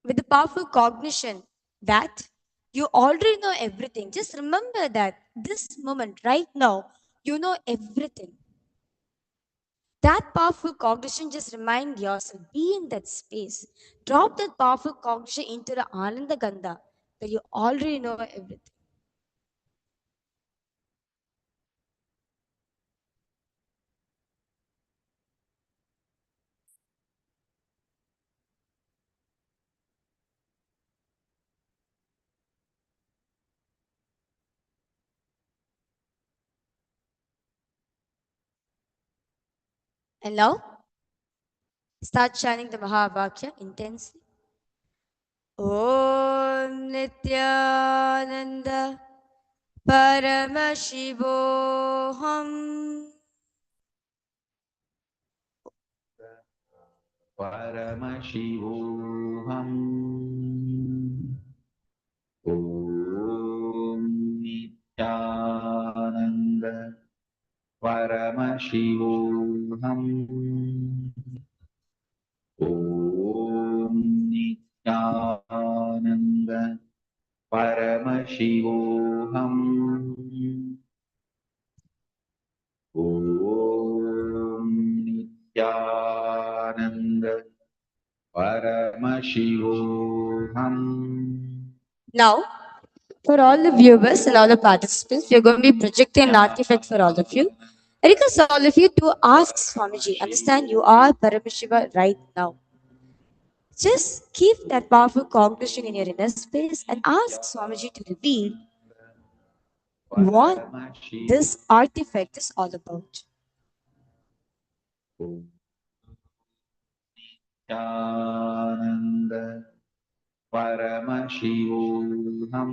B: with the powerful cognition that you already know everything. Just remember that this moment, right now, you know everything. That powerful cognition, just remind yourself, be in that space. Drop that powerful cognition into the Ananda Gandha that you already know everything. And now, start chanting the Mahavakya intensely. Om Nithyananda Paramashivoham.
J: Paramashivoham. Om Nithyananda Paramashivoham. Om Nithyananda Paramashivoham. Om Nithyananda Paramashivoham.
B: Now, for all the viewers and all the participants, we are going to be projecting an artifact for all of you. I request all of you to ask Swamiji, understand you are Paramashiva right now. Just keep that powerful cognition in your inner space and ask Swamiji to reveal what this artifact is all about.
J: Nithyananda Paramashivoham.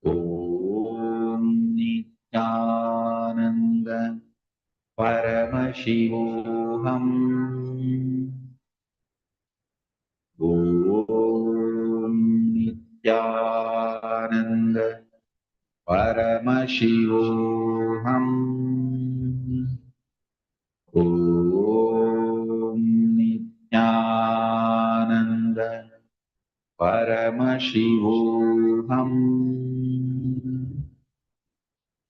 J: Om Nithyananda Paramashivoham. Om Nithyananda Paramashivoham. Om Nithyananda Paramashivoham.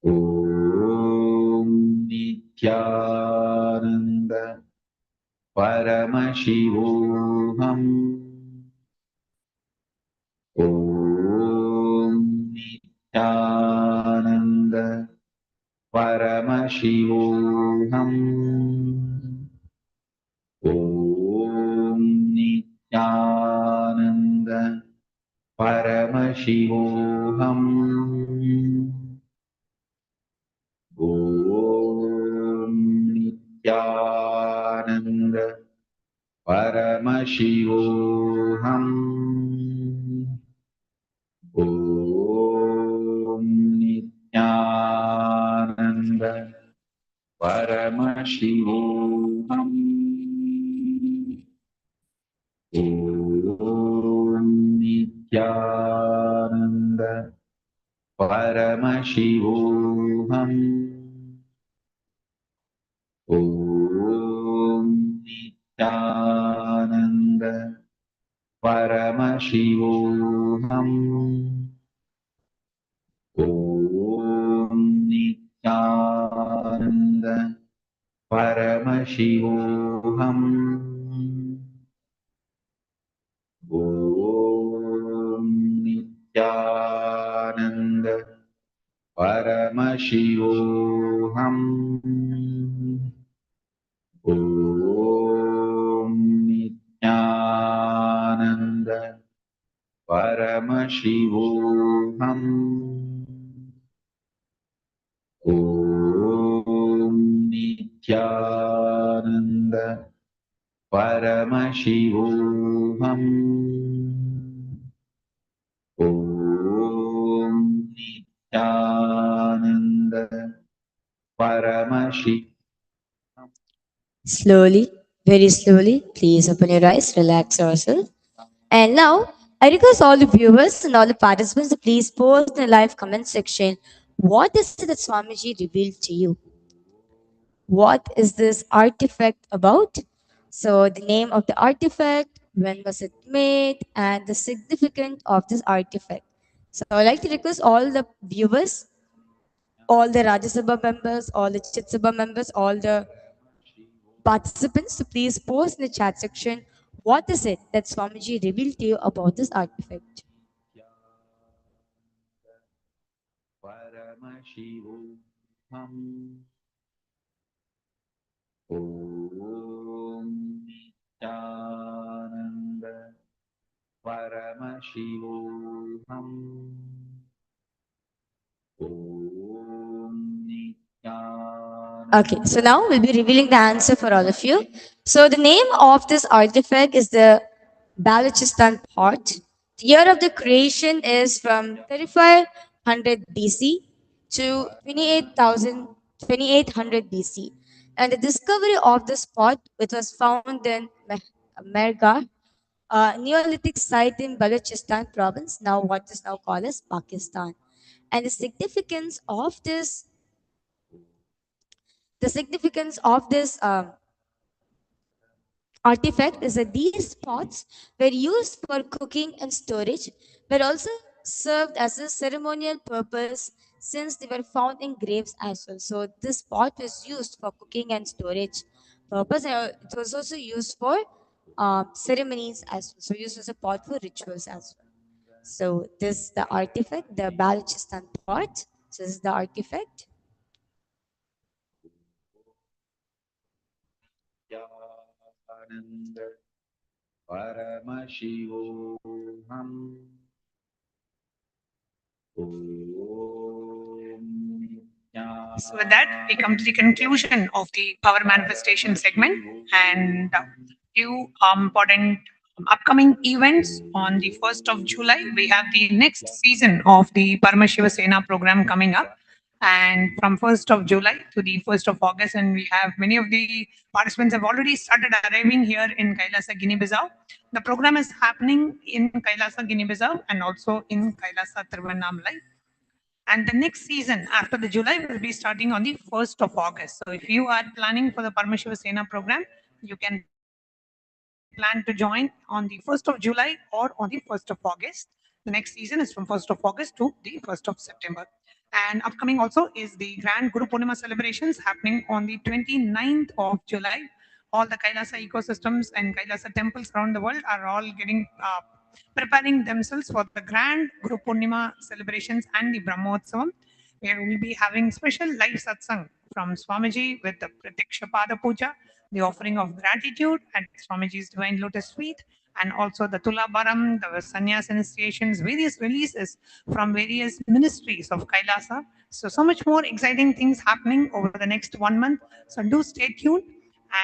J: Om Nithyananda Paramashivoham. Om Nithyananda Paramashivoham. Om Nithyananda Paramashivoham. Om Nithyananda Paramashivoham. Om Nithyananda Paramashivoham. Om Nithyananda Paramashivoham. Om Nithyananda Paramashivoham. Om Nithyananda Paramashivoham. Om Nithyananda Paramashivoham. Om Nithyananda Paramashivoham. Om Nithyananda Paramashivoham. Om Nithyananda Paramashivoham.
B: Slowly, very slowly, please open your eyes, relax yourself. And now, I request all the viewers and all the participants to please post in the live comment section what is it that Swamiji revealed to you? What is this artifact about? So, the name of the artifact, when was it made, and the significance of this artifact. So, I'd like to request all the viewers, all the Rajya Sabha members, all the Chit Sabha members, all the participants to please post in the chat section what is it that Swamiji revealed to you about this artifact.
J: Paramashivoham. Om Nithyananda Paramashivoham. Om Nithyananda
B: Okay, so now we'll be revealing the answer for all of you. So the name of this artifact is the Balochistan pot. The year of the creation is from 3500 BC to 2800 BC. And the discovery of this pot, which was found in Mergah, a Neolithic site in Balochistan province, now what is now called as Pakistan. And the significance of this artifact is that these pots were used for cooking and storage, but also served as a ceremonial purpose since they were found in graves as well. So this pot was used for cooking and storage purpose. And it was also used for ceremonies as well. So used as a pot for rituals as well. So this is the artifact, the Balochistan pot. So this is the artifact.
J: Nithyananda Paramashivoham Om
A: So with that, we come to the conclusion of the power manifestation segment and few important upcoming events. On the 1st of July, we have the next season of the Paramashiva Sena program coming up. And from 1st of July to the 1st of August, and we have many of the participants have already started arriving here in Kailasa, Guinea-Bissau. The program is happening in Kailasa, Guinea-Bissau, and also in Kailasa, Tiruvannamalai. And the next season after the July will be starting on the 1st of August. So if you are planning for the Paramashiva Sena program, you can plan to join on the 1st of July or on the 1st of August. The next season is from 1st of August to the 1st of September. And upcoming also is the Grand Guru Purnima celebrations happening on the 29th of July. All the Kailasa ecosystems and Kailasa temples around the world are all getting preparing themselves for the Grand Guru Purnima celebrations and the Brahmotsavam. We will be having special live satsang from Swamiji with the Pratiksha Pada Puja, the offering of gratitude at Swamiji's Divine Lotus Feet, and also the Tulabaram, the Sannyas initiations, various releases from various ministries of Kailasa. So much more exciting things happening over the next 1 month. So do stay tuned,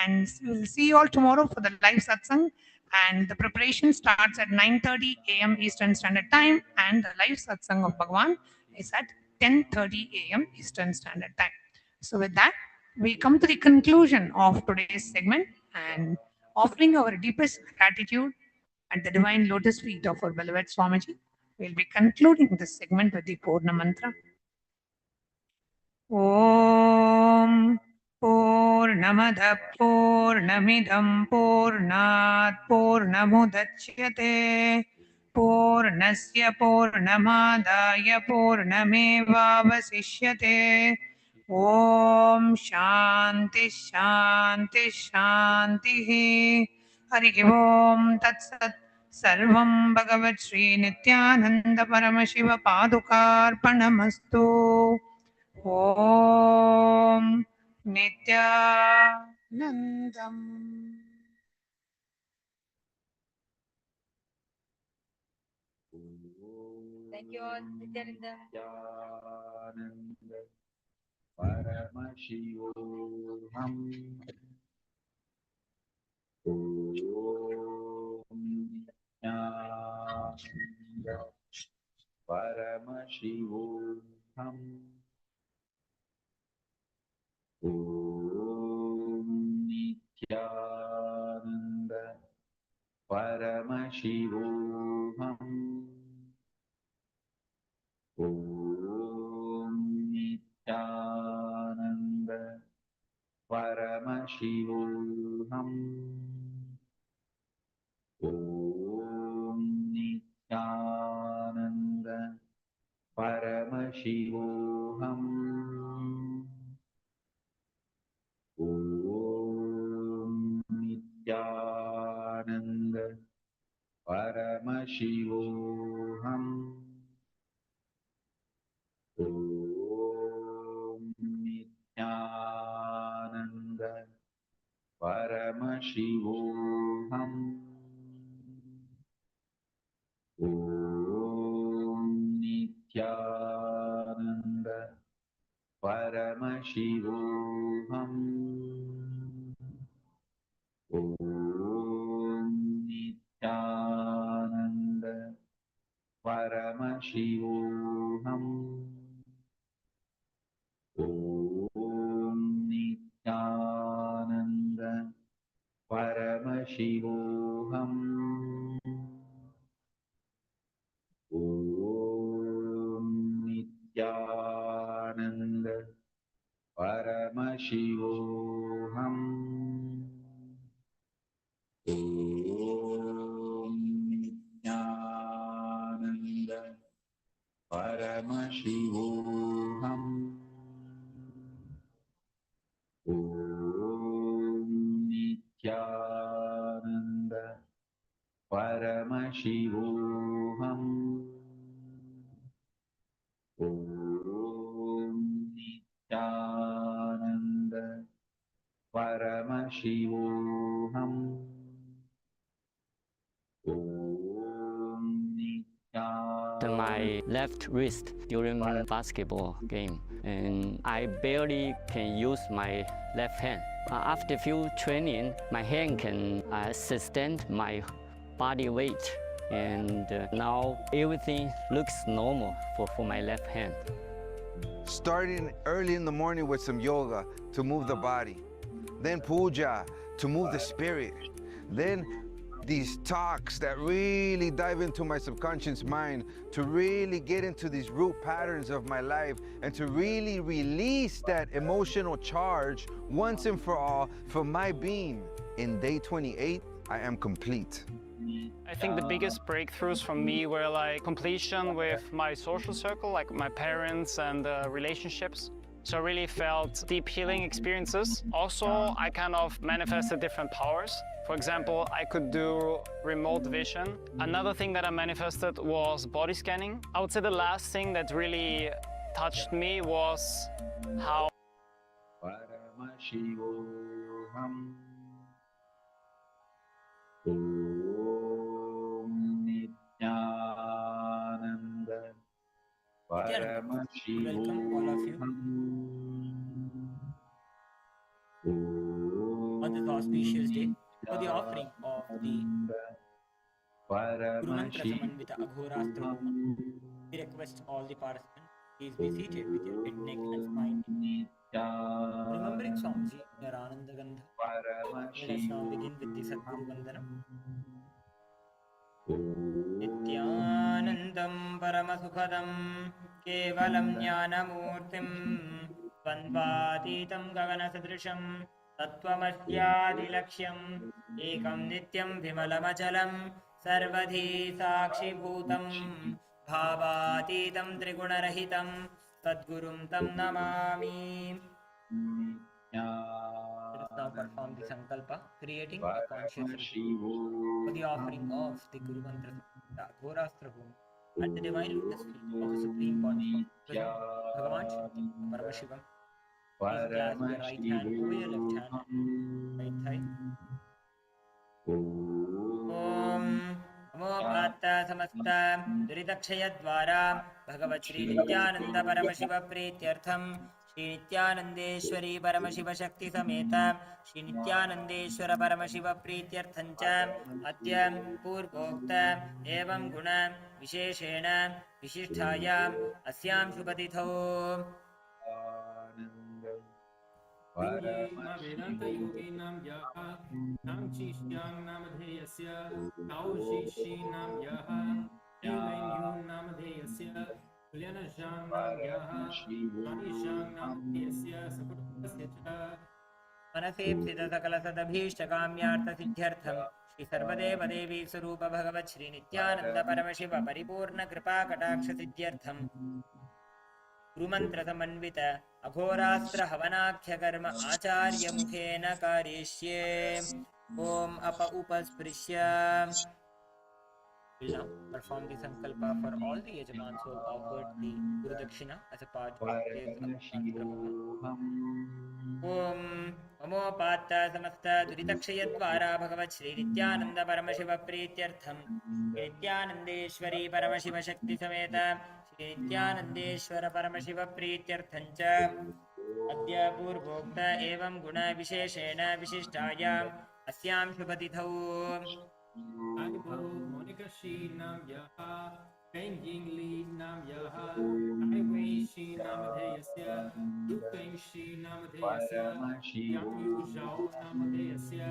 A: and we'll see you all tomorrow for the live satsang. And the preparation starts at 9:30 a.m. Eastern Standard Time, and the live satsang of Bhagavan is at 10:30 a.m. Eastern Standard Time. So with that, we come to the conclusion of today's segment and offering our deepest gratitude at the divine lotus feet of our beloved Swamiji. We'll be concluding this segment with the Purna Mantra. Om Purnamada Purnamidam Purnat Purnamudachyate Purnasya Purnamadaya Purnamevavasishyate Om Shanti Shanti Shanti Hari Om Tat Sat Sarvam Bhagavat Sri Nithyananda Paramashiva Padukarpanamastu Om Nithyanandam.
B: Thank you all, Nithyananda.
J: Nithyananda Paramashivoham Om Nithyananda Paramashivoham Om Nithyananda Paramashivoham Om Nithyananda Paramashivoham Om Nithyananda Paramashivoham Om Nithyananda Paramashivoham Om Nithyananda Paramashivoham Om Nithyananda Paramashivoham Om Nithyananda Paramashivam. Om Nithyananda Paramashivam. Om Nithyananda Paramashivam. Om Nithyananda Paramashivam. Om Nithyananda Paramashivam. Om Nithyananda Paramashivam. Om Nithyananda.
M: My left wrist during basketball game, and I barely can use my left hand. After few training, my hand can sustain my body weight, and now everything looks normal for my left hand.
N: Starting early in the morning with some yoga to move the body, then puja to move the spirit, then these talks that really dive into my subconscious mind to really get into these root patterns of my life and to really release that emotional charge once and for all for my being. In day 28, I am complete.
O: I think the biggest breakthroughs for me were like completion with my social circle, like my parents and relationships. So I really felt deep healing experiences. Also, I kind of manifested different powers. For example, I could do remote vision. Another thing that I manifested was body scanning. I would say the last thing that really touched me was how
J: Paramashivam. Om Nithyananda Paramashivam.
D: Welcome all of you on this auspicious day for the offering of the Guru Mantra Samanvita Aghorastra Homa. We request all the participants, please be seated with your head, neck and spine. Remembering Swamiji, their Ananda Gandha. Let us now begin with the Sadguru Vandanam. Nithyanandam Paramasukhadam Kevalam Jnanamurtim Vandvatitam Gaganasadrisham Tattvamashyadilaksham Ekam Nityam Vimalamachalam Sarvadhi Sakshibhutam Bhavatitam Trigunarahitam Sadgurum Tam Namami. Let us now perform the Sankalpa, creating a conscious ritual for the offering of the Guru Mantra Aghorastra Homa at the divine lotus feet of the Supreme Pontiff, Bhagavan Paramashivam. Please clasp your right hand over your left hand, right thigh. Om Namo Samasta Duridakshayadvara Bhagavat Shri Nithyananda Paramashiva Pretyartham Shri Nithyanandeshwari Paramashiva Shakti Sameta Shri Nithyanandeshwara Paramashiva Pretyarthancha Atyam Purvokta Evam Guna Visheshena Vishisthayam Asyam Shubhatitho.
E: Vedanta yoginam yaha namchishyam namadheyasya taushishinam yaha evainyu namadheyasya kulyanasham nam yaha manisham namadheyasya sapurvasya cha.
D: मनसेप्सित सकलसदभीष्टकाम्यार्थसिद्ध्यर्थं Shri सर्वदेवदेवी स्वरूप भगवत् श्री नित्यानंद परमशिव परिपूर्ण कृपा कटाक्ष सिद्ध्यर्थं गुरुमंत्र समन्वित अघोरास्त्र हवनाख्य कर्म आचार्य मुखेन करिष्ये. ओम up उपस्पृश्य. We'll now perform the sankalpa for all the yajamans who have offered the Guru Dakshina as a part of today's Aghorastra Homa. Om Amopatta Samasta Duridakshayadvara Bhagavat Shri Nithyananda Paramashiva Pretyartham Nithyanandeshwari Paramashiva Shakti Sameta Shri Nithyanandeshwara Paramashiva Pretyarthancha
E: अद्य पूर्वोक्त एवं गुणविशेषेण विशिष्टायाम् अस्यां शुभतिथौ Agbo Monica Shi Nam Yaha Feng Ying Li Nam Yaha Tai Wei Shi Namadheyasya Du Feng Shi Namadheyasya Yang Yu Zhao Namadheyasya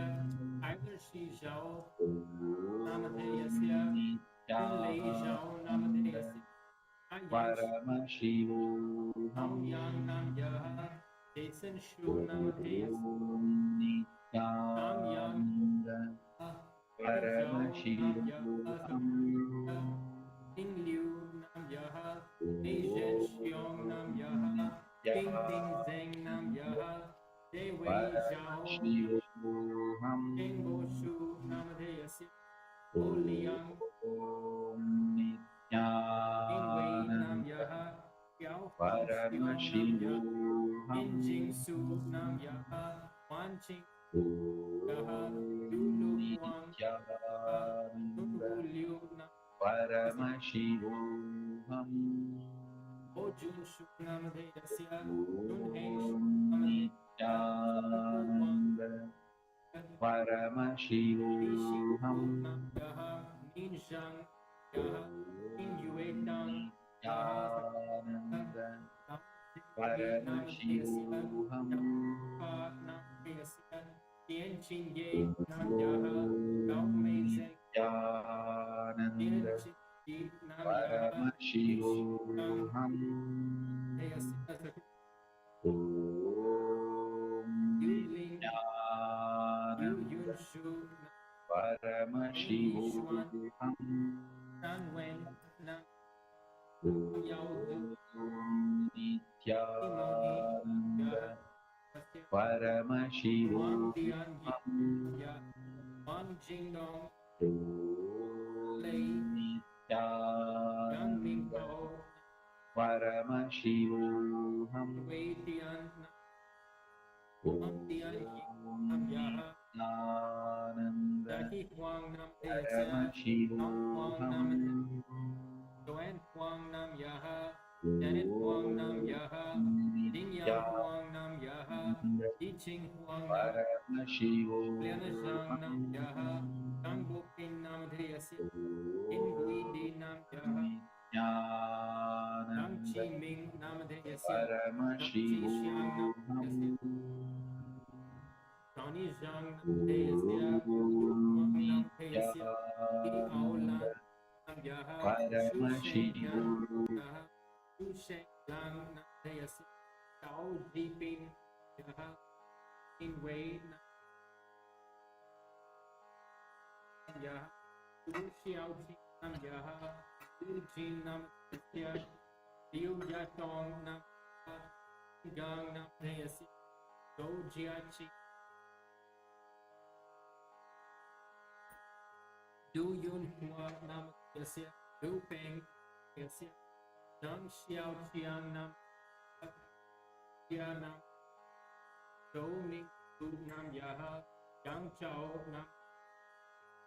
E: Iver Shi Zhao Namadheyasya Yun Lei Zhao Namadheyasya Paramashivam Yang Nam Yaha Jason Shu Namadheyasya Nam Yang Paramashivam King Liu Nam Yaha Asian Xiong Nam Yaha King Ting Zeng Nam Yaha Dei Wei Zhao King Bo Shu Namadheyasya Ho Liang King Wei Nam Yaha Xiao Hong Xiong Nam Yaha King Jing Su Nam Yaha Wan Ching Yaha Du Lu Huang Nun Wu Liu Nam
J: Paramashivam
E: Ho Jun Shu Namadheyasya Nun Heng Shu Namadheyasya
J: Paramashivam
E: Yaha Nin Zhang Yaha Nin Yue Dang Yaha
J: Paramashivam
E: Namadheyasya Tian Ching Ye Nam Yaha Gao Mei Zeng Tian Ching Ye Nam Yaha
J: Paramashivam
E: Yu Ling Yu Yun Shu
J: Paramashivam
E: Nan Wen Nam Yao Lu
J: Nithyananda Paramashivam
E: Wang Jing Dong
J: Nithyananda Paramashivam
E: Wei Tian
J: Nithyananda
E: Dahi Huang Nam
J: Paramashivam
E: Joanne Huang Nam Yaha Janet Huang Nam Yaha Ding Yang Huang Nam Yaha Yi Ching Huang Nam Liana Zhang Nam Yaha Kang Bo Pin Nam Dheyasya In Gui Di Nam Yaha Kang Chi Ming Nam Dheyasya Kang Chi Xiang Nam Dheyasya Tony Zhang Nam Dheyasya Huang Nam Dheyasya Yi Ao Lan Nam Yaha Shu Sheng Yang Yaha Shu Sheng Yang Nam Dheyasya Tao Ji Ping Yaha In Wei Nam Yaha Shu Xiao Ji Nam Yaha Shu Jin Nam Dheyasya Liu Yatong Nam Yaha Gang Nam Dheyasya Do Jia Chi Du Yun Hua Nam Dheyasya Du Peng Dheyasya Zhang Xiao Qiang Nam Xia Nam Zhou Ning Du Nam Yaha Yang Chao Nam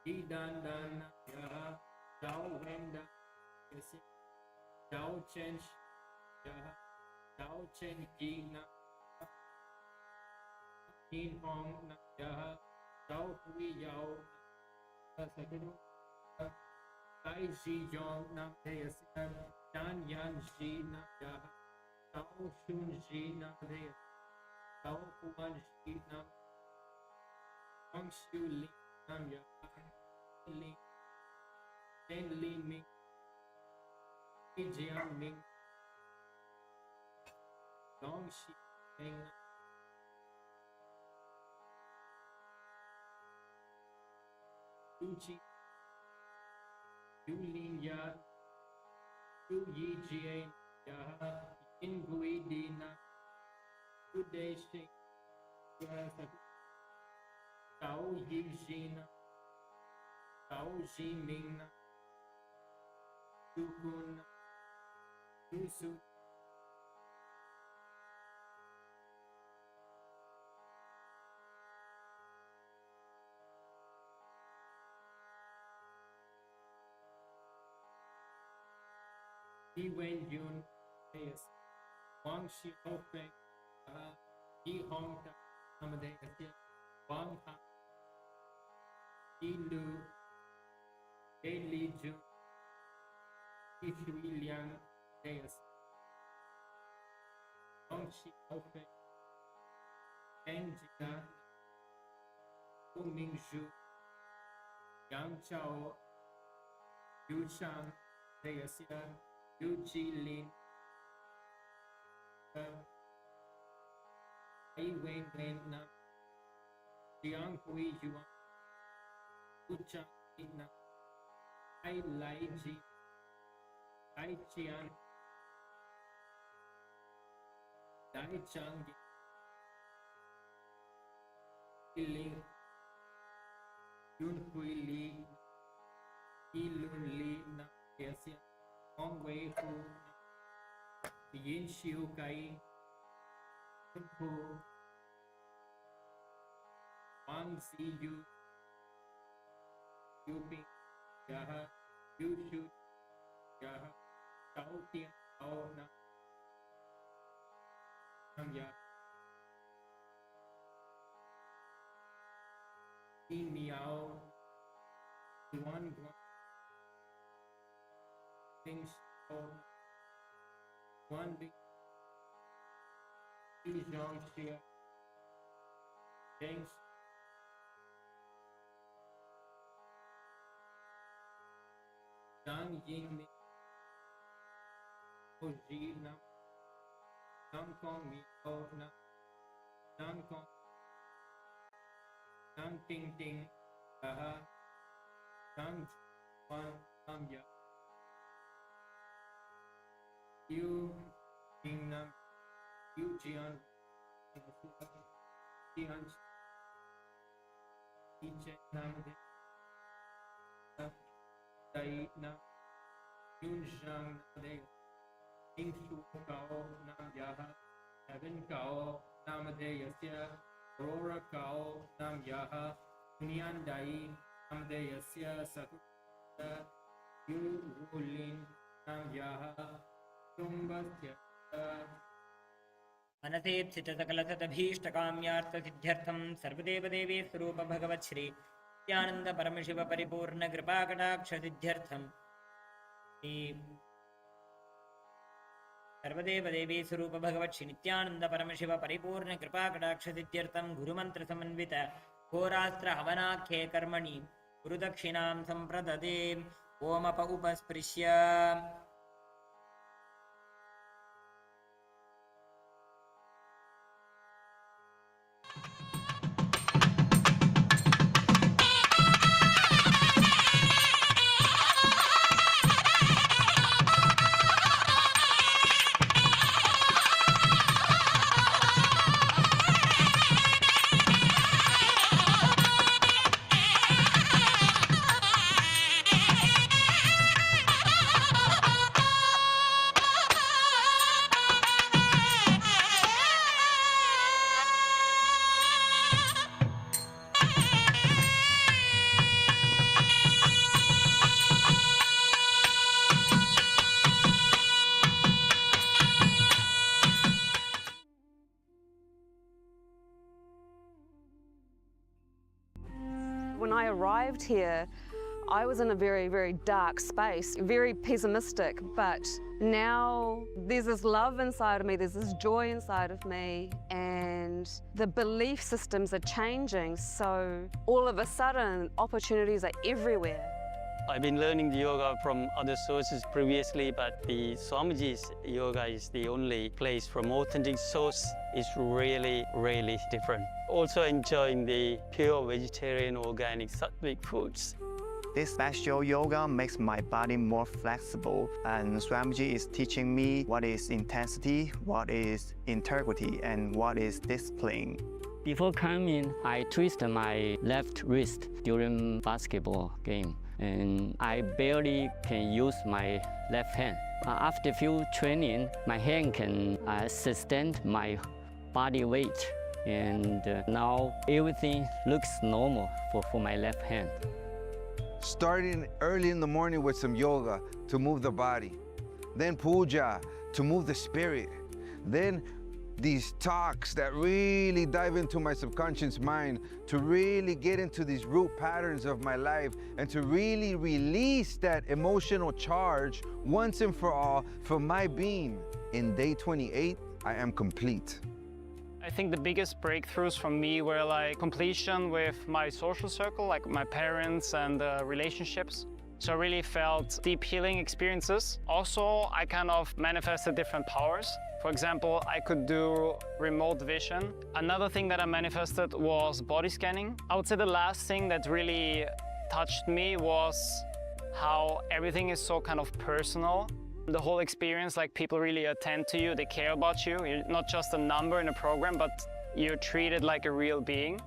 E: Yi Dan Dan Nam Yaha Zhao Wen Dan Dheyasya Zhao Chen Yaha Zhao Chen Yi Nam Yin Hong Nam Yaha Zhao Hui Yao Tai Ji Yong Nam Dheyasya Dan Yan Ji Nam Yaha Tao Shun Ji Nam Dheyasya Tao Huan Ji Nam Wang Xiu Li Nam Yaha Li Ten Li Ming Li Jiang Ming Dong Xi Meng Yu Chi Yu Lin Ya Yu Yi Jian Yaha Yin Gui Di Nam Yu Dei Shing Tao Yi Ji Nam Tao Ji Ming Nam Yu Kun Nam Yu Su Yi Wen Yun Yes Wang Xiao Feng Yi Hong Ta Namade Asya Wang Ha Yi Lu Dei Li Jun Yi Shui Liang Deas Dong Shi Ofe Eng Jia Wu Ming Zhu Yang Chao Yu Chang Deasya Yu Ji Lin Ai Wen Wen Nam Jiang Hui Yuan Wu Chang Nam Ai Lai Ji Ai Chian Dai Chang Ling Yun Hui Li Yi Lun Li Nam Deasya Hong Wei Hu Yin Xiu Kai Hu Wang Zi Yu Yu Ping Yaha Yu Shu Yaha Tao Tian Tao Nam Ya Yi Miao Guan Guan Bing Xiao Guan Bing Yi Zhang Xia Deng Zhang Ying Ni Ho Ji Nam Nam Kong Mi Ho Nam Nam Kong Nam Ting Ting Aha Nam Wan Nam Ya Yu King Nam Yu Jian Jian Yi Chen Nam De Dai Nam Yun Zhang De Ing Shu Gao Nam Yaha Evan Gao Nam De Yasya Aurora Gao Nam Yaha Nian Dai Nam De Yasya Sakuta Yu Wulin Nam Yaha Tumbasya
P: मनसेप्सितसकलसदभीष्टकाम्यार्थसिद्ध्यर्थं सर्वदेवदेवी स्वरूप भगवत् श्री नित्यानंद परमशिव परिपूर्ण कृपा कटाक्ष सिद्ध्यर्थं सर्वदेवदेवी स्वरूप भगवत् श्री नित्यानंद परमशिव परिपूर्ण कृपा कटाक्ष सिद्ध्यर्थं गुरुमंत्र समन्वित होरास्त्र हवनाख्ये कर्मणि गुरुदक्षिणां संप्रददे omp उपस्पृश्य
Q: When I arrived here, I was in a very, very dark space, very pessimistic, but now there's this love inside of me, there's this joy inside of me, and the belief systems are changing, so all of a sudden, opportunities are everywhere.
M: I've been learning the yoga from other sources previously, but the Swamiji's yoga is the only place from authentic source. It's really, really different. Also enjoying the pure vegetarian, organic, sattvic foods.
R: This special yoga makes my body more flexible, and Swamiji is teaching me what is intensity, what is integrity, and what is discipline.
M: Before coming, I twisted my left wrist during basketball game, and I barely can use my left hand. After few training, my hand can sustain my body weight, and now everything looks normal for my left hand.
N: Starting early in the morning with some yoga to move the body, then puja to move the spirit, then these talks that really dive into my subconscious mind, to really get into these root patterns of my life, and to really release that emotional charge once and for all for my being. In day 28, I am complete.
O: I think the biggest breakthroughs for me were like completion with my social circle, like my parents and relationships. So I really felt deep healing experiences. Also, I kind of manifested different powers. For example, I could do remote vision. Another thing that I manifested was body scanning. I would say the last thing that really touched me was how everything is so kind of personal. The whole experience, like people really attend to you, they care about you. You're not just a number in a program, but you're treated like a real being.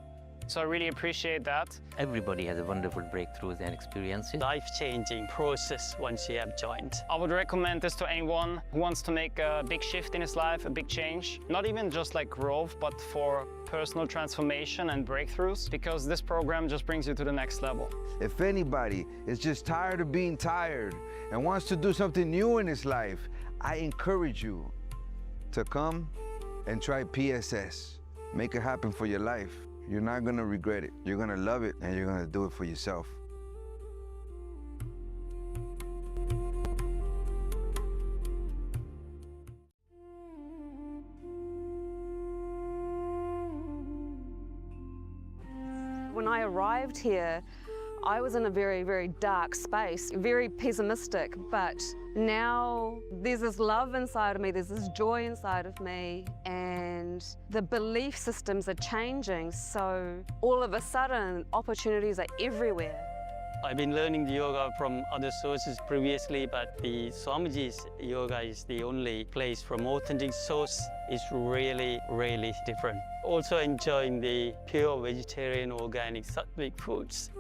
O: So I really appreciate that.
S: Everybody has a wonderful breakthroughs and experiences.
M: Life-changing process once you have joined.
O: I would recommend this to anyone who wants to make a big shift in his life, a big change. Not even just like growth, but for personal transformation and breakthroughs, because this program just brings you to the next level.
N: If anybody is just tired of being tired and wants to do something new in his life, I encourage you to come and try PSS. Make it happen for your life. You're not gonna regret it. You're gonna love it, and you're gonna do it for yourself.
Q: When I arrived here, I was in a very, very dark space, very pessimistic, but now there's this love inside of me, there's this joy inside of me, and the belief systems are changing, so all of a sudden, opportunities are everywhere.
M: I've been learning the yoga from other sources previously, but the Swamiji's yoga is the only place from authentic source. It's really, really different. Also enjoying the pure vegetarian, organic, sattvic foods.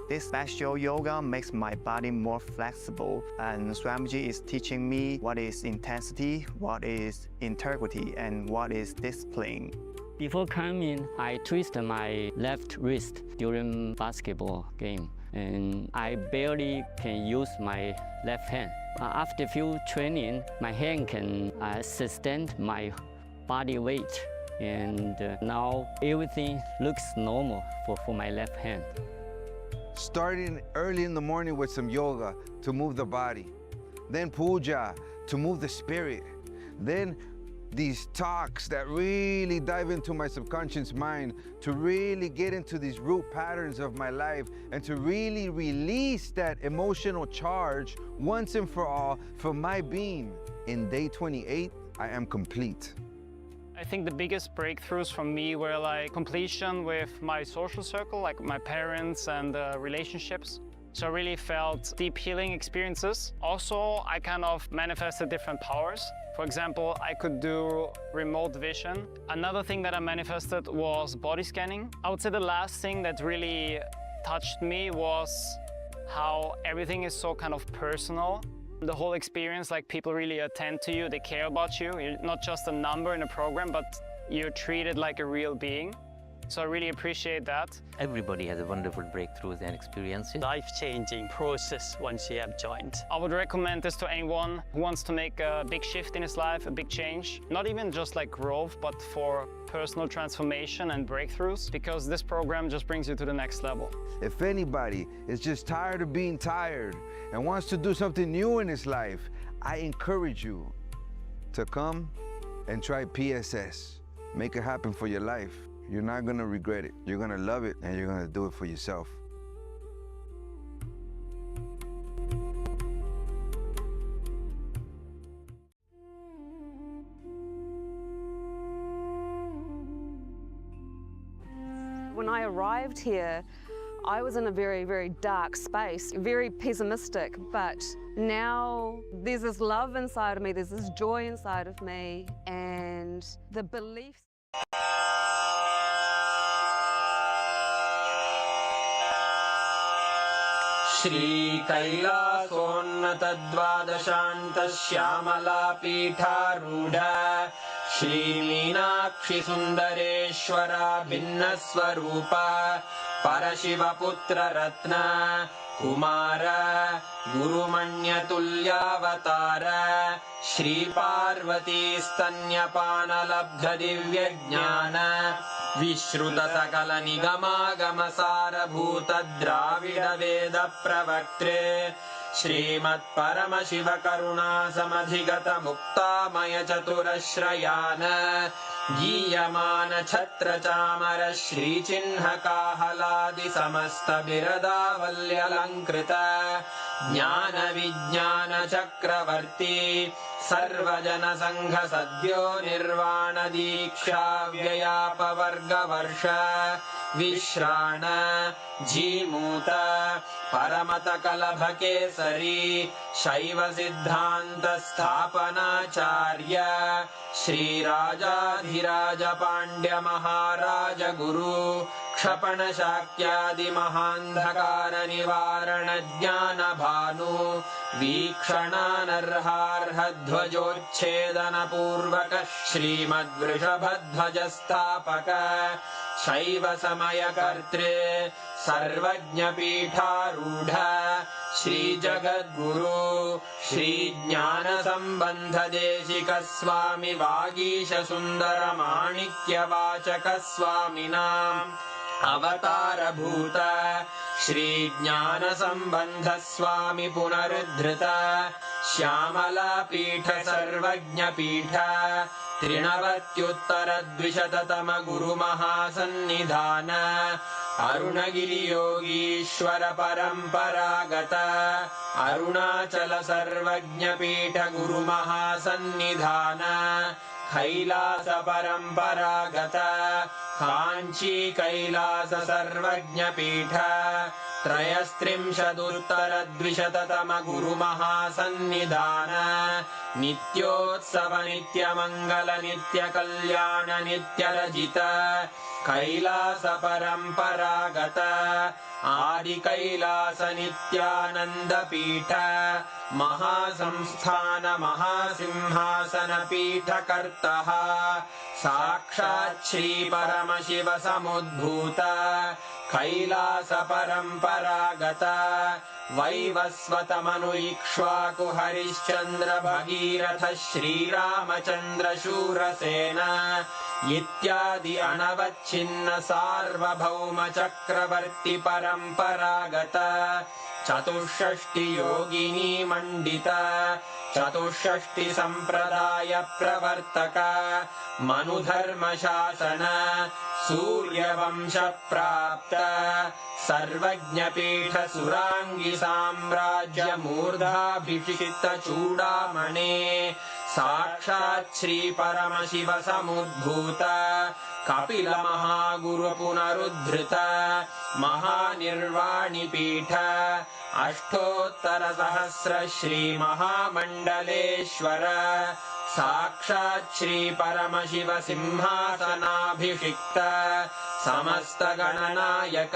R: This special yoga makes my body more flexible, and Swamiji is teaching me what is intensity, what is integrity, and what is discipline.
M: Before coming, I twisted my left wrist during basketball game, and I barely can use my left hand. After few training, my hand can sustain my body weight, and now everything looks normal for my left hand.
N: Starting early in the morning with some yoga to move the body, then puja to move the spirit, then these talks that really dive into my subconscious mind, to really get into these root patterns of my life, and to really release that emotional charge once and for all for my being. In day 28, I am complete.
O: I think the biggest breakthroughs for me were like completion with my social circle, like my parents and relationships. So I really felt deep healing experiences. Also, I kind of manifested different powers. For example, I could do remote vision. Another thing that I manifested was body scanning. I would say the last thing that really touched me was how everything is so kind of personal. The whole experience, like people really attend to you, they care about you. You're not just a number in a program, but you're treated like a real being. So I really appreciate that.
S: Everybody has a wonderful breakthroughs and experiences.
M: Life-changing process once you have joined.
O: I would recommend this to anyone who wants to make a big shift in his life, a big change. Not even just like growth, but for personal transformation and breakthroughs, because this program just brings you to the next level.
N: If anybody is just tired of being tired and wants to do something new in his life, I encourage you to come and try PSS. Make it happen for your life. You're not gonna regret it. You're gonna love it, and you're gonna do it for yourself.
Q: When I arrived here, I was in a very, very dark space, very pessimistic, but now there's this love inside of me, there's this joy inside of me, and the belief.
C: Shri कैलासोन्नतद्वादशान्त श्यामला पीठारूढ श्री मीनाक्षि सुन्दरेश्वरा भिन्नस्वरूप परशिवपुत्र रत्न कुमार गुरुमण्यतुल्यावतार श्रीपार्वतीस्तन्यपानलब्ध दिव्यज्ञान विश्रुत सकल निगमागमसारभूत द्राविड वेद प्रवक्त्रे श्रीमत्परमशिव करुणा समधिगत मुक्तामय चतुरश्रयान गीयमान छत्र चामर श्रीचिह्न काहलादि समस्त बिरदावल्यलङ्कृत ज्ञान विज्ञान चक्रवर्ती सर्वजन संघ सद्यो निर्वाण दीक्षा व्ययापवर्गवर्ष विश्राण जीमूत परमत कलभ केसरी शैव सिद्धांत स्थापनाचार्य श्रीराजाधिराज पांड्य महाराज गुरु क्षपण शाक्यादि महांधकार निवारण ज्ञान भानु वीक्षणानर्हार्ह ध्वजोच्छेदन पूर्वक श्रीमद्वृषभध्वज स्थापक शैव समय कर्त्रे सर्वज्ञ पीठारूढ़ श्री जगद्गुरु श्री ज्ञान संबंध देशिक स्वामी वागीश सुंदर माणिक्य वाचक स्वामिनां अवतार भूत श्री ज्ञान संबंध स्वामी पुनरुद्धृत श्यामला पीठ सर्वज्ञ पीठ त्रिनवत्युत्तर द्विशततम गुरु महासन्निधान अरुणगिरि योगीश्वर परंपरागत अरुणाचल सर्वज्ञ पीठ गुरु महासन्निधान कैलास परंपरागत कांची कैलास सर्वज्ञ पीठ त्रयस्त्रिंशदुत्तर द्विशततम गुरु महासन्निधान नित्योत्सव नित्य मंगल नित्य कल्याण नित्य रजित कैलास परंपरागत आदि कैलास नित्यानंद पीठ महासंस्थान महासिंहासन पीठ कर्तः साक्षात् श्री परमशिव समुद्भूत कैलास परंपरागत वैवस्वत मनु इक्ष्वाकु हरिश्चंद्र भगीरथ श्रीरामचंद्र शूरसेन इत्यादि अनवच्छिन्न सार्वभौम चक्रवर्ती परंपरागत चतुष्षष्टि योगिनी मंडित चतुष्षष्टि संप्रदाय प्रवर्तक मनुधर्म शासन सूर्यवंश प्राप्त सर्वज्ञ पीठ सुरांगी साम्राज्य मूर्धाभिषिक्त चूड़ामणे साक्षात् श्री परमशिव समुद्भूत कपिल महागुरु पुनरुद्धृत महानिर्वाणि पीठ अष्टोत्तर सहस्र श्री महामंडलेश्वर साक्षात् श्री परमशिव सिंहासनाभिषिक्त समस्त गणनायक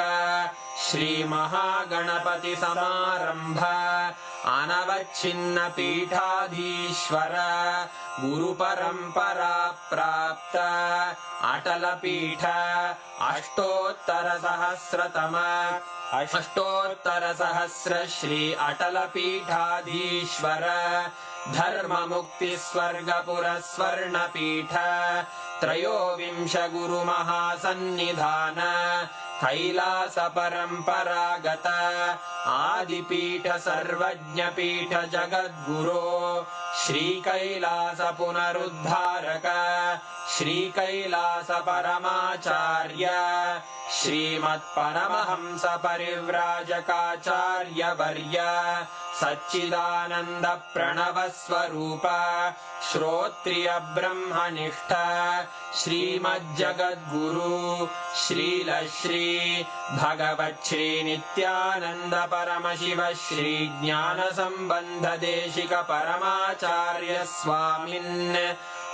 C: श्री महागणपति समारंभ अनवच्छिन्न पीठाधीश्वर गुरु परंपरा प्राप्त अटल पीठ अष्टोत्तर सहस्र श्री अटल पीठाधीश्वर धर्म मुक्ति स्वर्गपुर स्वर्ण पीठ त्रयोविंश गुरु महासन्निधान कैलास परंपरागत आदिपीठ सर्वज्ञ पीठ जगद्गुरो श्री कैलास पुनरुद्धारक श्री कैलास परमाचार्य श्रीमत्परमहंस परिव्राजकाचार्य वर्य सच्चिदानंद प्रणव स्वरूप श्रोत्रिय ब्रह्मनिष्ठ श्रीमज्जगद्गुरु श्रील श्री भगवत् श्री नित्यानंद परमशिव श्री ज्ञान संबंध देशिक परमाचार्य स्वामिन्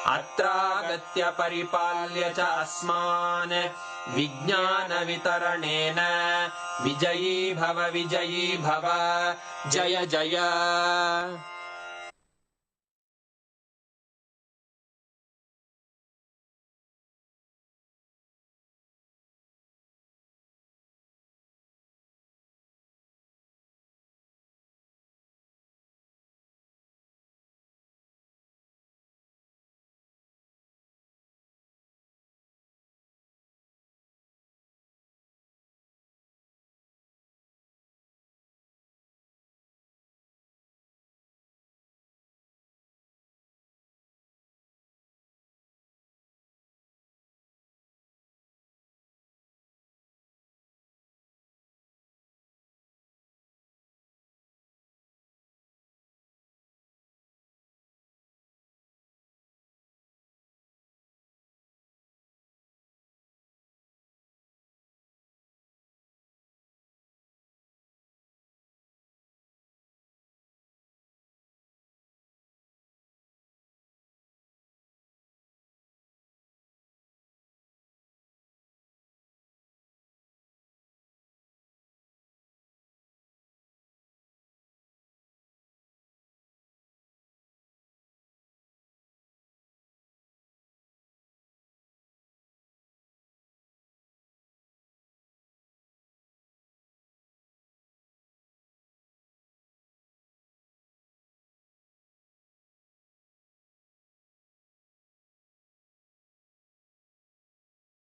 C: अत्रागत्य परिपाल्य च अस्मान् विज्ञान वितरणेन विजयी भव जय जय।